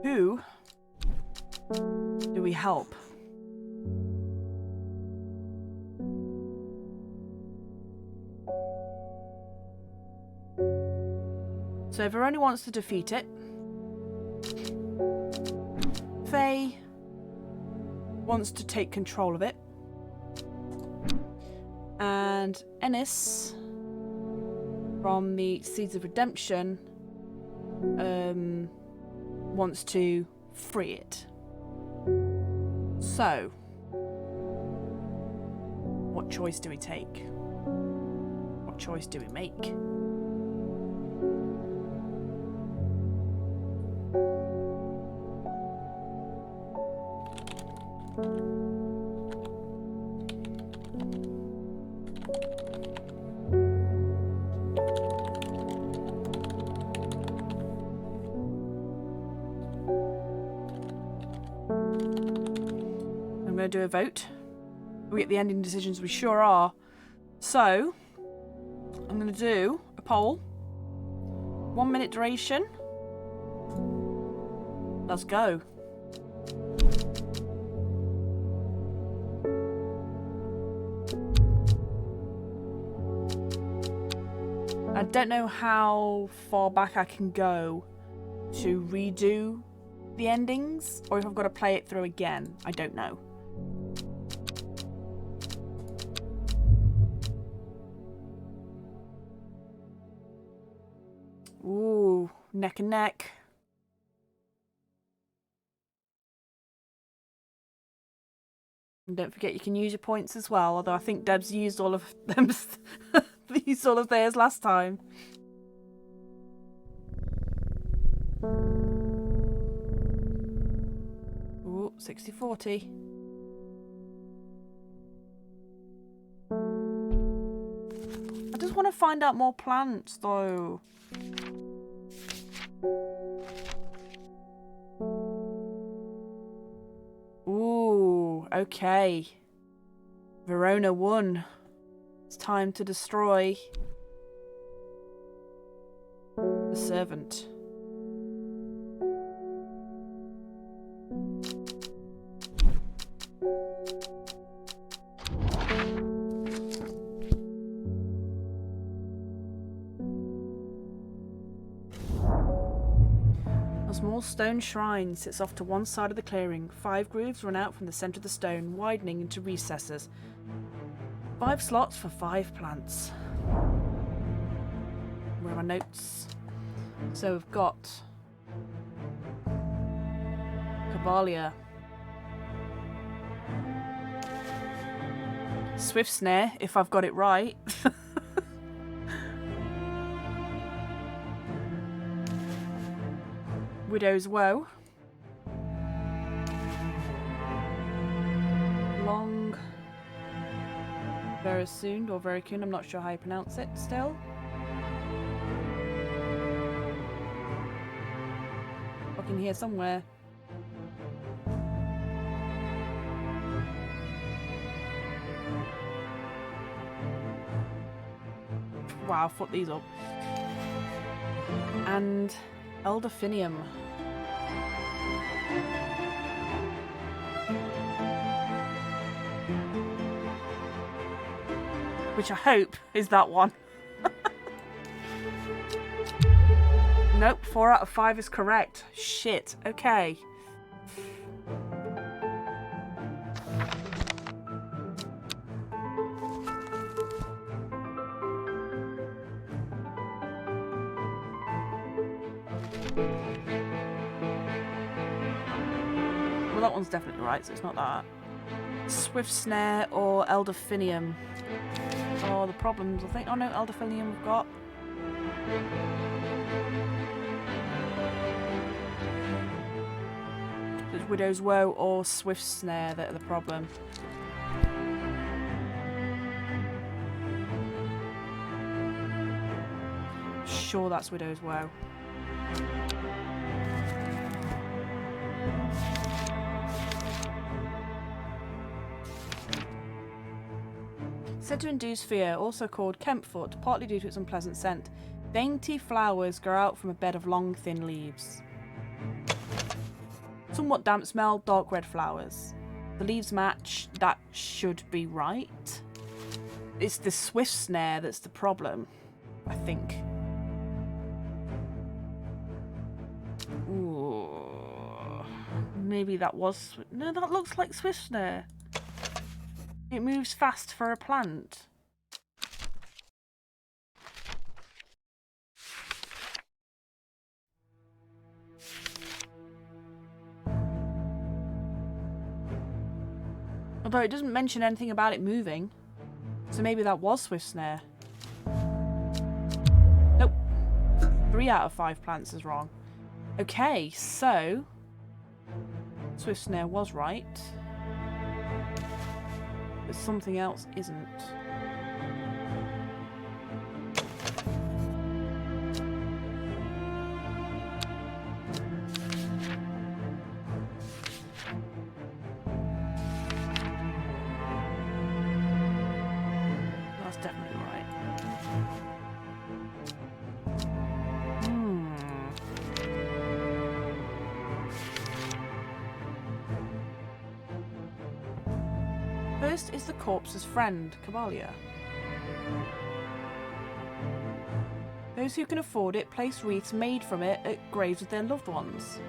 S1: who do we help? So Verona wants to defeat it. Faye wants to take control of it. And Ennis, from the Seeds of Redemption, wants to free it. So, what choice do we take? What choice do we make? I'm going to do a vote. We get the ending decisions, we sure are. So, I'm going to do a poll. 1 minute duration. Let's go. I don't know how far back I can go to redo the endings, or if I've got to play it through again. I don't know. Ooh, neck and neck. And don't forget you can use your points as well, although I think Deb's used all of them. Used all of theirs last time. Ooh, 60-40. I just want to find out more plants though. Ooh, okay. Verona won. It's time to destroy the servant. A small stone shrine sits off to one side of the clearing. 5 grooves run out from the centre of the stone, widening into recesses. 5 slots for 5 plants. Where are my notes? So we've got Cavalia, Swiftsnare, if I've got it right. Widow's Woe, Long Verisund or Vericune, I'm not sure how you pronounce it still. Fucking here somewhere. Wow, I've put these up. And Elderphinium. Which I hope is that one. Nope, 4 out of 5 is correct. Shit, okay. Well, that one's definitely right, so it's not that. Swiftsnare or Elderphinium. Oh, the problems, I think. Oh no, Elderphinium we've got. There's Widow's Woe or Swiftsnare that are the problem. Sure, that's Widow's Woe. Said to induce fear, also called Kempfoot, partly due to its unpleasant scent. Dainty flowers grow out from a bed of long, thin leaves. Somewhat damp smell, dark red flowers. The leaves match, that should be right. It's the Swiftsnare that's the problem, I think. Ooh. maybe that was... No, that looks like Swiftsnare. It moves fast for a plant. Although it doesn't mention anything about it moving. So maybe that was Swiftsnare. Nope. 3 out of 5 plants is wrong. Okay, so... Swiftsnare was right. But something else isn't. That's definitely right. First is the corpse's friend, Cabalia. Those who can afford it place wreaths made from it at graves of their loved ones.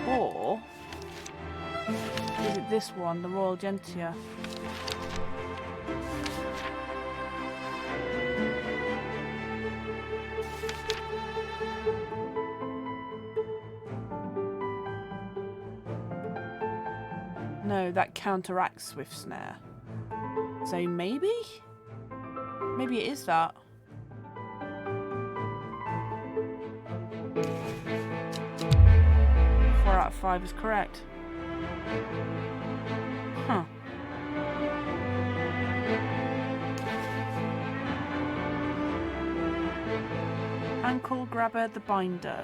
S1: Or is it this one, the Royal Gentia? No, that counteracts Swiftsnare. So maybe? Maybe it is that. Four out of 5 is correct. Huh. Ankle Grabber the Binder.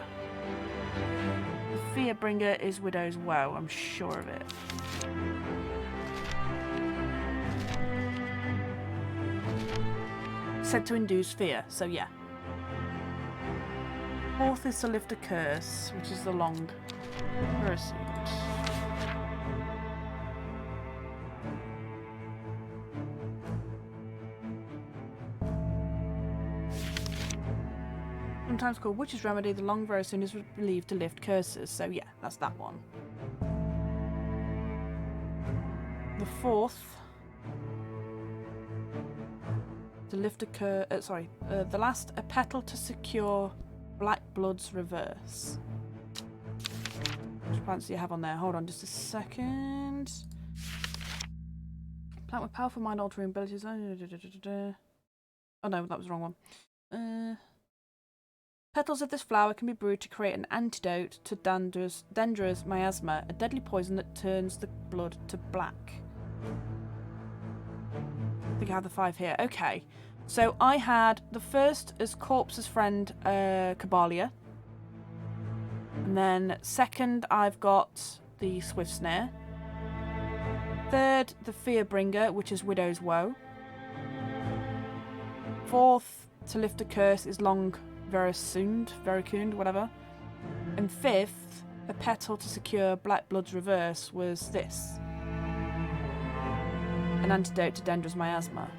S1: The Fearbringer is Widow's Woe, I'm sure of it. Said to induce fear, so yeah. Fourth is to lift a curse, which is the long pursuit. Sometimes called Witch's Remedy, the long version is believed to lift curses, so yeah, that's that one. The fourth, to lift a the last, a petal to secure Black Blood's reverse. Which plants do you have on there? Hold on just a second. Plant with powerful mind altering abilities. Oh no, that was the wrong one. Petals of this flower can be brewed to create an antidote to Dendra's miasma, a deadly poison that turns the blood to black. I think I have the 5 here. Okay. So I had the first as Corpse's friend, Cabalia. And then second, I've got the Swiftsnare. Third, the Fearbringer, which is Widow's Woe. Fourth, to lift a curse, is Long Veracund, whatever. And fifth, a petal to secure Black Blood's reverse was this. An antidote to Dendra's miasma.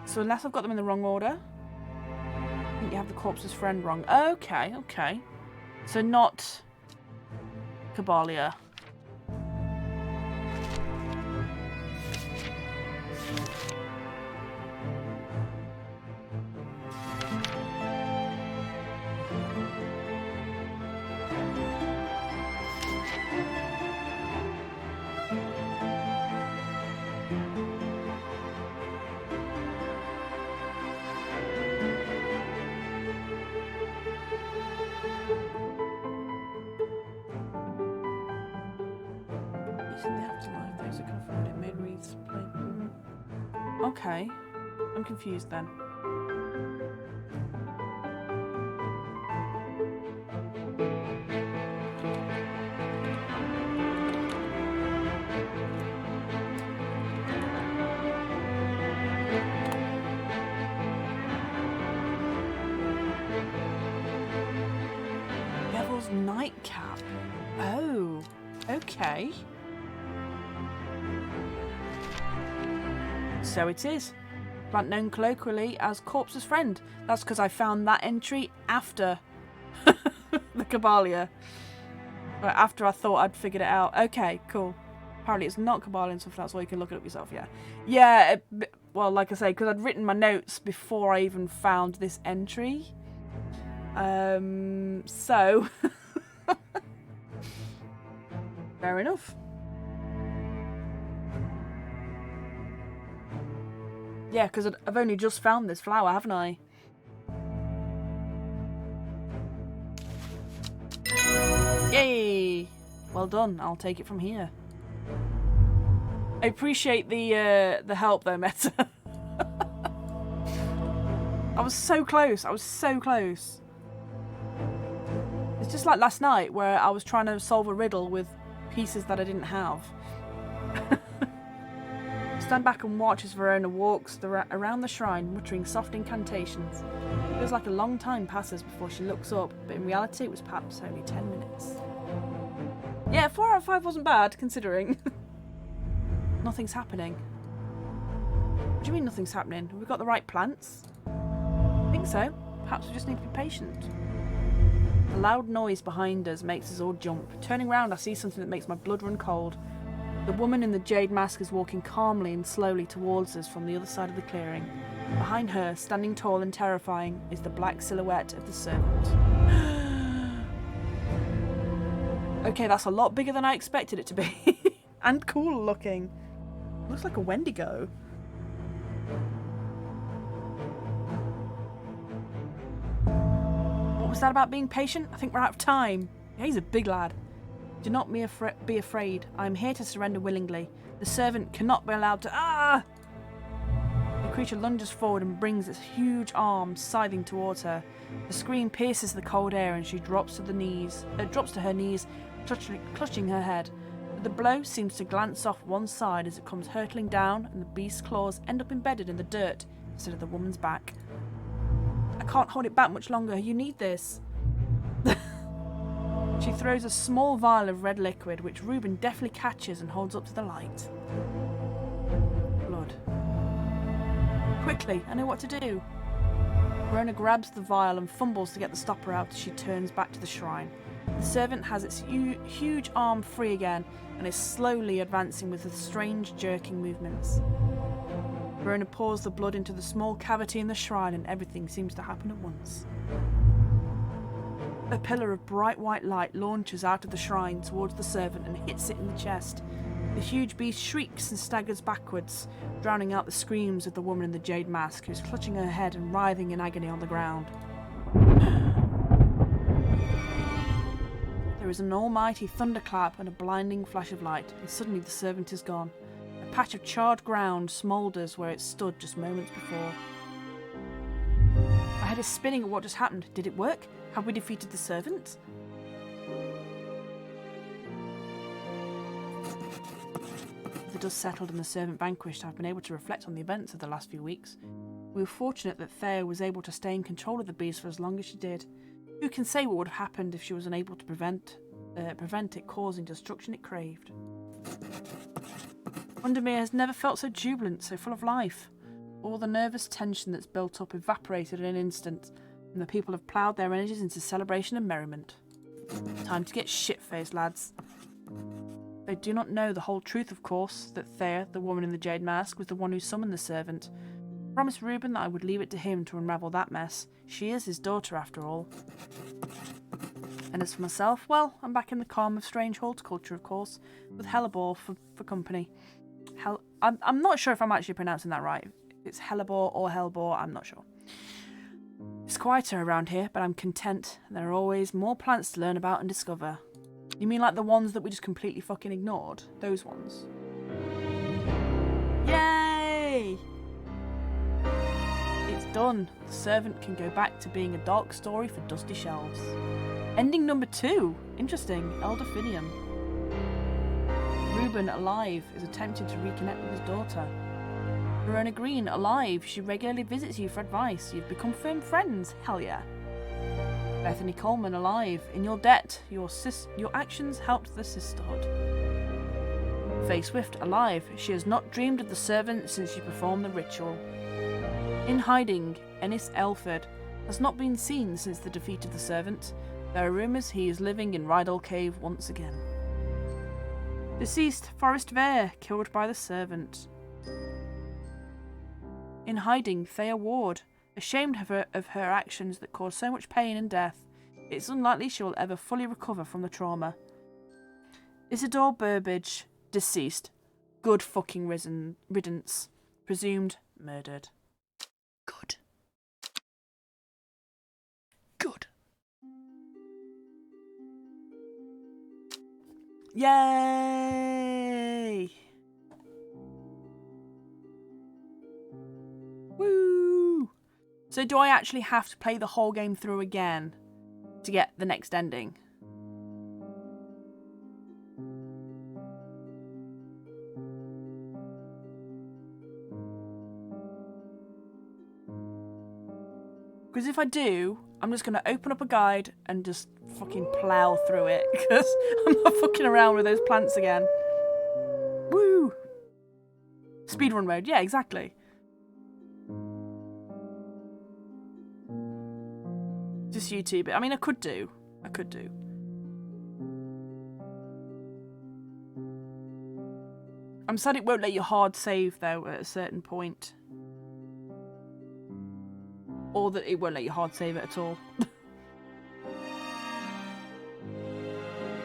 S1: So unless I've got them in the wrong order, I think you have the Corpse's friend wrong. Okay, okay. So not Cabalia. Okay, I'm confused then. Devil's Nightcap. Oh, okay. So it is. Plant known colloquially as Corpse's friend. That's because I found that entry after The Cabalia. Right, after I thought I'd figured it out. Okay, cool. Apparently it's not Cabalian stuff, that's why you can look it up yourself, yeah. Yeah, well, like I say, because I'd written my notes before I even found this entry. So... Fair enough. Yeah, because I've only just found this flower, haven't I? Yay! Well done. I'll take it from here. I appreciate the help though, Meta. I was so close. I was so close. It's just like last night where I was trying to solve a riddle with pieces that I didn't have. Stand back and watch as Verona walks around the shrine, muttering soft incantations. It feels like a long time passes before she looks up, but in reality it was perhaps only 10 minutes. Yeah, 4 out of 5 wasn't bad, considering. Nothing's happening. What do you mean nothing's happening? Have we got the right plants? I think so. Perhaps we just need to be patient. The loud noise behind us makes us all jump. Turning round, I see something that makes my blood run cold. The woman in the jade mask is walking calmly and slowly towards us from the other side of the clearing. Behind her, standing tall and terrifying, is the black silhouette of the servant. Okay, that's a lot bigger than I expected it to be. And cool looking. Looks like a Wendigo. What was that about being patient? I think we're out of time. Yeah, he's a big lad. Do not be afraid. I am here to surrender willingly. The servant cannot be allowed to... Ah! The creature lunges forward and brings its huge arm scything towards her. The scream pierces the cold air and she drops to her knees, clutching her head. But the blow seems to glance off one side as it comes hurtling down, and the beast's claws end up embedded in the dirt instead of the woman's back. I can't hold it back much longer. You need this. She throws a small vial of red liquid, which Reuben deftly catches and holds up to the light. Blood. Quickly, I know what to do. Verona grabs the vial and fumbles to get the stopper out as she turns back to the shrine. The servant has its huge arm free again and is slowly advancing with strange jerking movements. Verona pours the blood into the small cavity in the shrine and everything seems to happen at once. A pillar of bright white light launches out of the shrine towards the servant and hits it in the chest. The huge beast shrieks and staggers backwards, drowning out the screams of the woman in the jade mask, who is clutching her head and writhing in agony on the ground. There is an almighty thunderclap and a blinding flash of light, and suddenly the servant is gone. A patch of charred ground smoulders where it stood just moments before. My head is spinning at what just happened. Did it work? Have we defeated the servant? The dust settled and the servant vanquished. I've been able to reflect on the events of the last few weeks. We were fortunate that Thea was able to stay in control of the beast for as long as she did. Who can say what would have happened if she was unable to prevent it causing destruction it craved? Undermere has never felt so jubilant, so full of life. All the nervous tension that's built up evaporated in an instant, and the people have ploughed their energies into celebration and merriment. Time to get shit-faced, lads. They do not know the whole truth, of course, that Thea, the woman in the jade mask, was the one who summoned the servant. I promised Reuben that I would leave it to him to unravel that mess. She is his daughter, after all. And as for myself, well, I'm back in the calm of strange horticulture, of course, with Hellebore for company. I'm not sure if I'm actually pronouncing that right. If it's Hellebore or Hellebore, I'm not sure. It's quieter around here, but I'm content. There are always more plants to learn about and discover. You mean like the ones that we just completely fucking ignored? Those ones? Yay! It's done. The servant can go back to being a dark story for dusty shelves. Ending number 2. Interesting. Elderphinium. Reuben, alive, is attempting to reconnect with his daughter. Verona Green, alive. She regularly visits you for advice. You've become firm friends. Hell yeah. Bethany Coleman, alive. In your debt. Your actions helped the sisterhood. Faye Swift, alive. She has not dreamed of the servant since she performed the ritual. In hiding, Ennis Elford has not been seen since the defeat of the servant. There are rumours he is living in Rydal Cave once again. Deceased, Forest Vare, killed by the servant. In hiding, Thea Ward, ashamed of her actions that caused so much pain and death. It's unlikely she will ever fully recover from the trauma. Isidore Burbage, deceased. Good fucking riddance. Presumed murdered. Good. Good. Yay! Woo! So do I actually have to play the whole game through again to get the next ending? Because if I do, I'm just going to open up a guide and just fucking plough through it. Because I'm not fucking around with those plants again. Woo! Speedrun mode. Yeah, exactly. Just YouTube it. I mean, I could do. I'm sad it won't let you hard save, though, at a certain point. Or that it won't let you hard save it at all.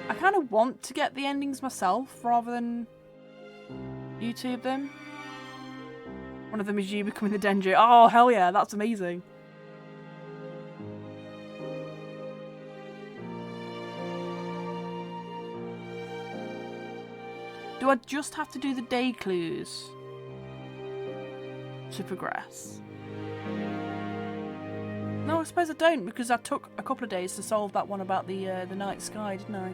S1: I kind of want to get the endings myself rather than YouTube them. One of them is you becoming the Dendrew. Oh, hell yeah, that's amazing. Do I just have to do the day clues to progress? No, I suppose I don't, because I took a couple of days to solve that one about the night sky, didn't I?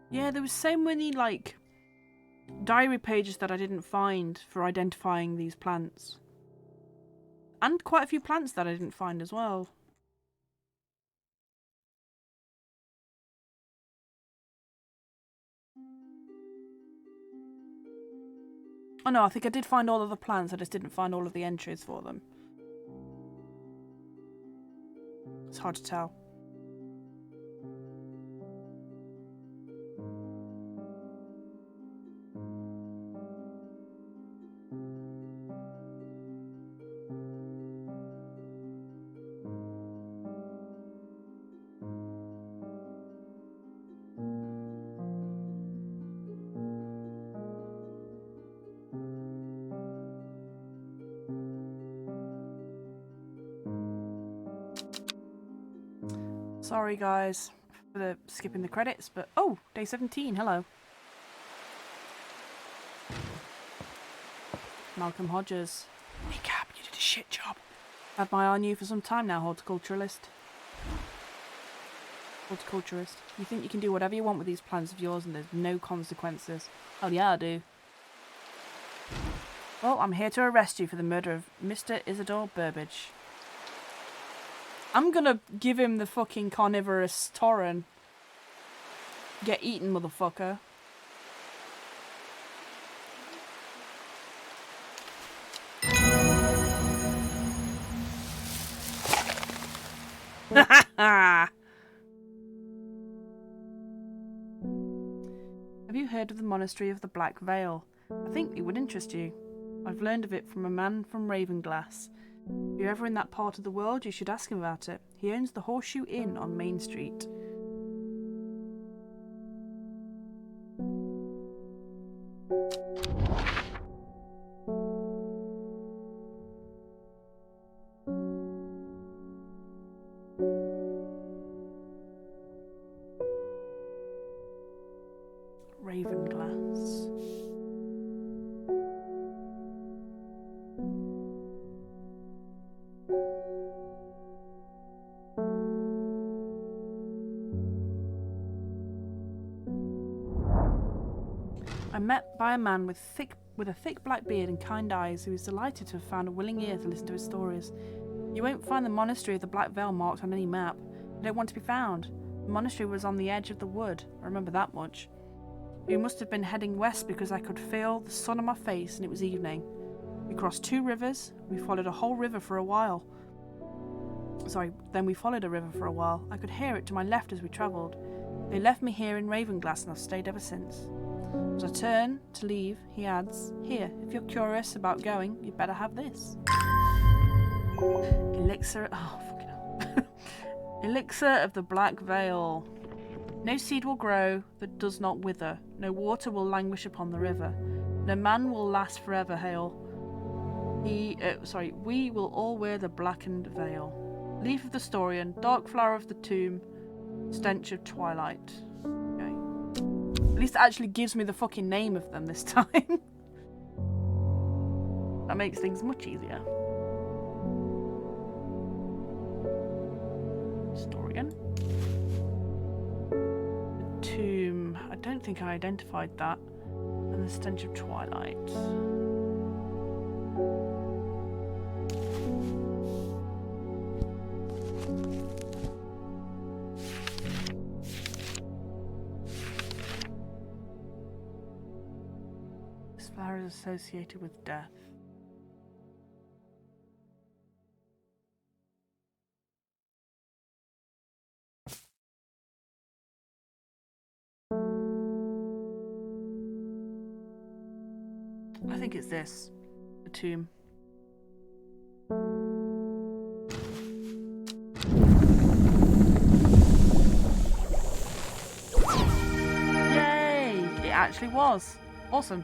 S1: Yeah, there was so many, like, diary pages that I didn't find for identifying these plants. And quite a few plants that I didn't find as well. Oh no, I think I did find all of the plants, I just didn't find all of the entries for them. It's hard to tell. Sorry guys for the skipping the credits, but oh, day 17, hello. Malcolm Hodges. Nightcap, you did a shit job. Had my eye on you for some time now, horticulturist. Horticulturist. You think you can do whatever you want with these plants of yours and there's no consequences. Hell yeah, I do. Well, I'm here to arrest you for the murder of Mr. Isidore Burbage. I'm gonna give him the fucking carnivorous Torren. Get eaten, motherfucker. Have you heard of the Monastery of the Black Veil? I think it would interest you. I've learned of it from a man from Ravenglass. If you're ever in that part of the world, you should ask him about it. He owns the Horseshoe Inn on Main Street. Ravenglass. I'm met by a man with a thick black beard and kind eyes who is delighted to have found a willing ear to listen to his stories. You won't find the monastery of the Black Veil marked on any map. They don't want to be found. The monastery was on the edge of the wood. I remember that much. We must have been heading west because I could feel the sun on my face and it was evening. We crossed 2 rivers. We followed a whole river for a while. Then we followed a river for a while. I could hear it to my left as we travelled. They left me here in Ravenglass and I've stayed ever since. As I turn to leave, he adds, "Here, if you're curious about going, you'd better have this." Elixir... Oh, fucking hell. Elixir of the Black Veil. No seed will grow that does not wither. No water will languish upon the river. No man will last forever, hail. We will all wear the blackened veil. Leaf of the Storian, dark flower of the tomb, stench of twilight. Okay. At least it actually gives me the fucking name of them this time. That makes things much easier. Storian. The tomb. I don't think I identified that. And the stench of twilight. This flower is associated with death. I think it's this. The tomb. Yay! It actually was. Awesome.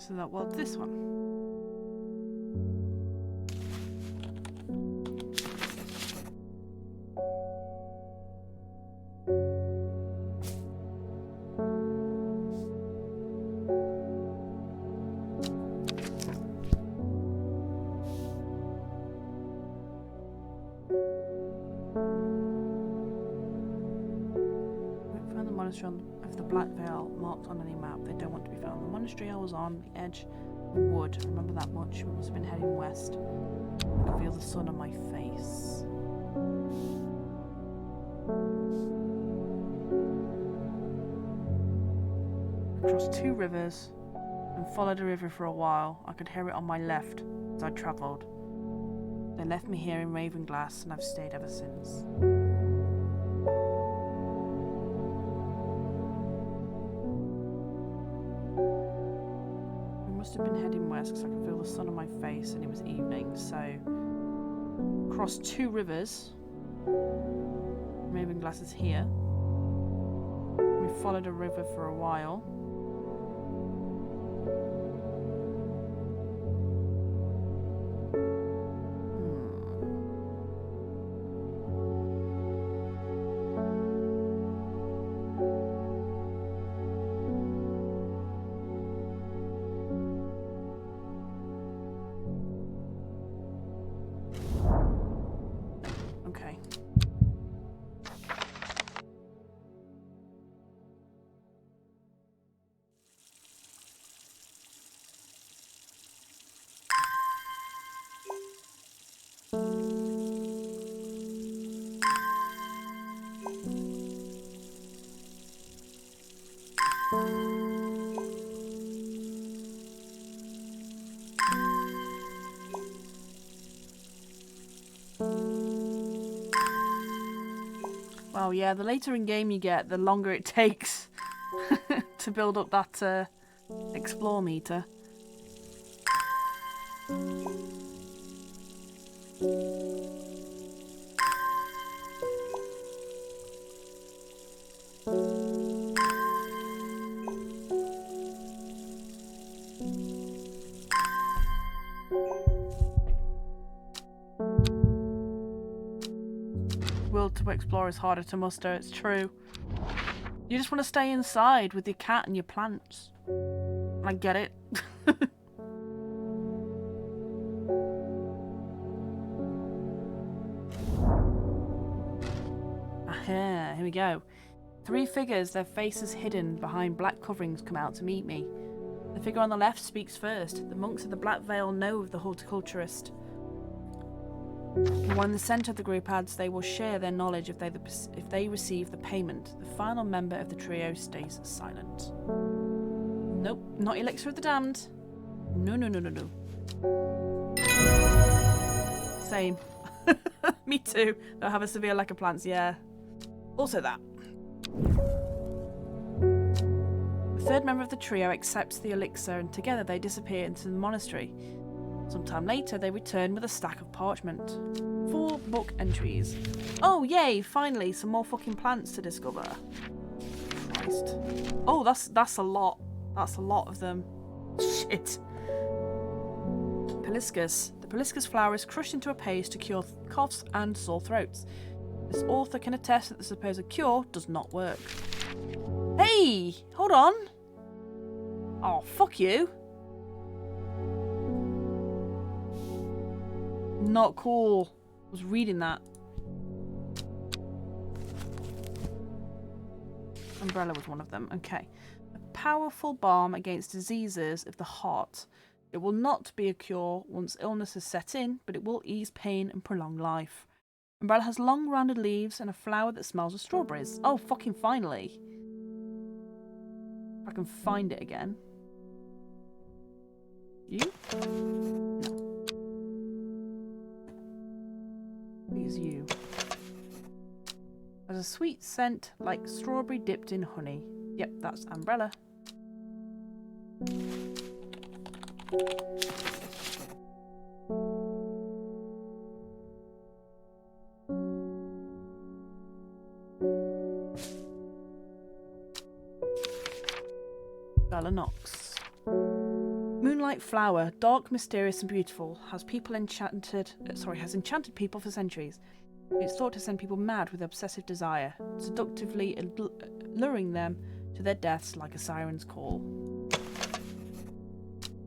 S1: So that was this one. Found the monastery of the Black Veil marked on any map. They don't want to be found. The monastery I was on, the edge of the wood. I remember that much. We must have been heading west. I could feel the sun on my face. I crossed 2 rivers and followed a river for a while. I could hear it on my left as I travelled. They left me here in Ravenglass and I've stayed ever since. Must have been heading west because I could feel the sun on my face and it was evening, so crossed 2 rivers. Ravenglass is here. We followed a river for a while. Okay. Oh yeah, the later in game you get, the longer it takes to build up that explore meter. Will to explore is harder to muster, it's true. You just want to stay inside with your cat and your plants. I get it. Aha, here we go. 3 figures, their faces hidden behind black coverings, come out to meet me. The figure on the left speaks first. The monks of the Black Veil know of the horticulturist. The one in the centre of the group adds they will share their knowledge if they receive the payment. The final member of the trio stays silent. Nope, not Elixir of the Damned. No, no, no, no, no. Same. Me too. They'll have a severe lack of plants, yeah. Also that. The third member of the trio accepts the elixir and together they disappear into the monastery. Sometime later they return with a stack of parchment. 4 book entries. Oh yay, finally some more fucking plants to discover. Christ. Oh, that's a lot. That's a lot of them. Shit. Peliscus. The Peliscus flower is crushed into a paste to cure coughs and sore throats. This author can attest that the supposed cure does not work. Hey! Hold on! Oh, fuck you! Not cool. I was reading that. Umbrella was one of them. Okay. A powerful balm against diseases of the heart. It will not be a cure once illness has set in, but it will ease pain and prolong life. Umbrella has long rounded leaves and a flower that smells of strawberries. Oh, fucking finally. If I can find it again. You? No. Who's you? There's a sweet scent like strawberry dipped in honey. Yep, that's Umbrella. Nox. Moonlight flower, dark, mysterious, and beautiful, has enchanted people for centuries. It's thought to send people mad with obsessive desire, seductively luring them to their deaths like a siren's call.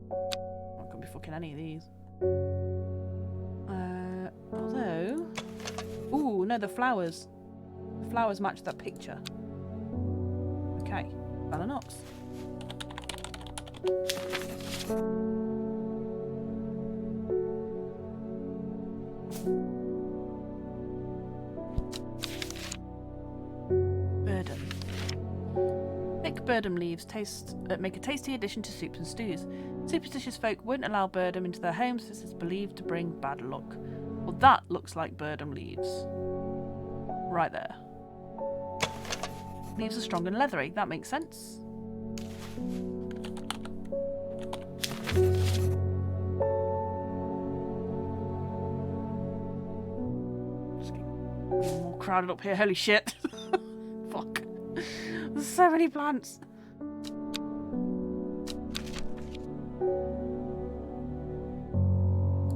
S1: Not gonna be fucking any of these. Although, ooh, no, the flowers. The flowers match that picture. Okay, Nox. Birdom. Thick birdom leaves make a tasty addition to soups and stews. Superstitious folk wouldn't allow birdom into their homes as it's believed to bring bad luck. Well, that looks like birdom leaves. Right there. Leaves are strong and leathery. That makes sense. More crowded up here, holy shit. Fuck. There's so many plants.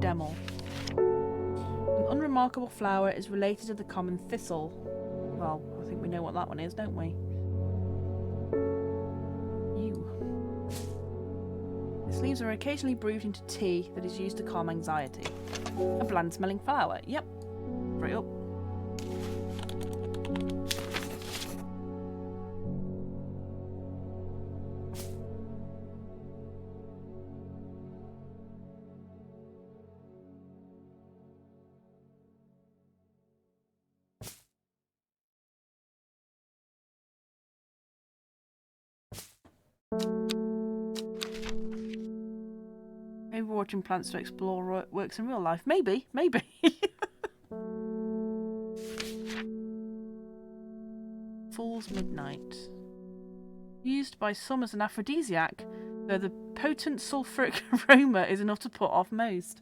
S1: Demol. An unremarkable flower is related to the common thistle. Well, I think we know what that one is, don't we? Its leaves are occasionally brewed into tea that is used to calm anxiety. A bland-smelling flower. Yep. Right up. Maybe watching plants to explore works in real life. Maybe, maybe. Fool's Midnight. Used by some as an aphrodisiac, though the potent sulphuric aroma is enough to put off most.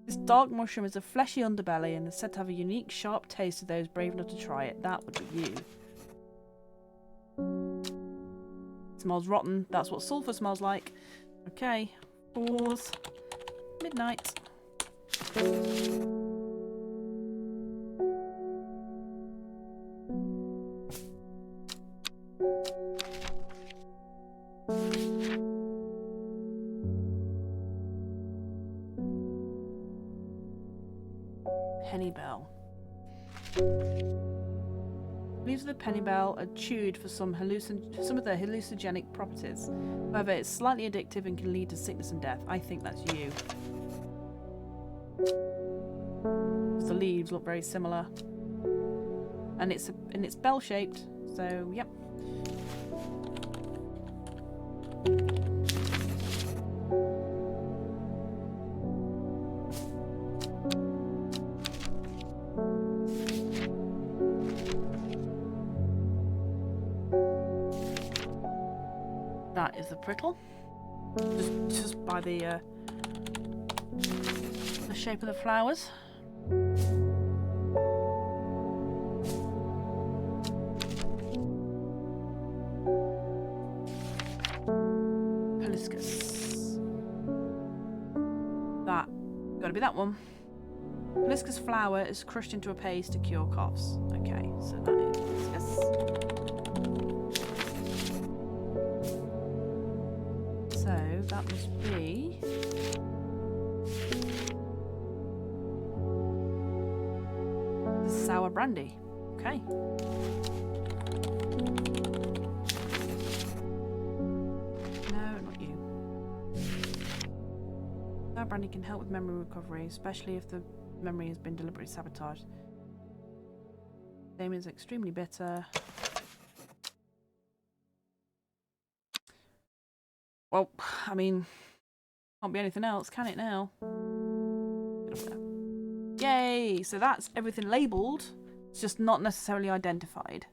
S1: This dark mushroom is a fleshy underbelly and is said to have a unique, sharp taste to those brave enough to try it. That would be you. Smells rotten. That's what sulphur smells like. Okay. Fool's Midnight. Penny Bell. Leaves of the penny bell are chewed for some of the hallucinogenic properties. However, it's slightly addictive and can lead to sickness and death. I think that's you. The leaves look very similar, and it's bell shaped. So, yep. That is the brittle. Just by the shape of the flowers. Hibiscus. That. Gotta be that one. Hibiscus flower is crushed into a paste to cure coughs. Okay, so that is hibiscus. So that must be the sour brandy. Okay. No, not you. Sour brandy can help with memory recovery, especially if the memory has been deliberately sabotaged. Name is extremely bitter. Well, I mean, can't be anything else, can it now? Yay! So that's everything labelled. It's just not necessarily identified.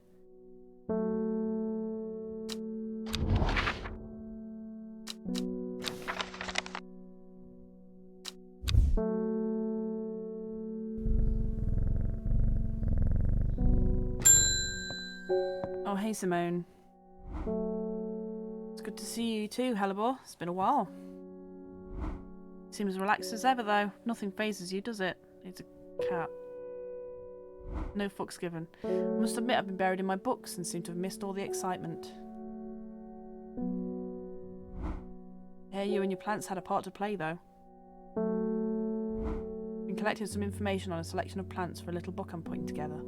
S1: Oh, hey Simone. Good to see you too, Hellebore. It's been a while. Seems as relaxed as ever, though. Nothing phases you, does it? It's a cat. No fucks given. I must admit I've been buried in my books and seem to have missed all the excitement. Here, you and your plants had a part to play, though. Been collecting some information on a selection of plants for a little book I'm putting together.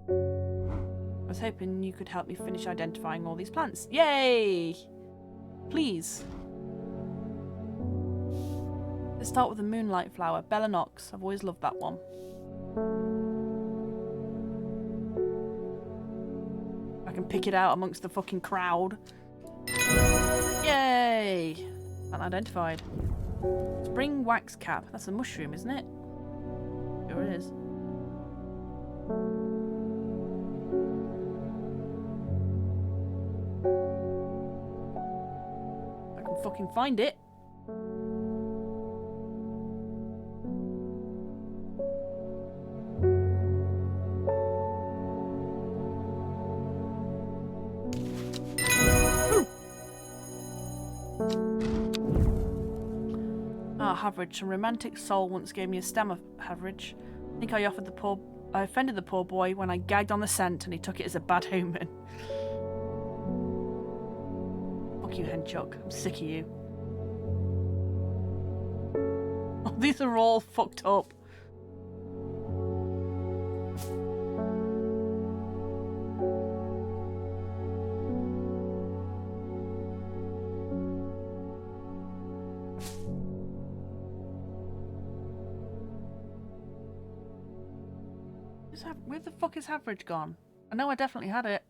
S1: I was hoping you could help me finish identifying all these plants. Yay! Please. Let's start with the moonlight flower, Bellanox. I've always loved that one. I can pick it out amongst the fucking crowd. Yay! Unidentified. Spring wax cap. That's a mushroom, isn't it? Sure it is. Fucking find it. Ah, Havridge, a romantic soul once gave me a stem of Havridge. I think I offended the poor boy when I gagged on the scent and he took it as a bad omen. Fuck you, Henchuk. I'm sick of you. Oh, these are all fucked up. Where the fuck is Havridge gone? I know I definitely had it.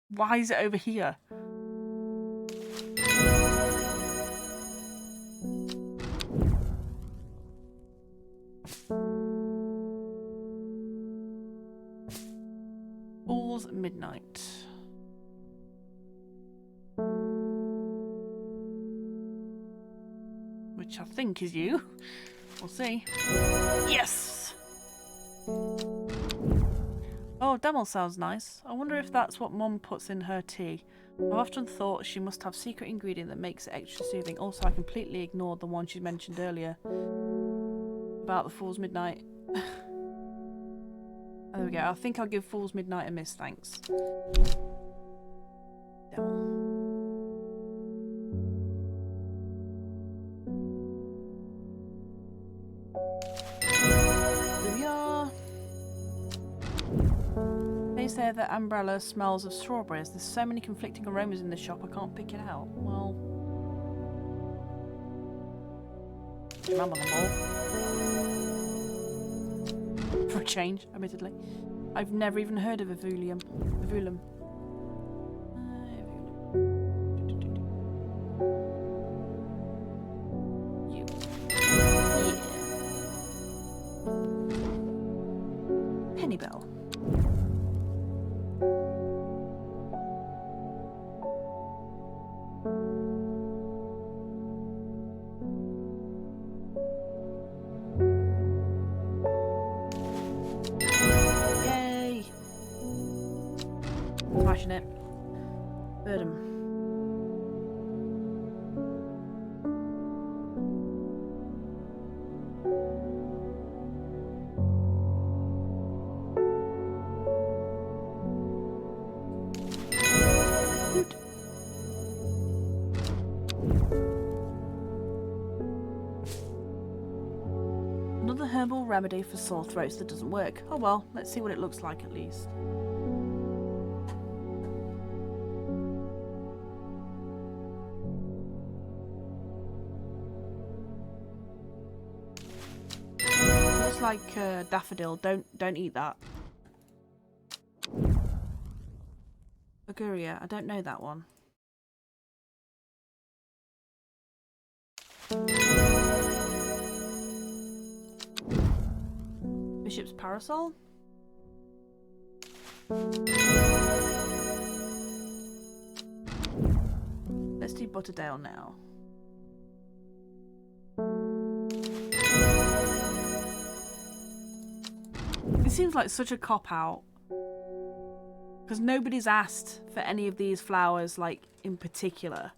S1: Why is it over here? Fool's Midnight. Which I think is you. We'll see. Yes! Oh, Demel sounds nice. I wonder if that's what Mum puts in her tea. I've often thought she must have a secret ingredient that makes it extra soothing. Also, I completely ignored the one she mentioned earlier. About the Fool's Midnight. There we go. I think I'll give Fool's Midnight a miss, thanks. Demel. They say that umbrella smells of strawberries. There's so many conflicting aromas in the shop, I can't pick it out. Well, remember them all. For a change, admittedly. I've never even heard of Evulium. Evulum. You. Yeah. Pennybell. It. Birdham. Good. Another herbal remedy for sore throats that doesn't work. Oh well, let's see what it looks like at least. Like daffodil, don't eat that. Auguria, I don't know that one. Bishop's Parasol. Let's do Butterdale now. It seems like such a cop-out. Because nobody's asked for any of these flowers, like, in particular.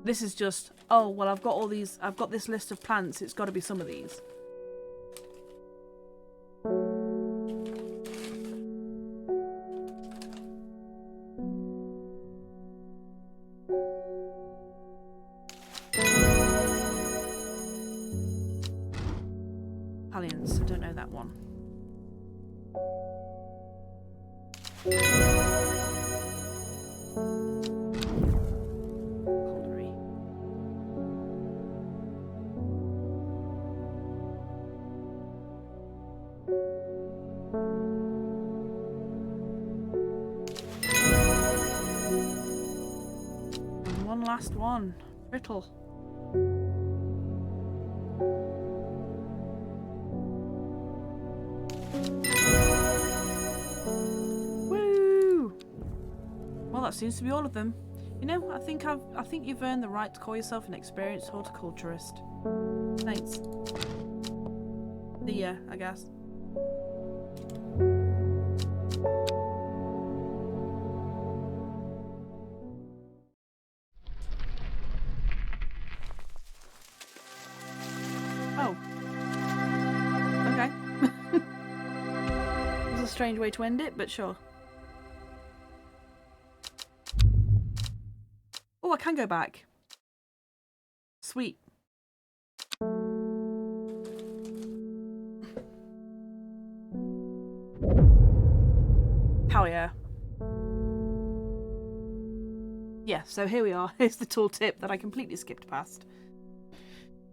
S1: This is just, oh, well, I've got this list of plants, it's got to be some of these. Palliance, I don't know that one. Caldery. And one last one. Brittle. That seems to be all of them. You know, I think you've earned the right to call yourself an experienced horticulturist. Thanks. See ya, I guess. Oh. Okay. It was a strange way to end it, but sure. Oh, I can go back. Sweet. Hell yeah. Yeah, so here we are. Here's the tooltip that I completely skipped past.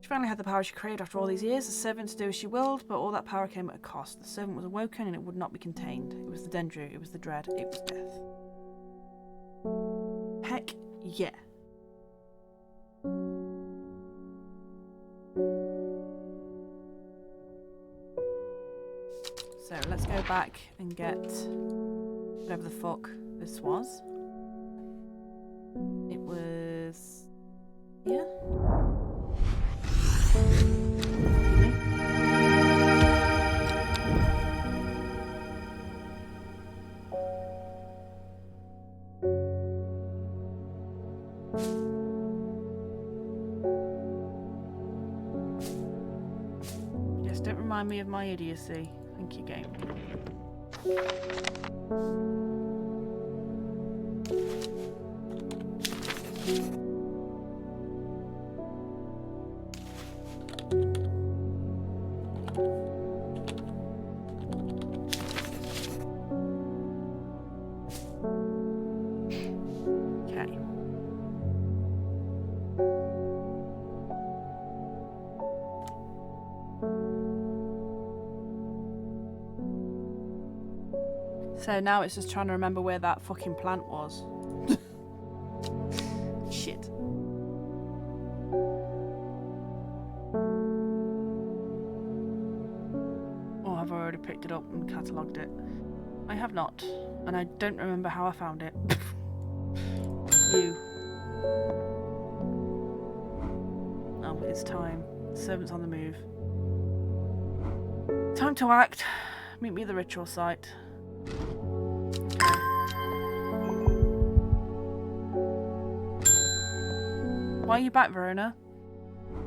S1: She finally had the power she craved after all these years, the servant to do as she willed, but all that power came at a cost. The servant was awoken and it would not be contained. It was the Dendrew, it was the dread, it was death. Heck yeah. So let's go back and get Whatever the fuck this was. It was... yeah. Yes, don't remind me of my idiocy. Thank you, game. So now it's just trying to remember where that fucking plant was. Shit. Or have I already picked it up and catalogued it? I have not. And I don't remember how I found it. You. Oh, it's time. Servant's on the move. Time to act. Meet me at the ritual site. Why are you back, Verona?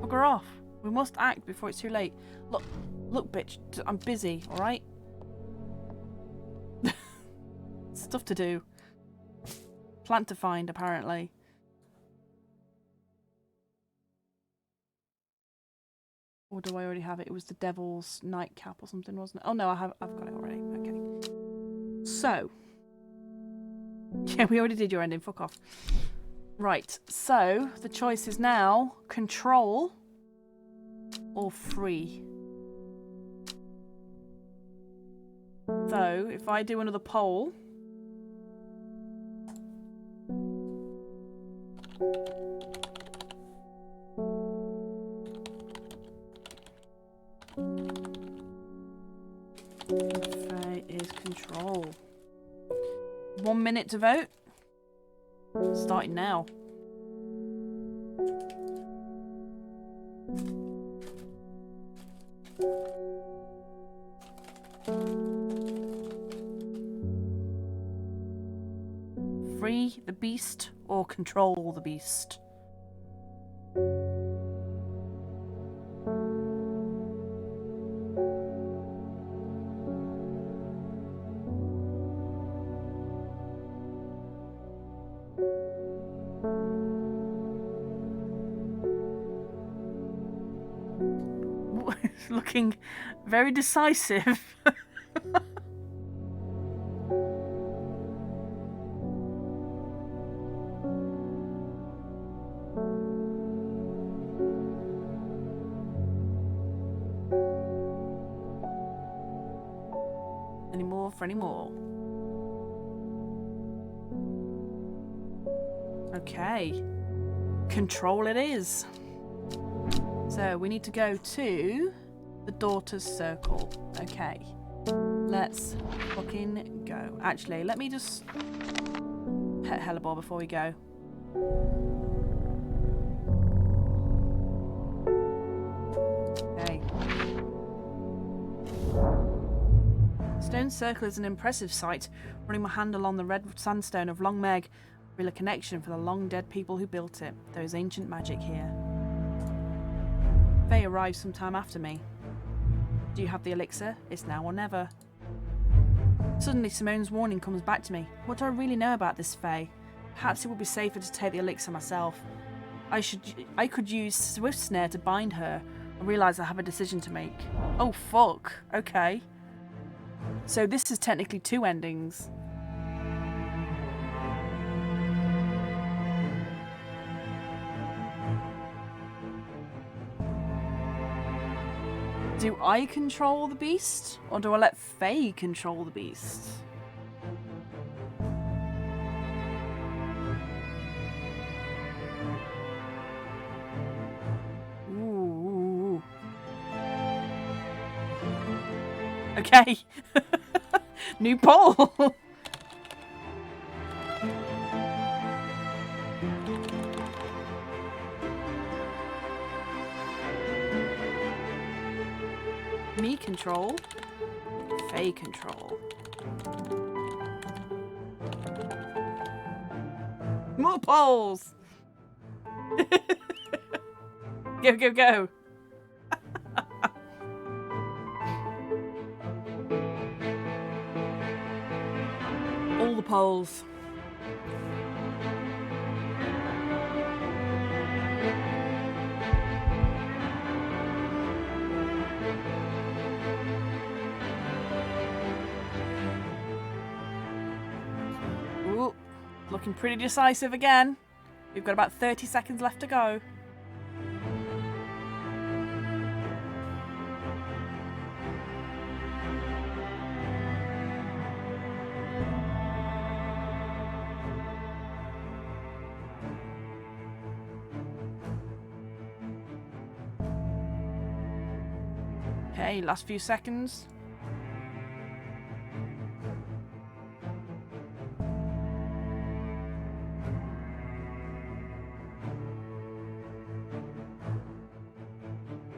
S1: Bugger off. We must act before it's too late. Look, bitch. I'm busy, alright? Stuff to do. Plant to find, apparently. Or do I already have it? It was the Devil's Nightcap or something, wasn't it? Oh no, I've got it already. Okay. So. Yeah, we already did your ending. Fuck off. Right, so the choice is now control or free. So, if I do another poll... Fae is control. 1 minute to vote. Starting now. Free the beast or control the beast? Looking very decisive. Any more for any more? Okay. Control it is. So we need to go to the Daughter's Circle. Okay. Let's fucking go. Actually, let me just pet Hellebore before we go. Okay. Stone Circle is an impressive sight. Running my hand along the red sandstone of Long Meg, I feel a connection for the long dead people who built it. There is ancient magic here. Fae arrived sometime after me. Do you have the elixir? It's now or never. Suddenly Simone's warning comes back to me. What do I really know about this Fae? Perhaps it would be safer to take the elixir myself. I could use Swiftsnare to bind her. I realise I have a decision to make. Oh fuck. Okay. So this is technically 2 endings. Do I control the beast? Or do I let Fae control the beast? Ooh. Okay. New poll. Me control. Fae control. More poles! Go, go, go! All the poles. Ooh, looking pretty decisive again. We've got about 30 seconds left to go. Okay, last few seconds.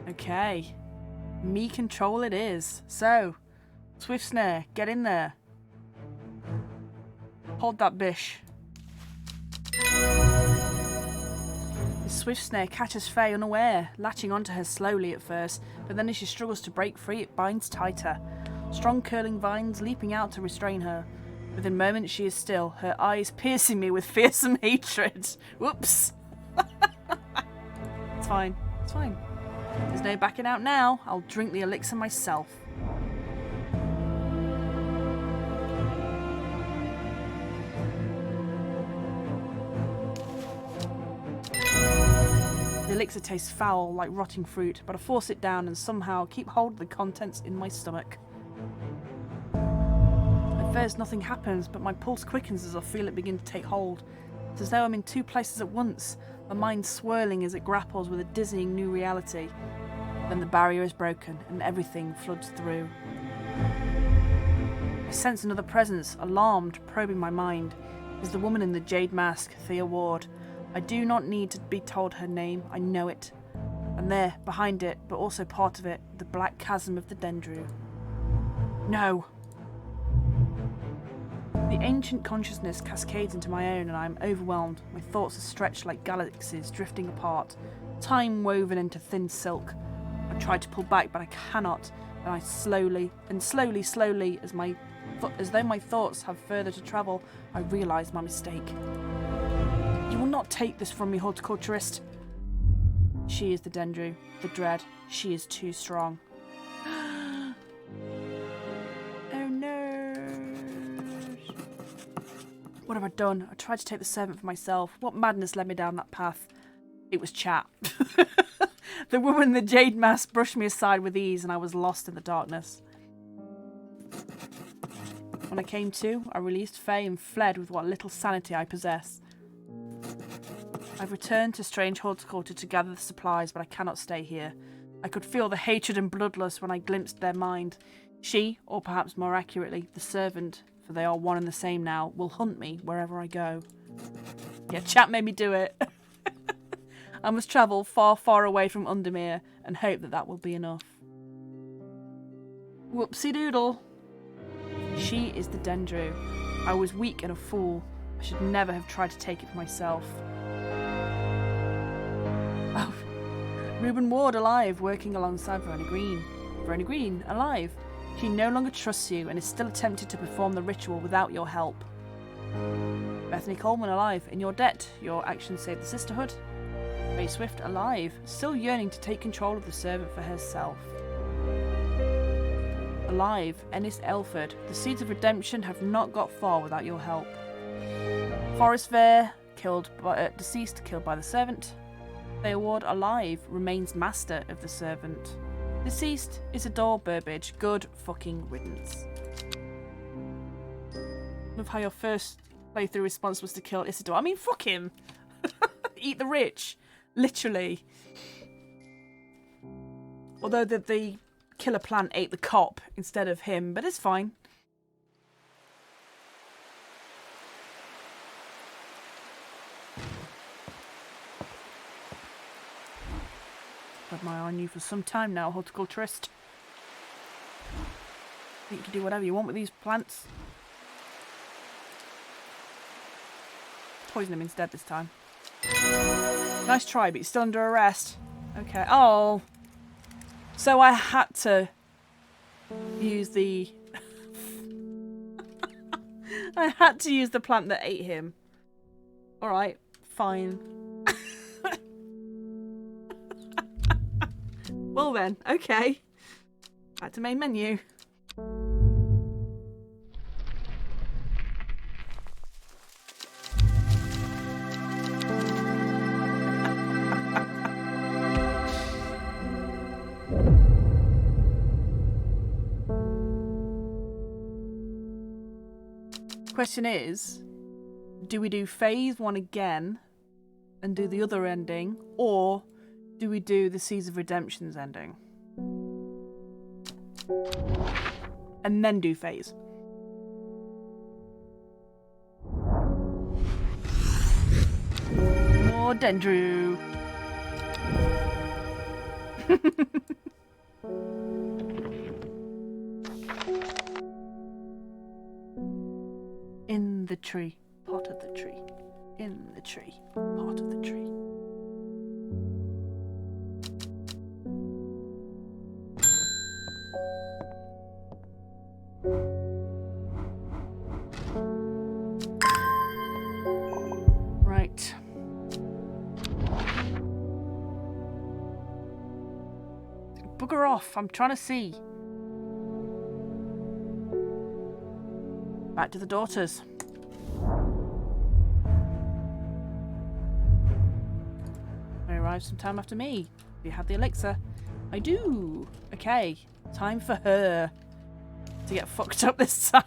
S1: Okay. Me control it is. So, Swiftsnare, get in there. Hold that bish. The Swiftsnare catches Faye unaware, latching onto her slowly at first, but then as she struggles to break free, it binds tighter. Strong curling vines leaping out to restrain her. Within moments she is still, her eyes piercing me with fearsome hatred. Whoops. It's fine. It's fine. There's no backing out now. I'll drink the elixir myself. The elixir tastes foul, like rotting fruit, but I force it down and somehow keep hold of the contents in my stomach. At first nothing happens, but my pulse quickens as I feel it begin to take hold. It's as though I'm in two places at once, my mind swirling as it grapples with a dizzying new reality. Then the barrier is broken and everything floods through. I sense another presence, alarmed, probing my mind. It is the woman in the jade mask, Thea Ward. I do not need to be told her name, I know it. And there, behind it, but also part of it, the black chasm of the Dendrew. No! The ancient consciousness cascades into my own and I am overwhelmed. My thoughts are stretched like galaxies drifting apart, time woven into thin silk. I try to pull back, but I cannot, and I slowly, as though my thoughts have further to travel, I realise my mistake. You will not take this from me, horticulturist. She is the Dendrew, the dread. She is too strong. Oh no. What have I done? I tried to take the servant for myself. What madness led me down that path? It was chat. The woman in the jade mask brushed me aside with ease and I was lost in the darkness. When I came to, I released Faye and fled with what little sanity I possess. I've returned to Strange Horticulture to gather the supplies, but I cannot stay here. I could feel the hatred and bloodlust when I glimpsed their mind. She, or perhaps more accurately, the servant, for they are one and the same now, will hunt me wherever I go. Yeah, chat made me do it. I must travel far, far away from Undermere and hope that that will be enough. Whoopsie doodle. She is the Dendrew. I was weak and a fool. I should never have tried to take it for myself. Oh, Reuben Ward alive, working alongside Verona Green. Verona Green, alive. She no longer trusts you and is still attempting to perform the ritual without your help. Bethany Coleman alive, in your debt. Your actions saved the sisterhood. Ray Swift alive, still yearning to take control of the servant for herself. Alive, Ennis Elford. The seeds of redemption have not got far without your help. Forrest Vare, deceased, killed by the servant. Thea Ward alive, remains master of the servant. Deceased, Isidore Burbage. Good fucking riddance. Love how your first playthrough response was to kill Isidore. I mean, fuck him. Eat the rich. Literally. Although the killer plant ate the cop instead of him, but it's fine. I've had my eye on you for some time now, horticulturist. You can do whatever you want with these plants. Poison him instead this time. Nice try, but he's still under arrest. Okay. Oh. So I had to use the... I had to use the plant that ate him. Alright, fine. Well then, okay. Back to main menu. Question is, do we do phase 1 again and do the other ending, or do we do the Seas of Redemption's ending and then do phase? More Dendrew. In the tree, part of the tree. In the tree, part of the tree. Right. Bugger off, I'm trying to see. Back to the daughters. They arrive sometime after me. Do you have the elixir? I do. Okay, time for her to get fucked up this time.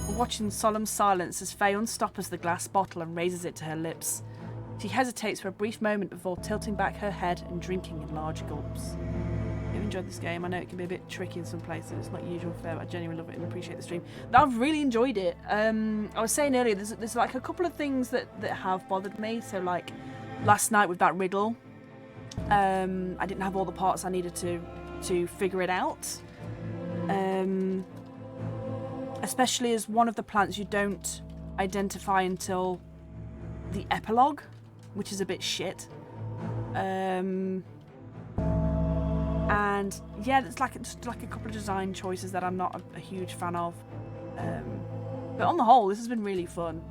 S1: We're watching solemn silence as Faye unstoppers the glass bottle and raises it to her lips. She hesitates for a brief moment before tilting back her head and drinking in large gulps. I've enjoyed this game. I know it can be a bit tricky in some places. It's not usual fare, but I genuinely love it and appreciate the stream. I've really enjoyed it. I was saying earlier, there's like a couple of things that have bothered me. So like last night with that riddle, I didn't have all the parts I needed to figure it out. Especially as one of the plants you don't identify until the epilogue, which is a bit shit. And yeah, it's like just like a couple of design choices that I'm not a huge fan of. But on the whole, this has been really fun.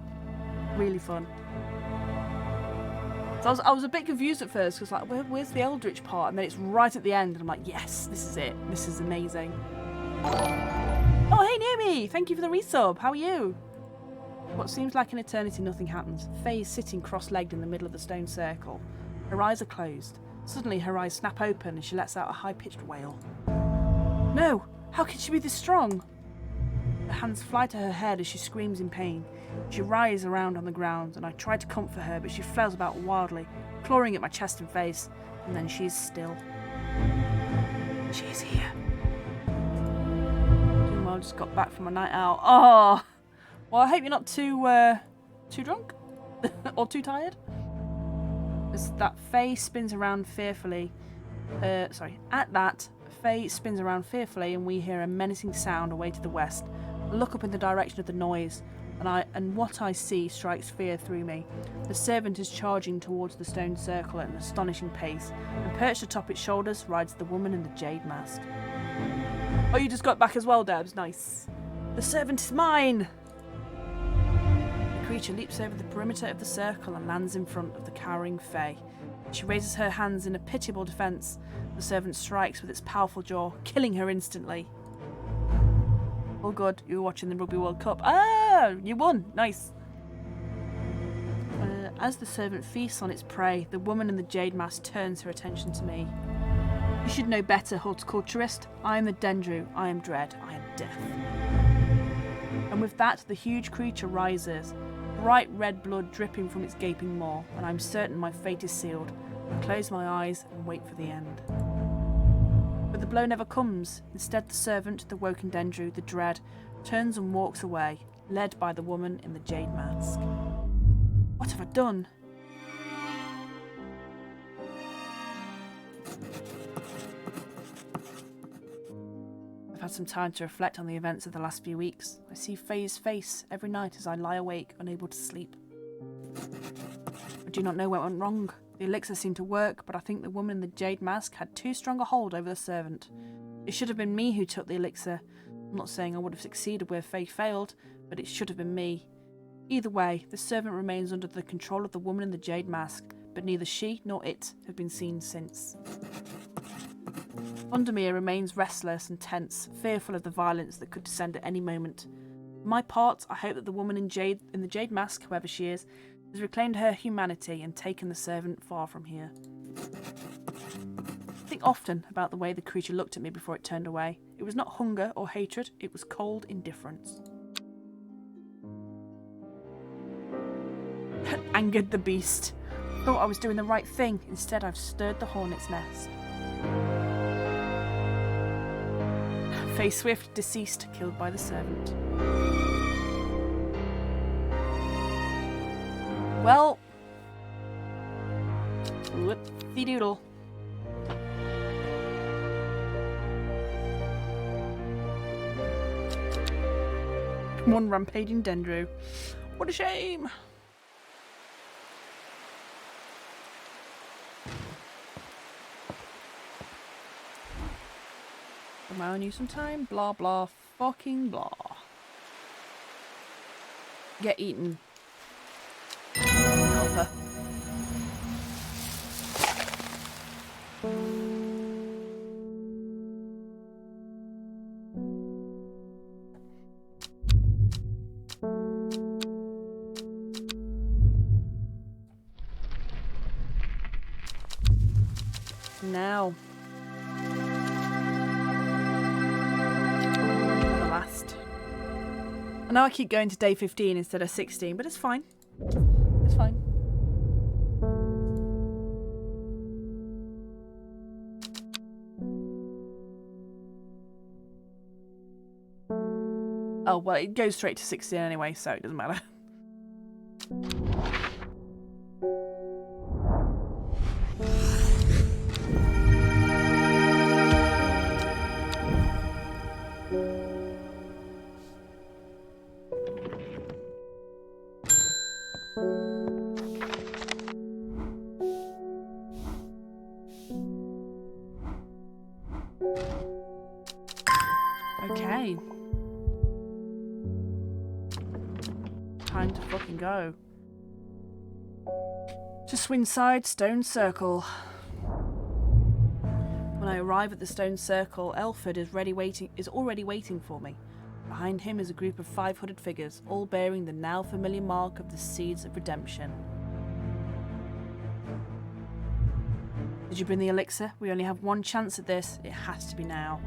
S1: Really fun. So I was a bit confused at first because like, where's the Eldritch part? And then it's right at the end, and I'm like, yes, this is it. This is amazing. Oh, hey, Naomi! Thank you for the resub. How are you? What seems like an eternity, nothing happens. Faye is sitting cross-legged in the middle of the stone circle. Her eyes are closed. Suddenly, her eyes snap open and she lets out a high-pitched wail. No! How can she be this strong? Her hands fly to her head as she screams in pain. She writhes around on the ground, and I try to comfort her, but she flails about wildly, clawing at my chest and face, and then she is still. She is here. I just got back from a night out. Oh! Well, I hope you're not too drunk? Or too tired? As that Faye spins around fearfully. At that, Faye spins around fearfully and we hear a menacing sound away to the west. I look up in the direction of the noise, and what I see strikes fear through me. The servant is charging towards the stone circle at an astonishing pace, and perched atop its shoulders rides the woman in the jade mask. Oh, you just got back as well, Debs. Nice. The servant is mine! The creature leaps over the perimeter of the circle and lands in front of the cowering Faye. She raises her hands in a pitiable defence. The servant strikes with its powerful jaw, killing her instantly. Oh good, you were watching the Rugby World Cup. Ah, you won. Nice. As the servant feasts on its prey, the woman in the jade mask turns her attention to me. You should know better, horticulturist. I am the Dendrew. I am dread. I am death. And with that, the huge creature rises, bright red blood dripping from its gaping maw, and I'm certain my fate is sealed. I close my eyes and wait for the end. But the blow never comes. Instead, the servant, the woken Dendrew, the dread, turns and walks away, led by the woman in the jade mask. What have I done? had some time to reflect on the events of the last few weeks. I see Faye's face every night as I lie awake, unable to sleep. I do not know what went wrong. The elixir seemed to work, but I think the woman in the jade mask had too strong a hold over the servant. It should have been me who took the elixir. I'm not saying I would have succeeded where Faye failed, but it should have been me. Either way, the servant remains under the control of the woman in the jade mask, but neither she nor it have been seen since. Undermere remains restless and tense, fearful of the violence that could descend at any moment. For my part, I hope that the woman in the jade mask, whoever she is, has reclaimed her humanity and taken the servant far from here. I think often about the way the creature looked at me before it turned away. It was not hunger or hatred, it was cold indifference. Angered the beast. Thought I was doing the right thing. Instead, I've stirred the hornet's nest. Faye Swift, deceased, killed by the servant. Well, whoop-de-doodle. One rampaging Dendrew. What a shame. Allowing you some time, blah blah fucking blah. Get eaten. Help her. Now. I know I keep going to day 15 instead of 16, but it's fine. It's fine. Oh, well, it goes straight to 16 anyway, so it doesn't matter. Okay. Time to fucking go. To Swinside Stone Circle. When I arrive at the stone circle, Elford is already waiting for me. Behind him is a group of 5 hooded figures, all bearing the now familiar mark of the Seeds of Redemption. Did you bring the elixir? We only have one chance at this. It has to be now.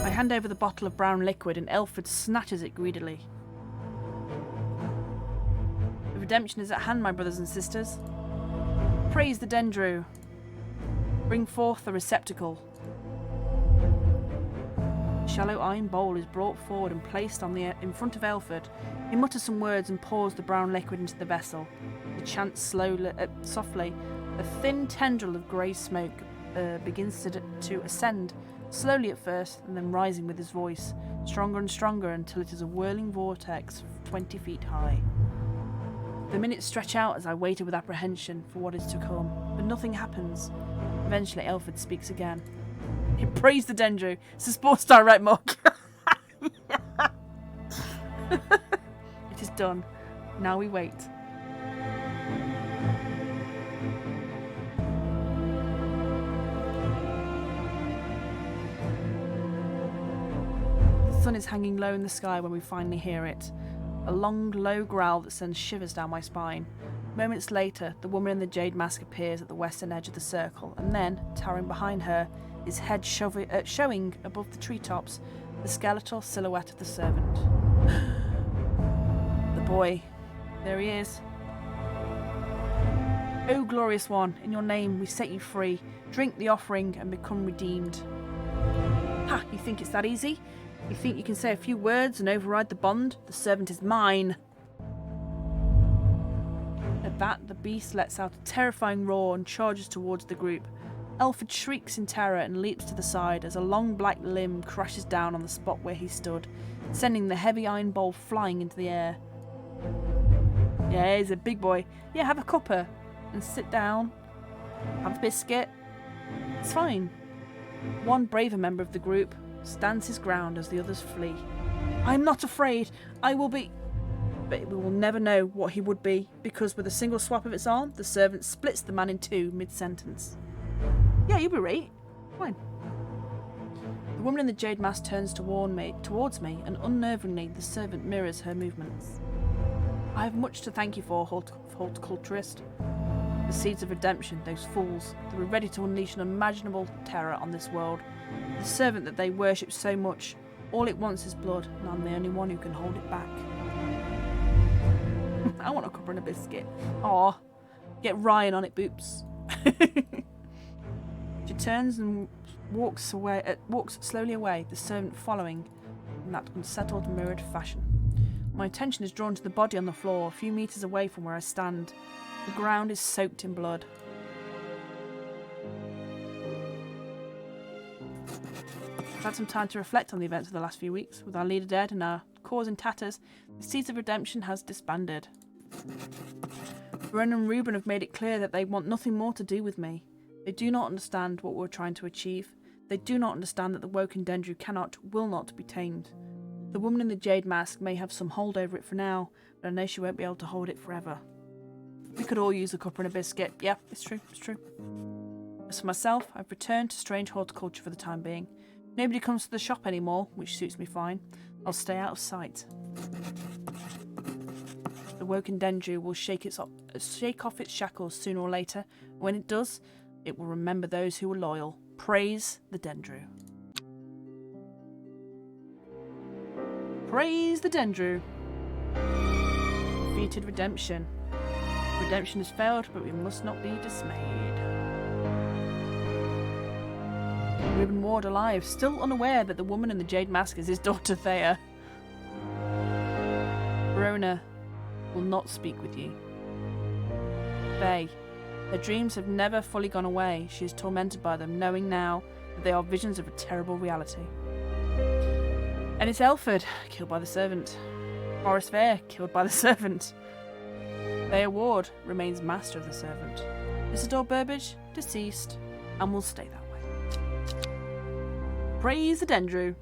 S1: I hand over the bottle of brown liquid and Elford snatches it greedily. The redemption is at hand, my brothers and sisters. Praise the Dendrew. Bring forth the receptacle. A shallow iron bowl is brought forward and placed in front of Elford. He mutters some words and pours the brown liquid into the vessel. He chants softly. A thin tendril of grey smoke begins to ascend, slowly at first, and then rising with his voice, stronger and stronger until it is a whirling vortex 20 feet high. The minutes stretch out as I waited with apprehension for what is to come, but nothing happens. Eventually, Elford speaks again. He praised the Dendrew. It's a Sports Direct mug. It is done. Now we wait. The sun is hanging low in the sky when we finally hear it. A long, low growl that sends shivers down my spine. Moments later, the woman in the jade mask appears at the western edge of the circle, and then, towering behind her, his head showing above the treetops, the skeletal silhouette of the servant. The boy. There he is. O glorious one, in your name we set you free. Drink the offering and become redeemed. Ha! You think it's that easy? You think you can say a few words and override the bond? The servant is mine. With that, the beast lets out a terrifying roar and charges towards the group. Elford shrieks in terror and leaps to the side as a long black limb crashes down on the spot where he stood, sending the heavy iron bowl flying into the air. Yeah, he's a big boy. Yeah, have a cuppa and sit down. Have a biscuit. It's fine. One braver member of the group stands his ground as the others flee. I'm not afraid. I will be... But we will never know what he would be, because with a single swap of its arm, the servant splits the man in two mid-sentence. Yeah, you'll be right. Fine. The woman in the jade mask turns towards me, and unnervingly, the servant mirrors her movements. I have much to thank you for, horticulturist. The seeds of redemption, those fools, they were ready to unleash an unimaginable terror on this world. The servant that they worship so much, all it wants is blood, and I'm the only one who can hold it back. I want a cuppa and a biscuit. Aw, get Ryan on it, Boops. She turns and walks slowly away, the servant following in that unsettled, mirrored fashion. My attention is drawn to the body on the floor, a few metres away from where I stand. The ground is soaked in blood. I've had some time to reflect on the events of the last few weeks. With our leader dead and our cause in tatters, the Seeds of Redemption has disbanded. Ren and Reuben have made it clear that they want nothing more to do with me. They do not understand what we're trying to achieve. They do not understand that the woken Dendrew will not be tamed. The woman in the jade mask may have some hold over it for now, but I know she won't be able to hold it forever. We could all use a cuppa and a biscuit. Yeah, it's true, it's true. As for myself, I've returned to strange horticulture for the time being. Nobody comes to the shop anymore, which suits me fine. I'll stay out of sight. The woken Dendrew will shake off its shackles sooner or later. When it does, it will remember those who were loyal. Praise the Dendrew. Praise the Dendrew. Defeated redemption. Redemption has failed, but we must not be dismayed. Reuben Ward alive, still unaware that the woman in the jade mask is his daughter Thea. Verona will not speak with you. Faye. Her dreams have never fully gone away. She is tormented by them, knowing now that they are visions of a terrible reality. And it's Elford, killed by the servant. Horace Vare, killed by the servant. Thea Ward remains master of the servant. Isidore Burbage, deceased, and will stay that way. Praise the Dendrew.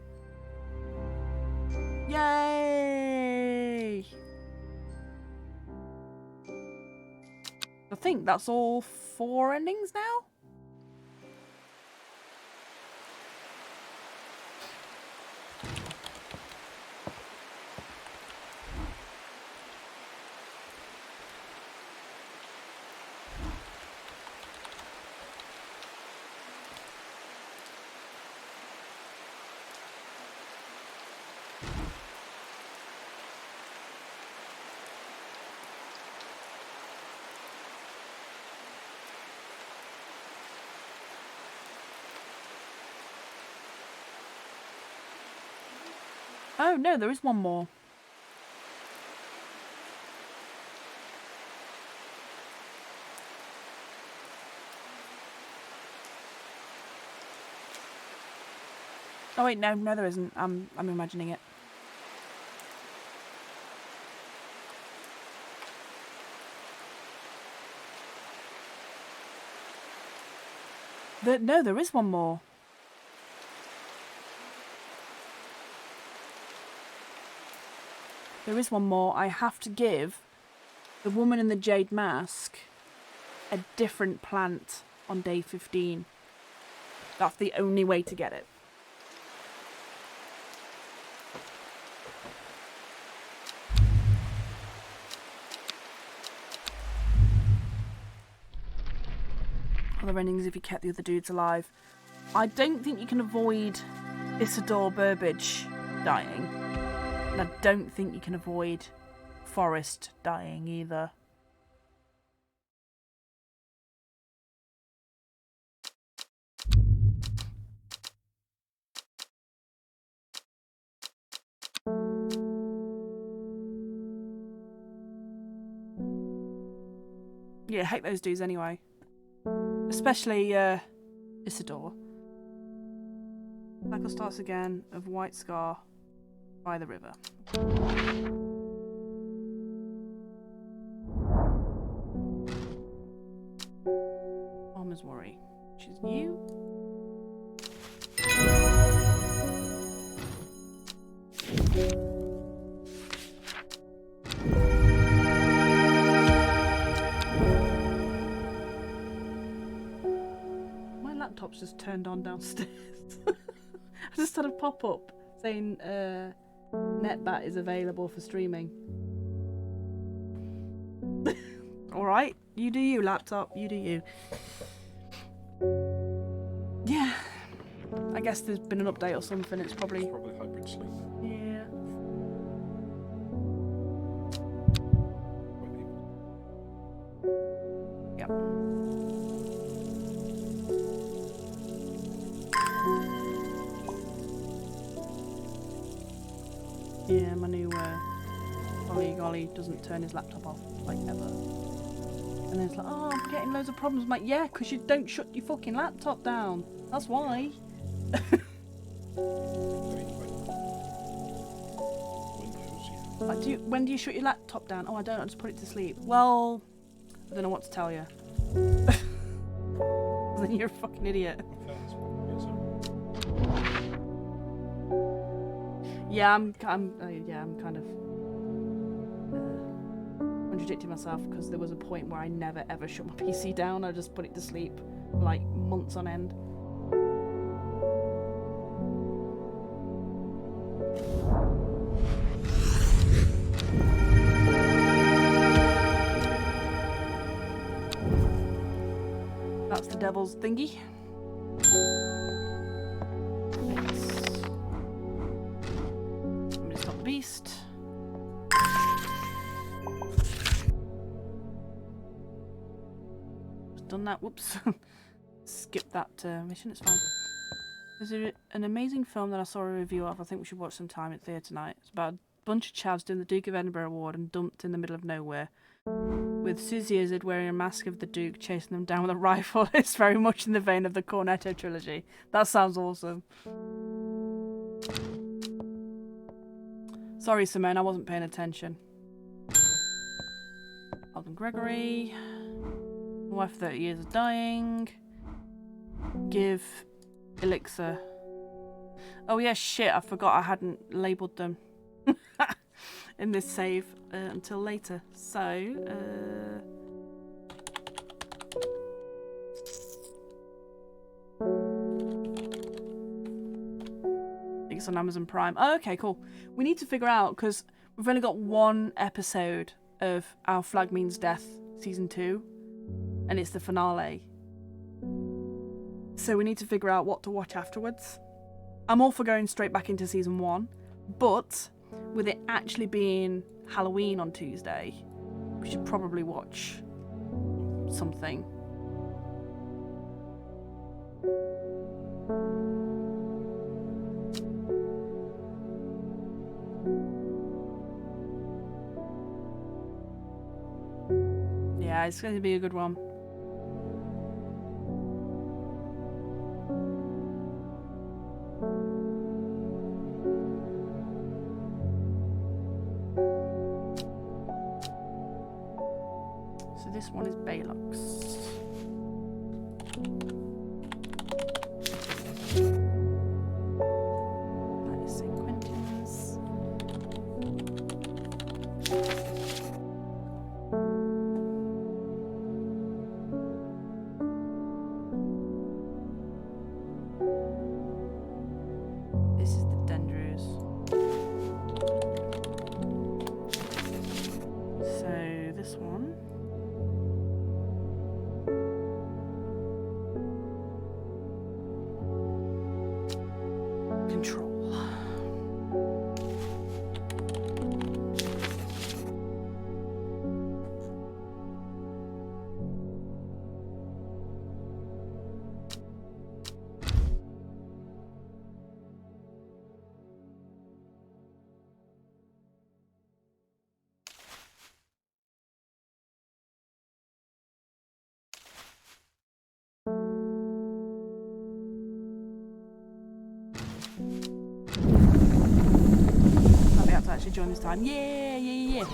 S1: Yay! I think that's all 4 endings now? Oh no, there is one more. Oh wait, no, there isn't. I'm imagining it. No, there is one more. There is one more. I have to give the woman in the jade mask a different plant on day 15. That's the only way to get it. Other endings if you kept the other dudes alive. I don't think you can avoid Isidore Burbage dying. And I don't think you can avoid Forrest dying either. Yeah, I hate those dudes anyway. Especially Isidore. Cycle starts again of White Scar by the river. Farmer's Worry, which is new. My laptop's just turned on downstairs. I just had a pop-up saying NetBat is available for streaming. Alright, you do you, laptop, you do you. Yeah, I guess there's been an update or something. It's probably
S2: hybrid sleep.
S1: Yeah. Yep. Yeah, my new colleague Ollie doesn't turn his laptop off, like, ever. And then it's like, oh, I'm getting loads of problems. I'm like, yeah, because you don't shut your fucking laptop down. That's why. Like, when do you shut your laptop down? Oh, I don't. I just put it to sleep. Well, I don't know what to tell you. Then you're a fucking idiot. Yeah, I'm kind of contradicting myself because there was a point where I never ever shut my PC down. I just put it to sleep like months on end. That's the devil's thingy. Let me stop the beast. Just done that. Whoops. Skip that mission. It's fine. There's an amazing film that I saw a review of. I think we should watch sometime at theatre tonight. It's about a bunch of chavs doing the Duke of Edinburgh Award and dumped in the middle of nowhere, with Susie Izzard wearing a mask of the Duke chasing them down with a rifle. It's very much in the vein of the Cornetto trilogy. That sounds awesome. Sorry, Simone, I wasn't paying attention. Alden Gregory. My wife 30 years of dying. Give elixir. Oh yeah, shit, I forgot I hadn't labelled them in this save until later. So, I think it's on Amazon Prime. Oh, okay, cool. We need to figure out, because we've only got one episode of Our Flag Means Death Season 2, and it's the finale. So we need to figure out what to watch afterwards. I'm all for going straight back into Season 1, but with it actually being Halloween on Tuesday, we should probably watch something. Yeah, it's going to be a good one. So this one is Balux. That is St. Quentin's. This is the Dendrews. So this one. Control. I'll be able to actually join this time. Yeah, yeah, yeah.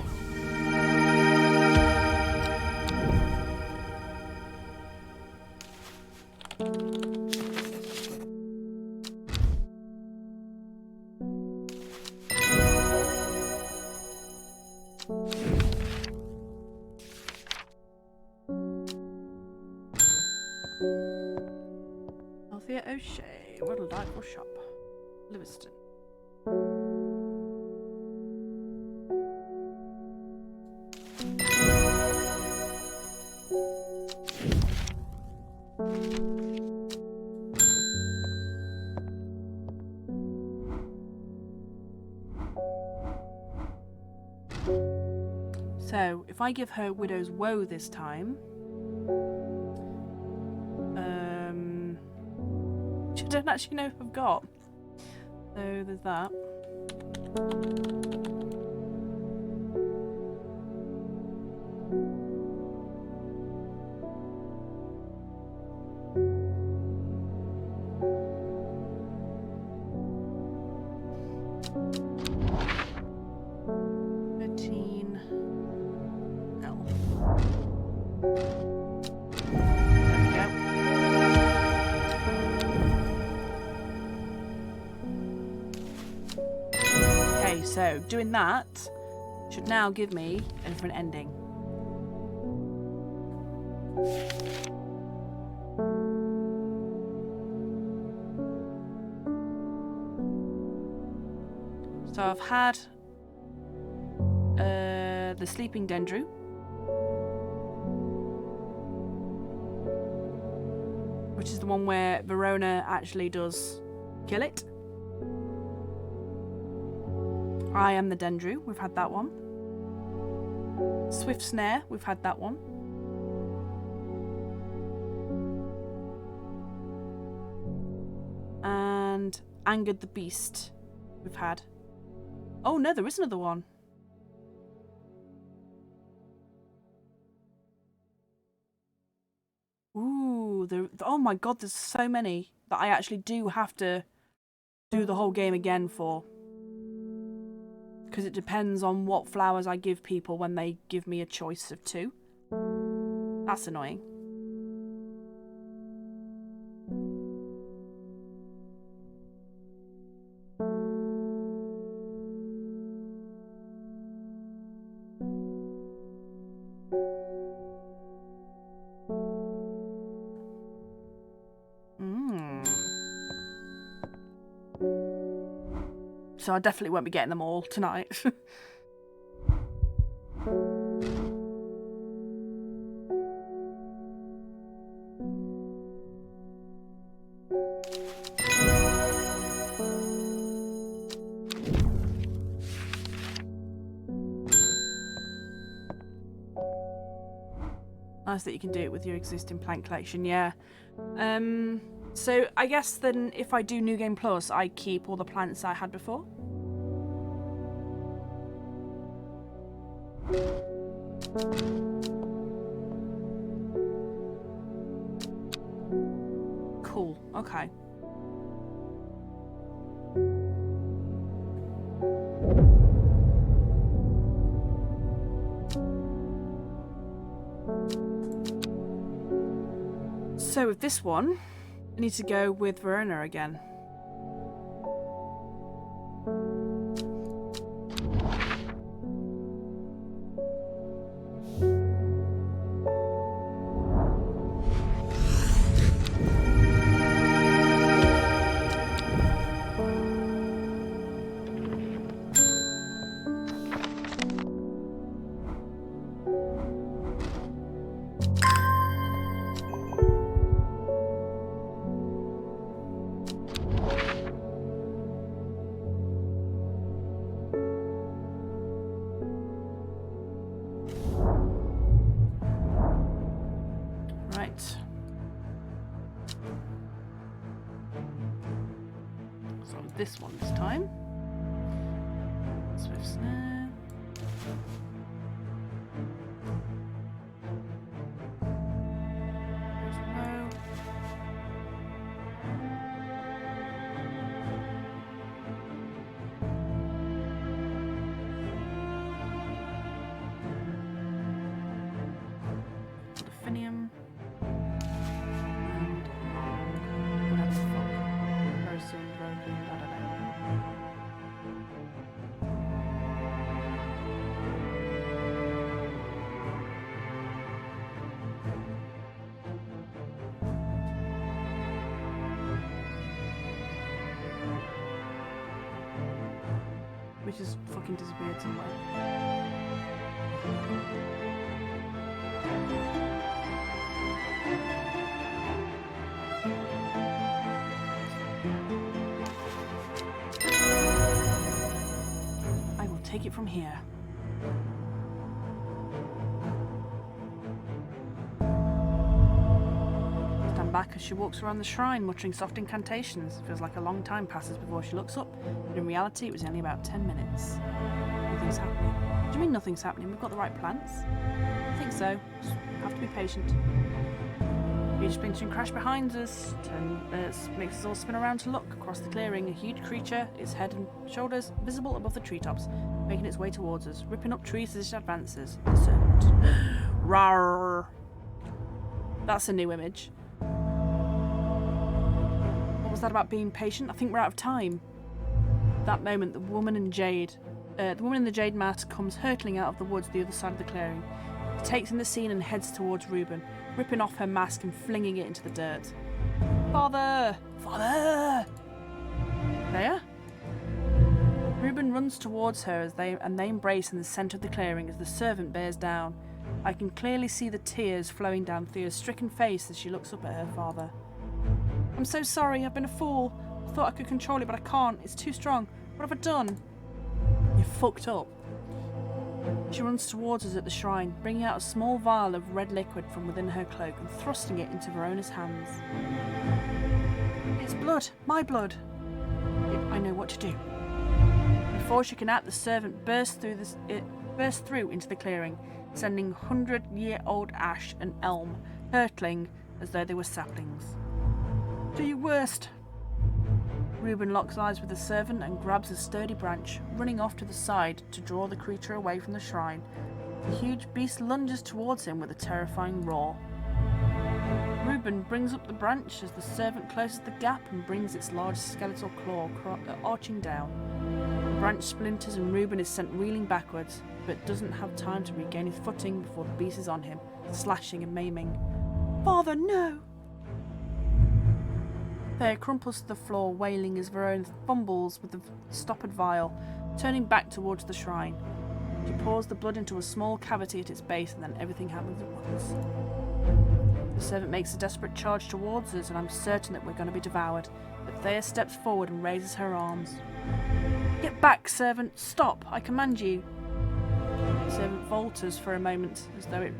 S1: Althea O'Shea, what a delightful shop. Livingston. So, if I give her Widow's Woe this time, which I don't actually know if I've got. So there's that. So, doing that should now give me a different ending. So I've had the sleeping Dendrew. Which is the one where Verona actually does kill it. I am the Dendrew, we've had that one. Swiftsnare, we've had that one. And Angered the Beast, we've had. Oh no, there is another one. Ooh, oh my god, there's so many that I actually do have to do the whole game again for. Because it depends on what flowers I give people when they give me a choice of 2. That's annoying. So I definitely won't be getting them all tonight. Nice that you can do it with your existing plant collection, yeah. So I guess then if I do New Game Plus, I keep all the plants I had before. Cool, okay. So with this one, I need to go with Verona again. This one this time. Swiftsnare. which has fucking disappeared somewhere. I will take it from here. Stand back as she walks around the shrine, muttering soft incantations. Feels like a long time passes before she looks up, but in reality it was only about 10 minutes. Nothing's happening. What do you mean nothing's happening? We've got the right plants. I think so. Just have to be patient. Huge splintering crash behind us makes us all spin around to look. Across the clearing, a huge creature, its head and shoulders visible above the treetops, making its way towards us, ripping up trees as it advances. The serpent. Rawr. That's a new image. What was that about being patient? I think we're out of time. At that moment, the woman in the jade mask comes hurtling out of the woods the other side of the clearing. She takes in the scene and heads towards Reuben, ripping off her mask and flinging it into the dirt. Father! Father! There? Reuben runs towards her they embrace in the centre of the clearing as the servant bears down. I can clearly see the tears flowing down Thea's stricken face as she looks up at her father. I'm so sorry, I've been a fool. I thought I could control it, but I can't. It's too strong. What have I done? You fucked up. She runs towards us at the shrine, bringing out a small vial of red liquid from within her cloak and thrusting it into Verona's hands. It's blood. My blood. I know what to do. Before she can act, the servant bursts through into the clearing, sending 100-year-old ash and elm hurtling as though they were saplings. Do your worst. Reuben locks eyes with the servant and grabs a sturdy branch, running off to the side to draw the creature away from the shrine. The huge beast lunges towards him with a terrifying roar. Reuben brings up the branch as the servant closes the gap and brings its large skeletal claw arching down. The branch splinters and Reuben is sent reeling backwards, but doesn't have time to regain his footing before the beast is on him, slashing and maiming. Father, no! Thea crumples to the floor, wailing as Verona fumbles with the stoppered vial, turning back towards the shrine. She pours the blood into a small cavity at its base, and then everything happens at once. The servant makes a desperate charge towards us, and I'm certain that we're going to be devoured, but Thea steps forward and raises her arms. Get back, servant! Stop! I command you! The servant falters for a moment, as though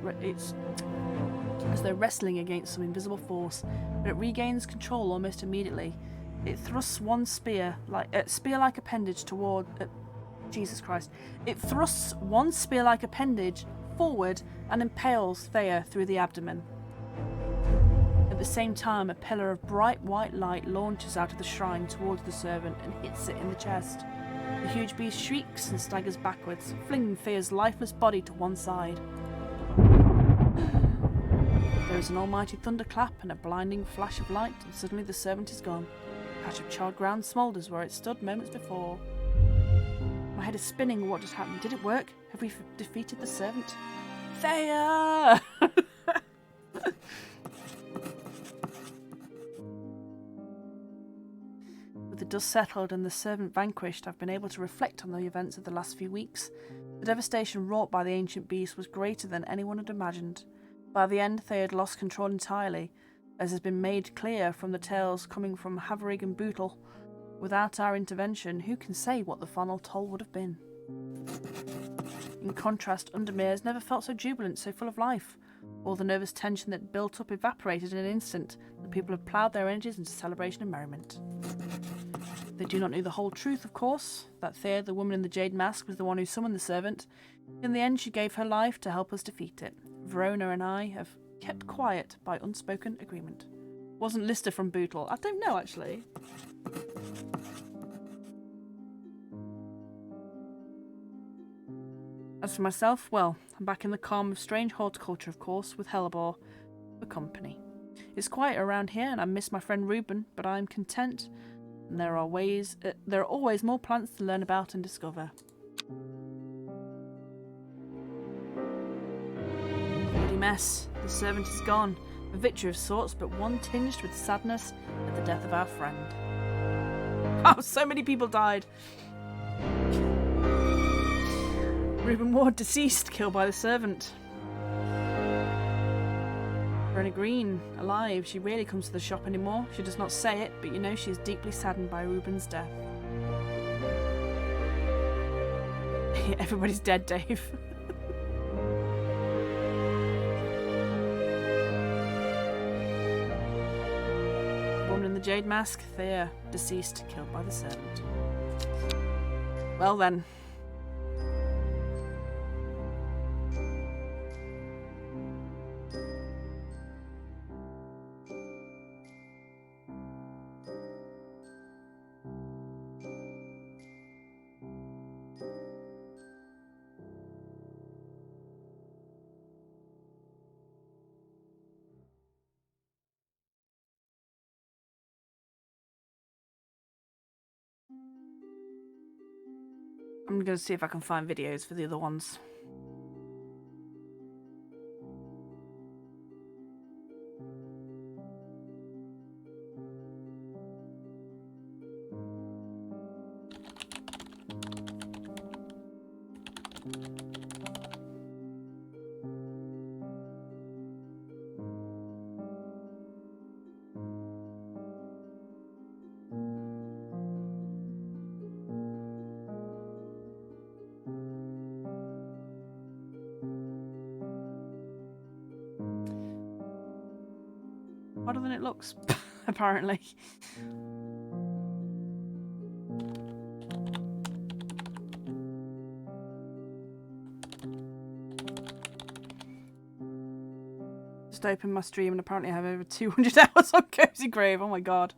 S1: wrestling against some invisible force, but it regains control almost immediately. It thrusts one spear-like appendage toward... Jesus Christ. It thrusts one spear-like appendage forward and impales Thea through the abdomen. At the same time, a pillar of bright white light launches out of the shrine towards the servant and hits it in the chest. The huge beast shrieks and staggers backwards, flinging Thea's lifeless body to one side. There is an almighty thunderclap and a blinding flash of light, and suddenly the servant is gone. A patch of charred ground smoulders where it stood moments before. My head is spinning. What just happened? Did it work? Have we defeated the servant? Thea! With the dust settled and the servant vanquished, I've been able to reflect on the events of the last few weeks. The devastation wrought by the ancient beast was greater than anyone had imagined. By the end, they had lost control entirely, as has been made clear from the tales coming from Havrig and Bootle. Without our intervention, who can say what the final toll would have been? In contrast, Undermere has never felt so jubilant, so full of life. All the nervous tension that built up evaporated in an instant. The people have ploughed their energies into celebration and merriment. They do not know the whole truth, of course, that Thea, the woman in the jade mask, was the one who summoned the servant. In the end, she gave her life to help us defeat it. Verona and I have kept quiet by unspoken agreement. Wasn't Lister from Bootle? I don't know, actually. As for myself, well, I'm back in the calm of strange horticulture, of course, with Hellebore for company. It's quiet around here, and I miss my friend Reuben, but I'm content, and there are always more plants to learn about and discover. Bloody mess. The servant is gone. A victory of sorts, but one tinged with sadness at the death of our friend. Oh, so many people died. Reuben Ward, deceased, killed by the servant. Brenna Green, alive. She rarely comes to the shop anymore. She does not say it, but you know she is deeply saddened by Reuben's death. Everybody's dead, Dave. Woman in the jade mask, Thea, deceased, killed by the servant. Well then. I'm going to see if I can find videos for the other ones. Harder than it looks, apparently. Just opened my stream and apparently I have over 200 hours on Cozy Grave. Oh my god.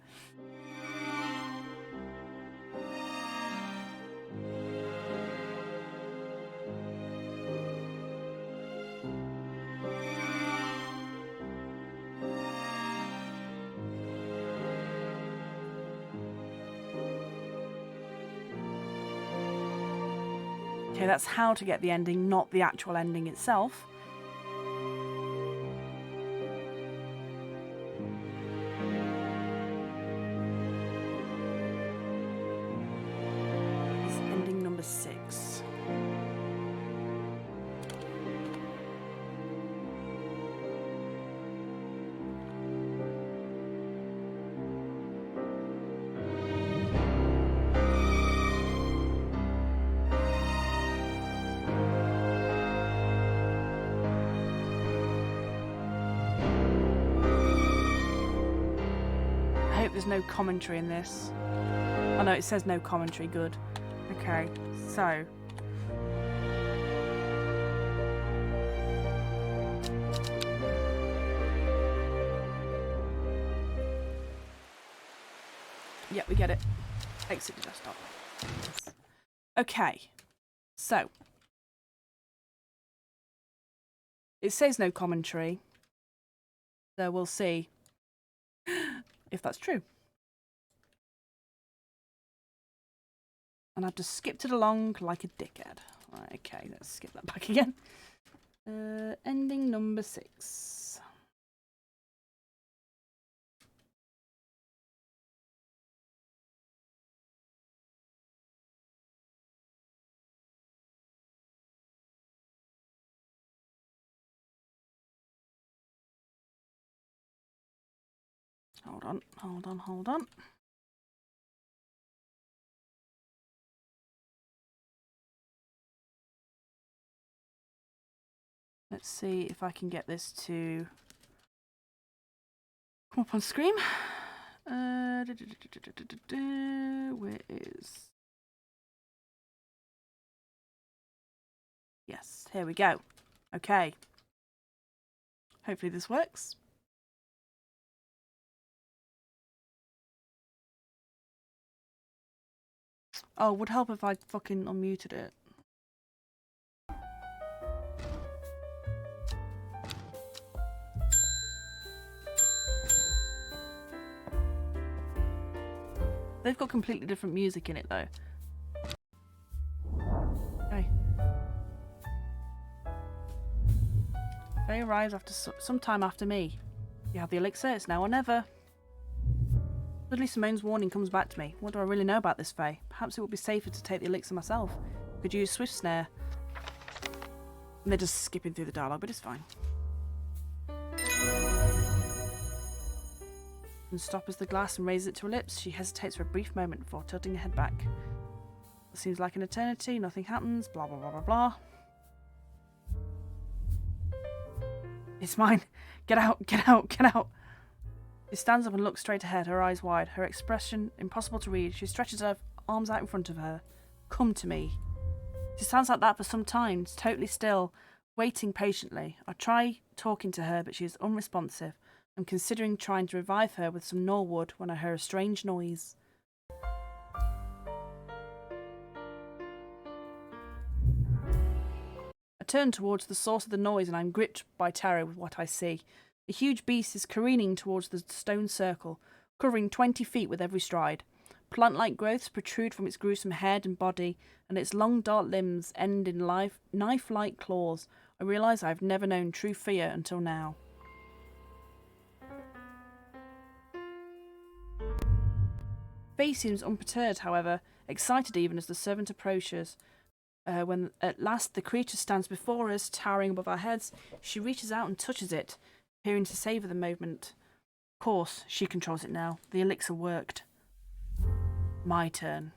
S1: Okay, that's how to get the ending, not the actual ending itself. This is ending number 6. There's no commentary in this. Oh no, it says no commentary. Good. Okay, so. Yeah, we get it. Exit the desktop. Okay, so. It says no commentary. So we'll see if that's true. And I've just skipped it along like a dickhead. Right, okay, let's skip that back again. Ending number 6. Hold on, hold on, hold on. Let's see if I can get this to come up on screen. Where is... Yes, here we go. Okay. Hopefully this works. Oh, would help if I fucking unmuted it. They've got completely different music in it, though. Okay. Faye arrives after some time after me. You have the elixir, it's now or never. Suddenly Simone's warning comes back to me. What do I really know about this Faye? Perhaps it would be safer to take the elixir myself. Could use Swiftsnare. And they're just skipping through the dialogue, but it's fine. And stops the glass and raises it to her lips. She hesitates for a brief moment before tilting her head back. It seems like an eternity. Nothing happens. Blah, blah, blah, blah, blah. It's mine. Get out, get out, get out. She stands up and looks straight ahead, her eyes wide, her expression impossible to read. She stretches her arms out in front of her. Come to me. She stands like that for some time, totally still, waiting patiently. I try talking to her, but she is unresponsive. I'm considering trying to revive her with some Norwood when I hear a strange noise. I turn towards the source of the noise and I'm gripped by terror with what I see. The huge beast is careening towards the stone circle, covering 20 feet with every stride. Plant-like growths protrude from its gruesome head and body, and its long dark limbs end in knife-like claws. I realise I've never known true fear until now. Faye seems unperturbed, however, excited even as the servant approaches. When at last the creature stands before us, towering above our heads, she reaches out and touches it, appearing to savour the moment. Of course, she controls it now. The elixir worked. My turn.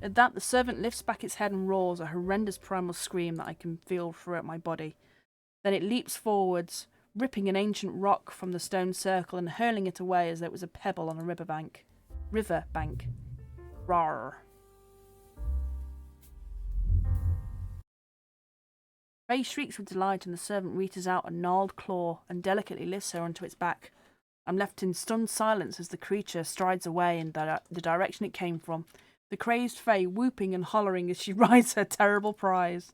S1: At that, the servant lifts back its head and roars, a horrendous primal scream that I can feel throughout my body. Then it leaps forwards, ripping an ancient rock from the stone circle and hurling it away as though it was a pebble on a riverbank. Rawr. Faye shrieks with delight and the servant reaches out a gnarled claw and delicately lifts her onto its back. I'm left in stunned silence as the creature strides away in the direction it came from, the crazed Faye whooping and hollering as she rides her terrible prize.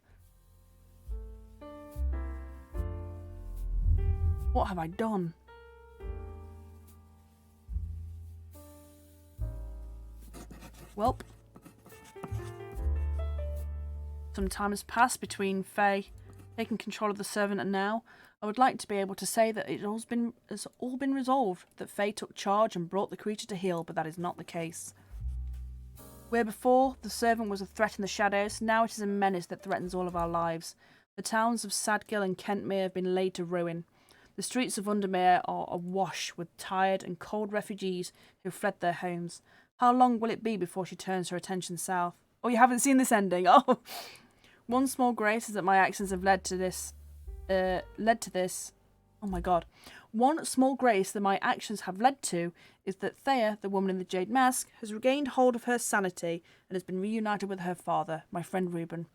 S1: What have I done? Welp. Some time has passed between Faye taking control of the servant and now. I would like to be able to say that it has all been resolved, that Faye took charge and brought the creature to heel, but that is not the case. Where before the servant was a threat in the shadows, now it is a menace that threatens all of our lives. The towns of Sadgill and Kentmere have been laid to ruin. The streets of Undermere are awash with tired and cold refugees who fled their homes. How long will it be before she turns her attention south? Oh, you haven't seen this ending? Oh! One small grace is that my actions have led to this. Oh my god. One small grace that my actions have led to is that Thea, the woman in the jade mask, has regained hold of her sanity and has been reunited with her father, my friend Reuben.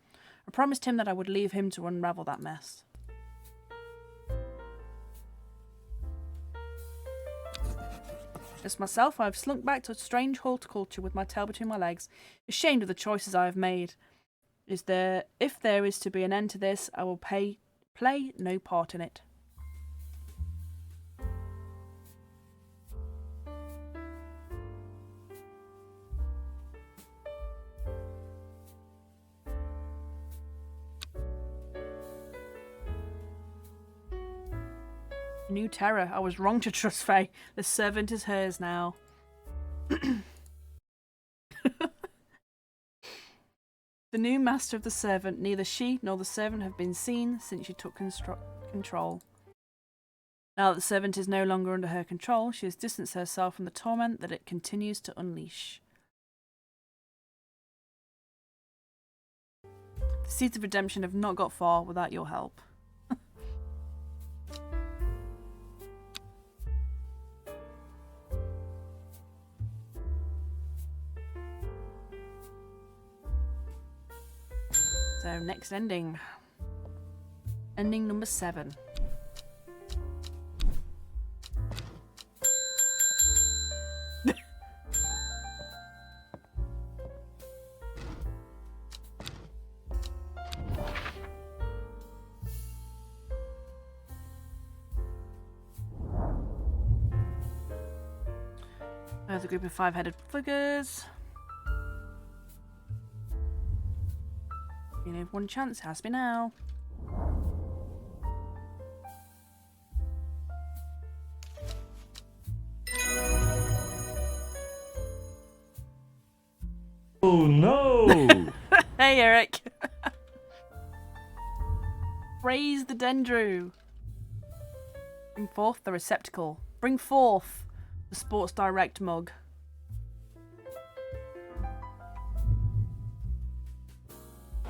S1: I promised him that I would leave him to unravel that mess. As myself, I have slunk back to a strange horticulture with my tail between my legs, ashamed of the choices I have made. If there is to be an end to this, I will play no part in it. New terror. I was wrong to trust Faye. The servant is hers now. The new master of the servant, neither she nor the servant have been seen since she took control. Now that the servant is no longer under her control, she has distanced herself from the torment that it continues to unleash. The seeds of redemption have not got far without your help. So, next ending. Ending number 7. There's a group of 5-headed figures. You only have one chance, it has to be now.
S2: Oh no!
S1: Hey Eric! Praise the Dendrew. Bring forth the receptacle. Bring forth the Sports Direct mug.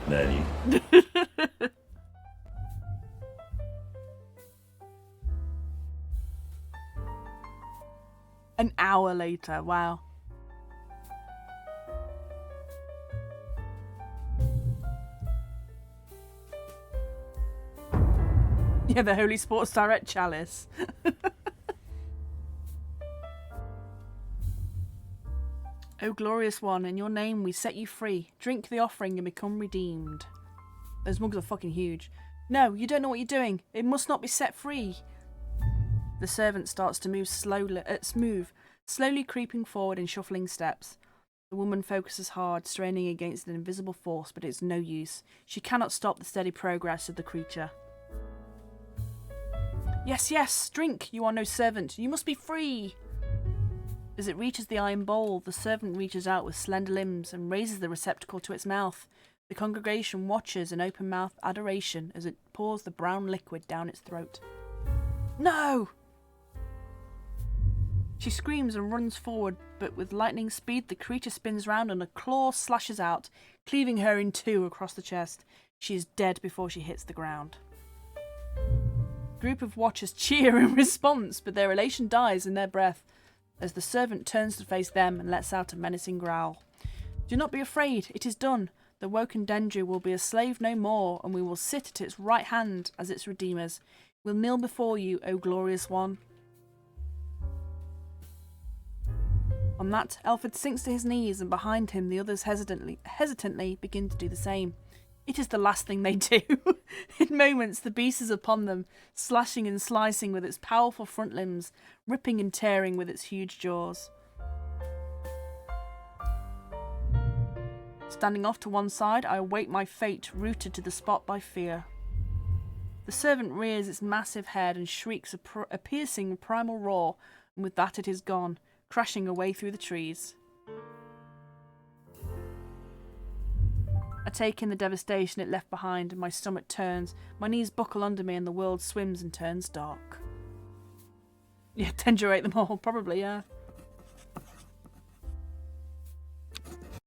S2: Nanny.
S1: An hour later, wow. Yeah, the Holy Sports Direct chalice. O glorious one, in your name we set you free. Drink the offering and become redeemed. Those mugs are fucking huge. No, you don't know what you're doing. It must not be set free. The servant starts to move slowly creeping forward in shuffling steps. The woman focuses hard, straining against an invisible force, but it's no use. She cannot stop the steady progress of the creature. Yes, yes, drink. You are no servant. You must be free. As it reaches the iron bowl, the servant reaches out with slender limbs and raises the receptacle to its mouth. The congregation watches in open-mouthed adoration as it pours the brown liquid down its throat. No! She screams and runs forward, but with lightning speed the creature spins round and a claw slashes out, cleaving her in two across the chest. She is dead before she hits the ground. A group of watchers cheer in response, but their elation dies in their breath as the servant turns to face them and lets out a menacing growl. Do not be afraid, it is done. The woken Dendrew will be a slave no more, and we will sit at its right hand as its redeemers. We'll kneel before you, O glorious one. On that, Elfred sinks to his knees, and behind him the others hesitantly begin to do the same. It is the last thing they do. In moments, the beast is upon them, slashing and slicing with its powerful front limbs, ripping and tearing with its huge jaws. Standing off to one side, I await my fate, rooted to the spot by fear. The servant rears its massive head and shrieks a piercing primal roar, and with that it is gone, crashing away through the trees. I take in the devastation it left behind, and my stomach turns, my knees buckle under me, and the world swims and turns dark. Yeah, Dendra ate them all, probably, yeah.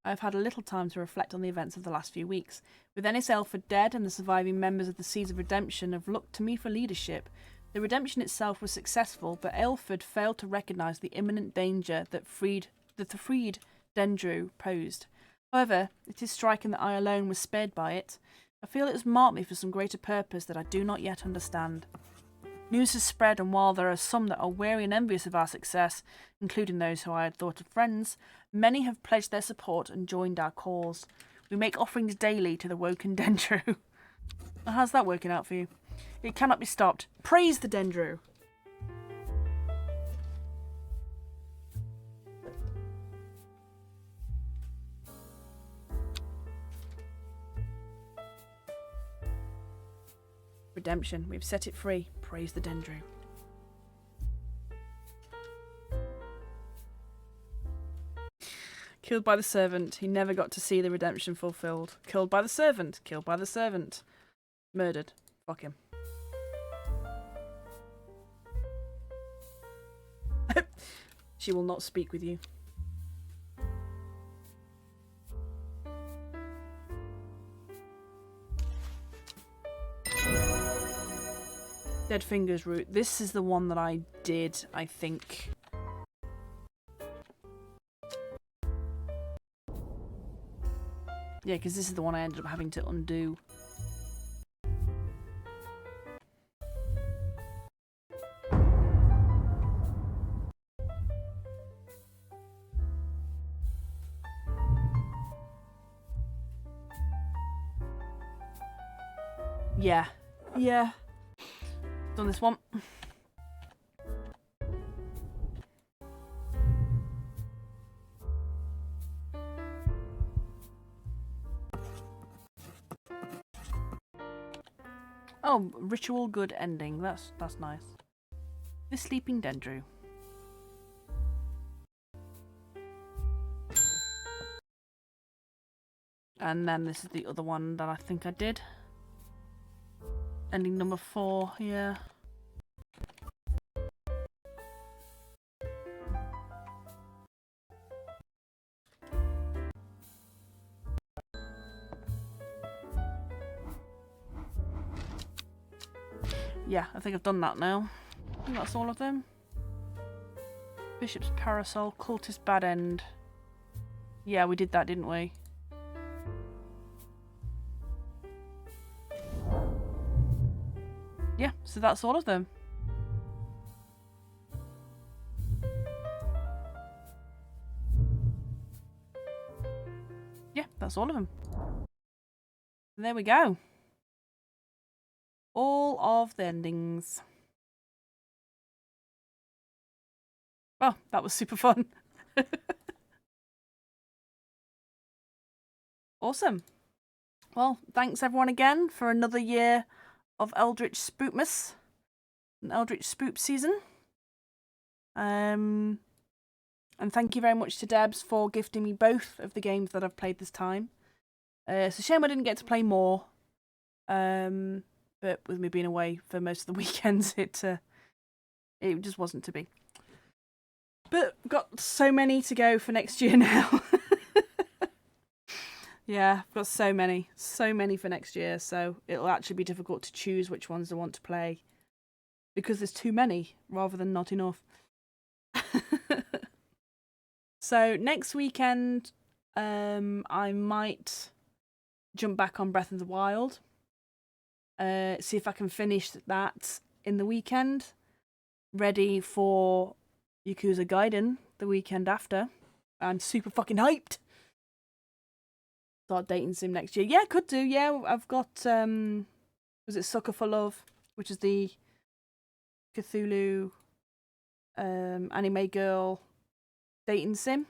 S1: I have had a little time to reflect on the events of the last few weeks. With Ennis Elford dead and the surviving members of the Seeds of Redemption have looked to me for leadership, the redemption itself was successful, but Elford failed to recognise the imminent danger that the freed Dendrew posed. However, it is striking that I alone was spared by it. I feel it has marked me for some greater purpose that I do not yet understand. News has spread, and while there are some that are wary and envious of our success, including those who I had thought of friends, many have pledged their support and joined our cause. We make offerings daily to the woken Dendrew. How's that working out for you? It cannot be stopped. Praise the Dendrew! Redemption. We've set it free. Praise the Dendrew. Killed by the servant. He never got to see the redemption fulfilled. Killed by the servant. Killed by the servant. Murdered. Fuck him. She will not speak with you. Dead Fingers route. This is the one that I did, I think. Yeah, because this is the one I ended up having to undo. Yeah. Yeah. Done this one. Oh, ritual good ending. That's nice. The Sleeping Dendrew. And then this is the other one that I think I did. Ending number 4, yeah. Yeah, I think I've done that now. I think that's all of them. Bishop's Parasol, Cultist Bad End. Yeah, we did that, didn't we? Yeah, so that's all of them. Yeah, that's all of them. There we go. All of the endings. Oh, that was super fun. Awesome. Well, thanks everyone again for another year of Eldritch Spoopmas. An Eldritch Spoop season. And thank you very much to Debs for gifting me both of the games that I've played this time. It's a shame I didn't get to play more. But with me being away for most of the weekends, it just wasn't to be. But got so many to go for next year now. Yeah, I've got so many for next year, so it'll actually be difficult to choose which ones I want to play. Because there's too many, rather than not enough. So next weekend, I might jump back on Breath of the Wild. See if I can finish that in the weekend. Ready for Yakuza Gaiden the weekend after. I'm super fucking hyped. Start dating sim next year. Yeah, could do. Yeah, I've got was it Sucker for Love, which is the Cthulhu anime girl dating sim.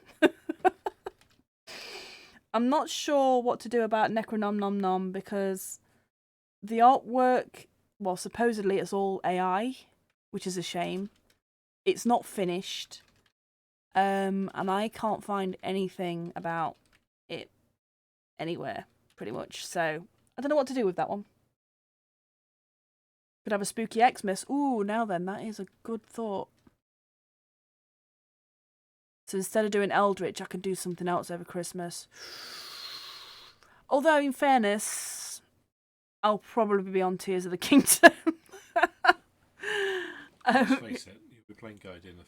S1: I'm not sure what to do about Necronom Nom Nom because the artwork, well, supposedly it's all AI, which is a shame. It's not finished. And I can't find anything about it anywhere, pretty much. So I don't know what to do with that one. Could have a spooky Xmas. Ooh, now then, that is a good thought. So instead of doing Eldritch, I could do something else over Christmas. Although, in fairness, I'll probably be on Tears of the Kingdom.
S3: Let's face it, you'll be playing Gaiden the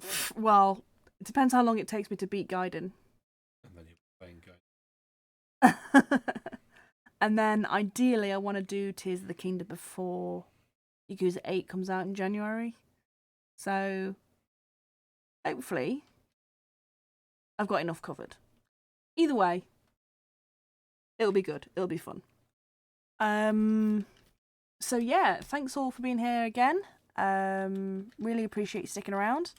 S3: 4th.
S1: Well, it depends how long it takes me to beat Gaiden.
S3: And then you'll be playing Gaiden.
S1: And then, ideally, I want to do Tears of the Kingdom before Yakuza 8 comes out in January. So, hopefully, I've got enough covered. Either way, it'll be good. It'll be fun. So yeah, thanks all for being here again. Really appreciate you sticking around.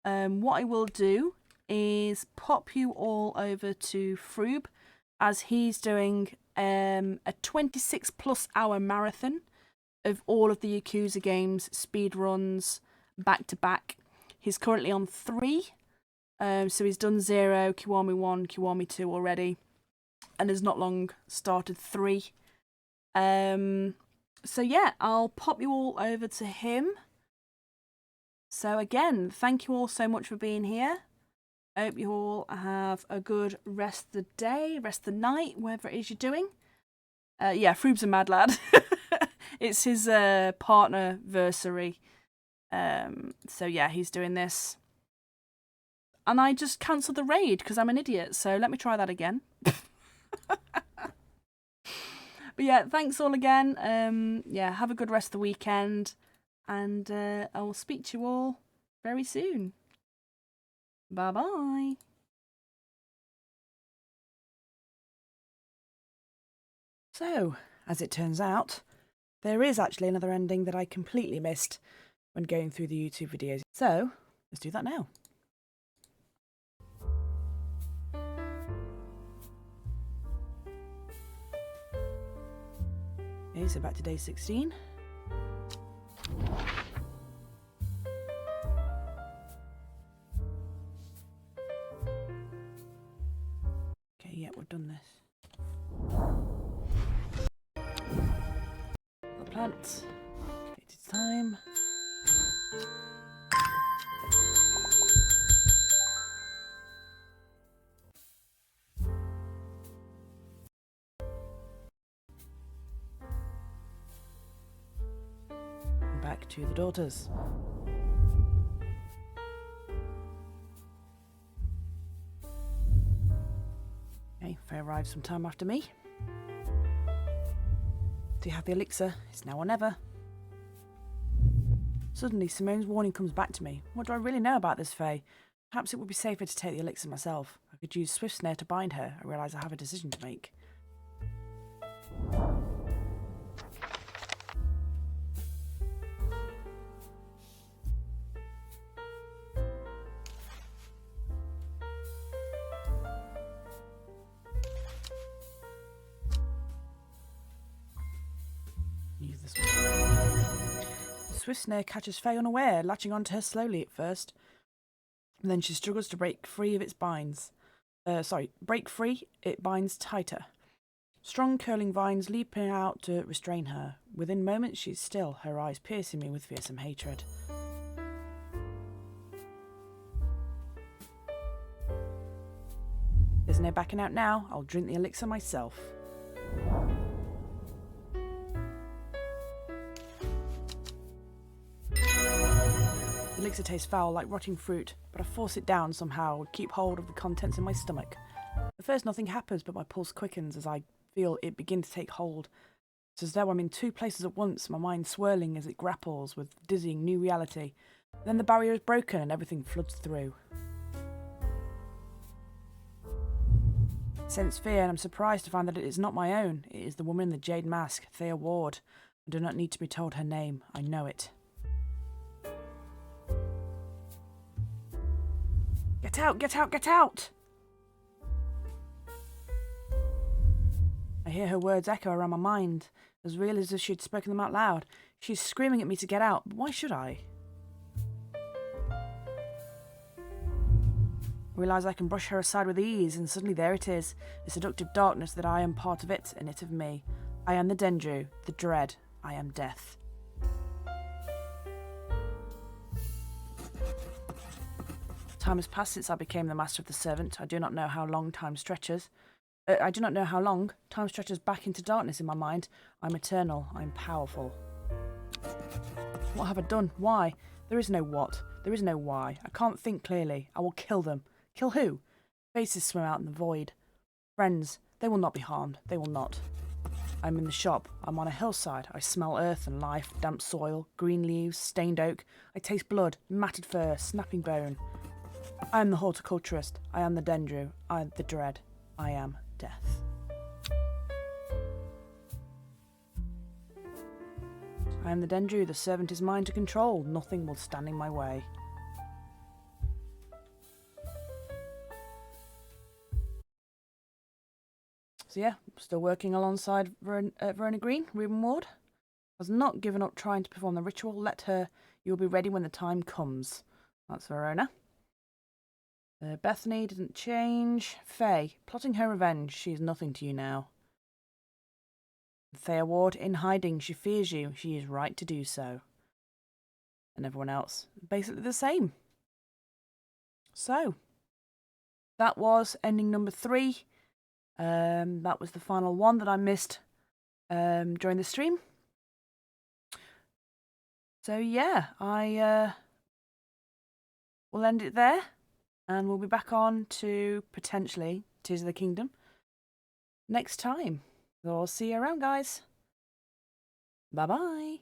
S1: What I will do is pop you all over to Froob as he's doing a 26+ hour marathon of all of the Yakuza games, speed runs, back to back. He's currently on 3. So he's done 0, Kiwami 1, Kiwami 2 already, and has not long started 3. So yeah, I'll pop you all over to him. So again, thank you all so much for being here. I hope you all have a good rest of the day, rest of the night, whatever it is you're doing. Yeah, Froob's a mad lad. It's his partner-versary. So yeah, he's doing this. And I just cancelled the raid because I'm an idiot, so let me try that again. But yeah, thanks all again. Yeah, have a good rest of the weekend. And I will speak to you all very soon. Bye-bye. So, as it turns out, there is actually another ending that I completely missed when going through the YouTube videos. So, let's do that now. Okay, so back to day 16. Okay, yeah, we've done this. plant. Okay, it's time. Back to the daughters. Okay, Faye arrives some time after me. Do you have the elixir? It's now or never. Suddenly, Simone's warning comes back to me. What do I really know about this Faye? Perhaps it would be safer to take the elixir myself. I could use Swiftsnare to bind her. I realise I have a decision to make. Use this one. The Swiftsnare catches Faye unaware, latching onto her slowly at first. And then she struggles to break free of its binds. Break free, it binds tighter. Strong curling vines leaping out to restrain her. Within moments she's still, her eyes piercing me with fearsome hatred. There's no backing out now. I'll drink the elixir myself. The elixir tastes foul like rotting fruit, but I force it down somehow and keep hold of the contents in my stomach. At first nothing happens, but my pulse quickens as I feel it begin to take hold. It's as though I'm in two places at once, my mind swirling as it grapples with dizzying new reality. Then the barrier is broken and everything floods through. I sense fear and I'm surprised to find that it is not my own. It is the woman in the jade mask, Thea Ward. I do not need to be told her name. I know it. Get out! Get out! Get out! I hear her words echo around my mind, as real as if she had spoken them out loud. She's screaming at me to get out, but why should I? I realise I can brush her aside with ease, and suddenly there it is, the seductive darkness that I am part of it, and it of me. I am the Dendrew, the dread. I am death. Time has passed since I became the master of the servant. I do not know how long time stretches. Time stretches back into darkness in my mind. I'm eternal. I'm powerful. What have I done? Why? There is no what. There is no why. I can't think clearly. I will kill them. Kill who? Faces swim out in the void. Friends. They will not be harmed. They will not. I'm in the shop. I'm on a hillside. I smell earth and life, damp soil, green leaves, stained oak. I taste blood, matted fur, snapping bone. I am the horticulturist. I am the Dendrew. I am the dread. I am death. I am the Dendrew. The servant is mine to control. Nothing will stand in my way. So yeah, still working alongside Verona Green, Reuben Ward. Has not given up trying to perform the ritual. Let her. You'll be ready when the time comes. That's Verona. Bethany didn't change. Faye, plotting her revenge. She is nothing to you now. Thea Ward, in hiding. She fears you. She is right to do so. And everyone else, basically the same. So, that was ending number 3. That was the final one that I missed during the stream. So yeah, I will end it there. And we'll be back on to, potentially, Tears of the Kingdom next time. So I'll see you around, guys. Bye-bye.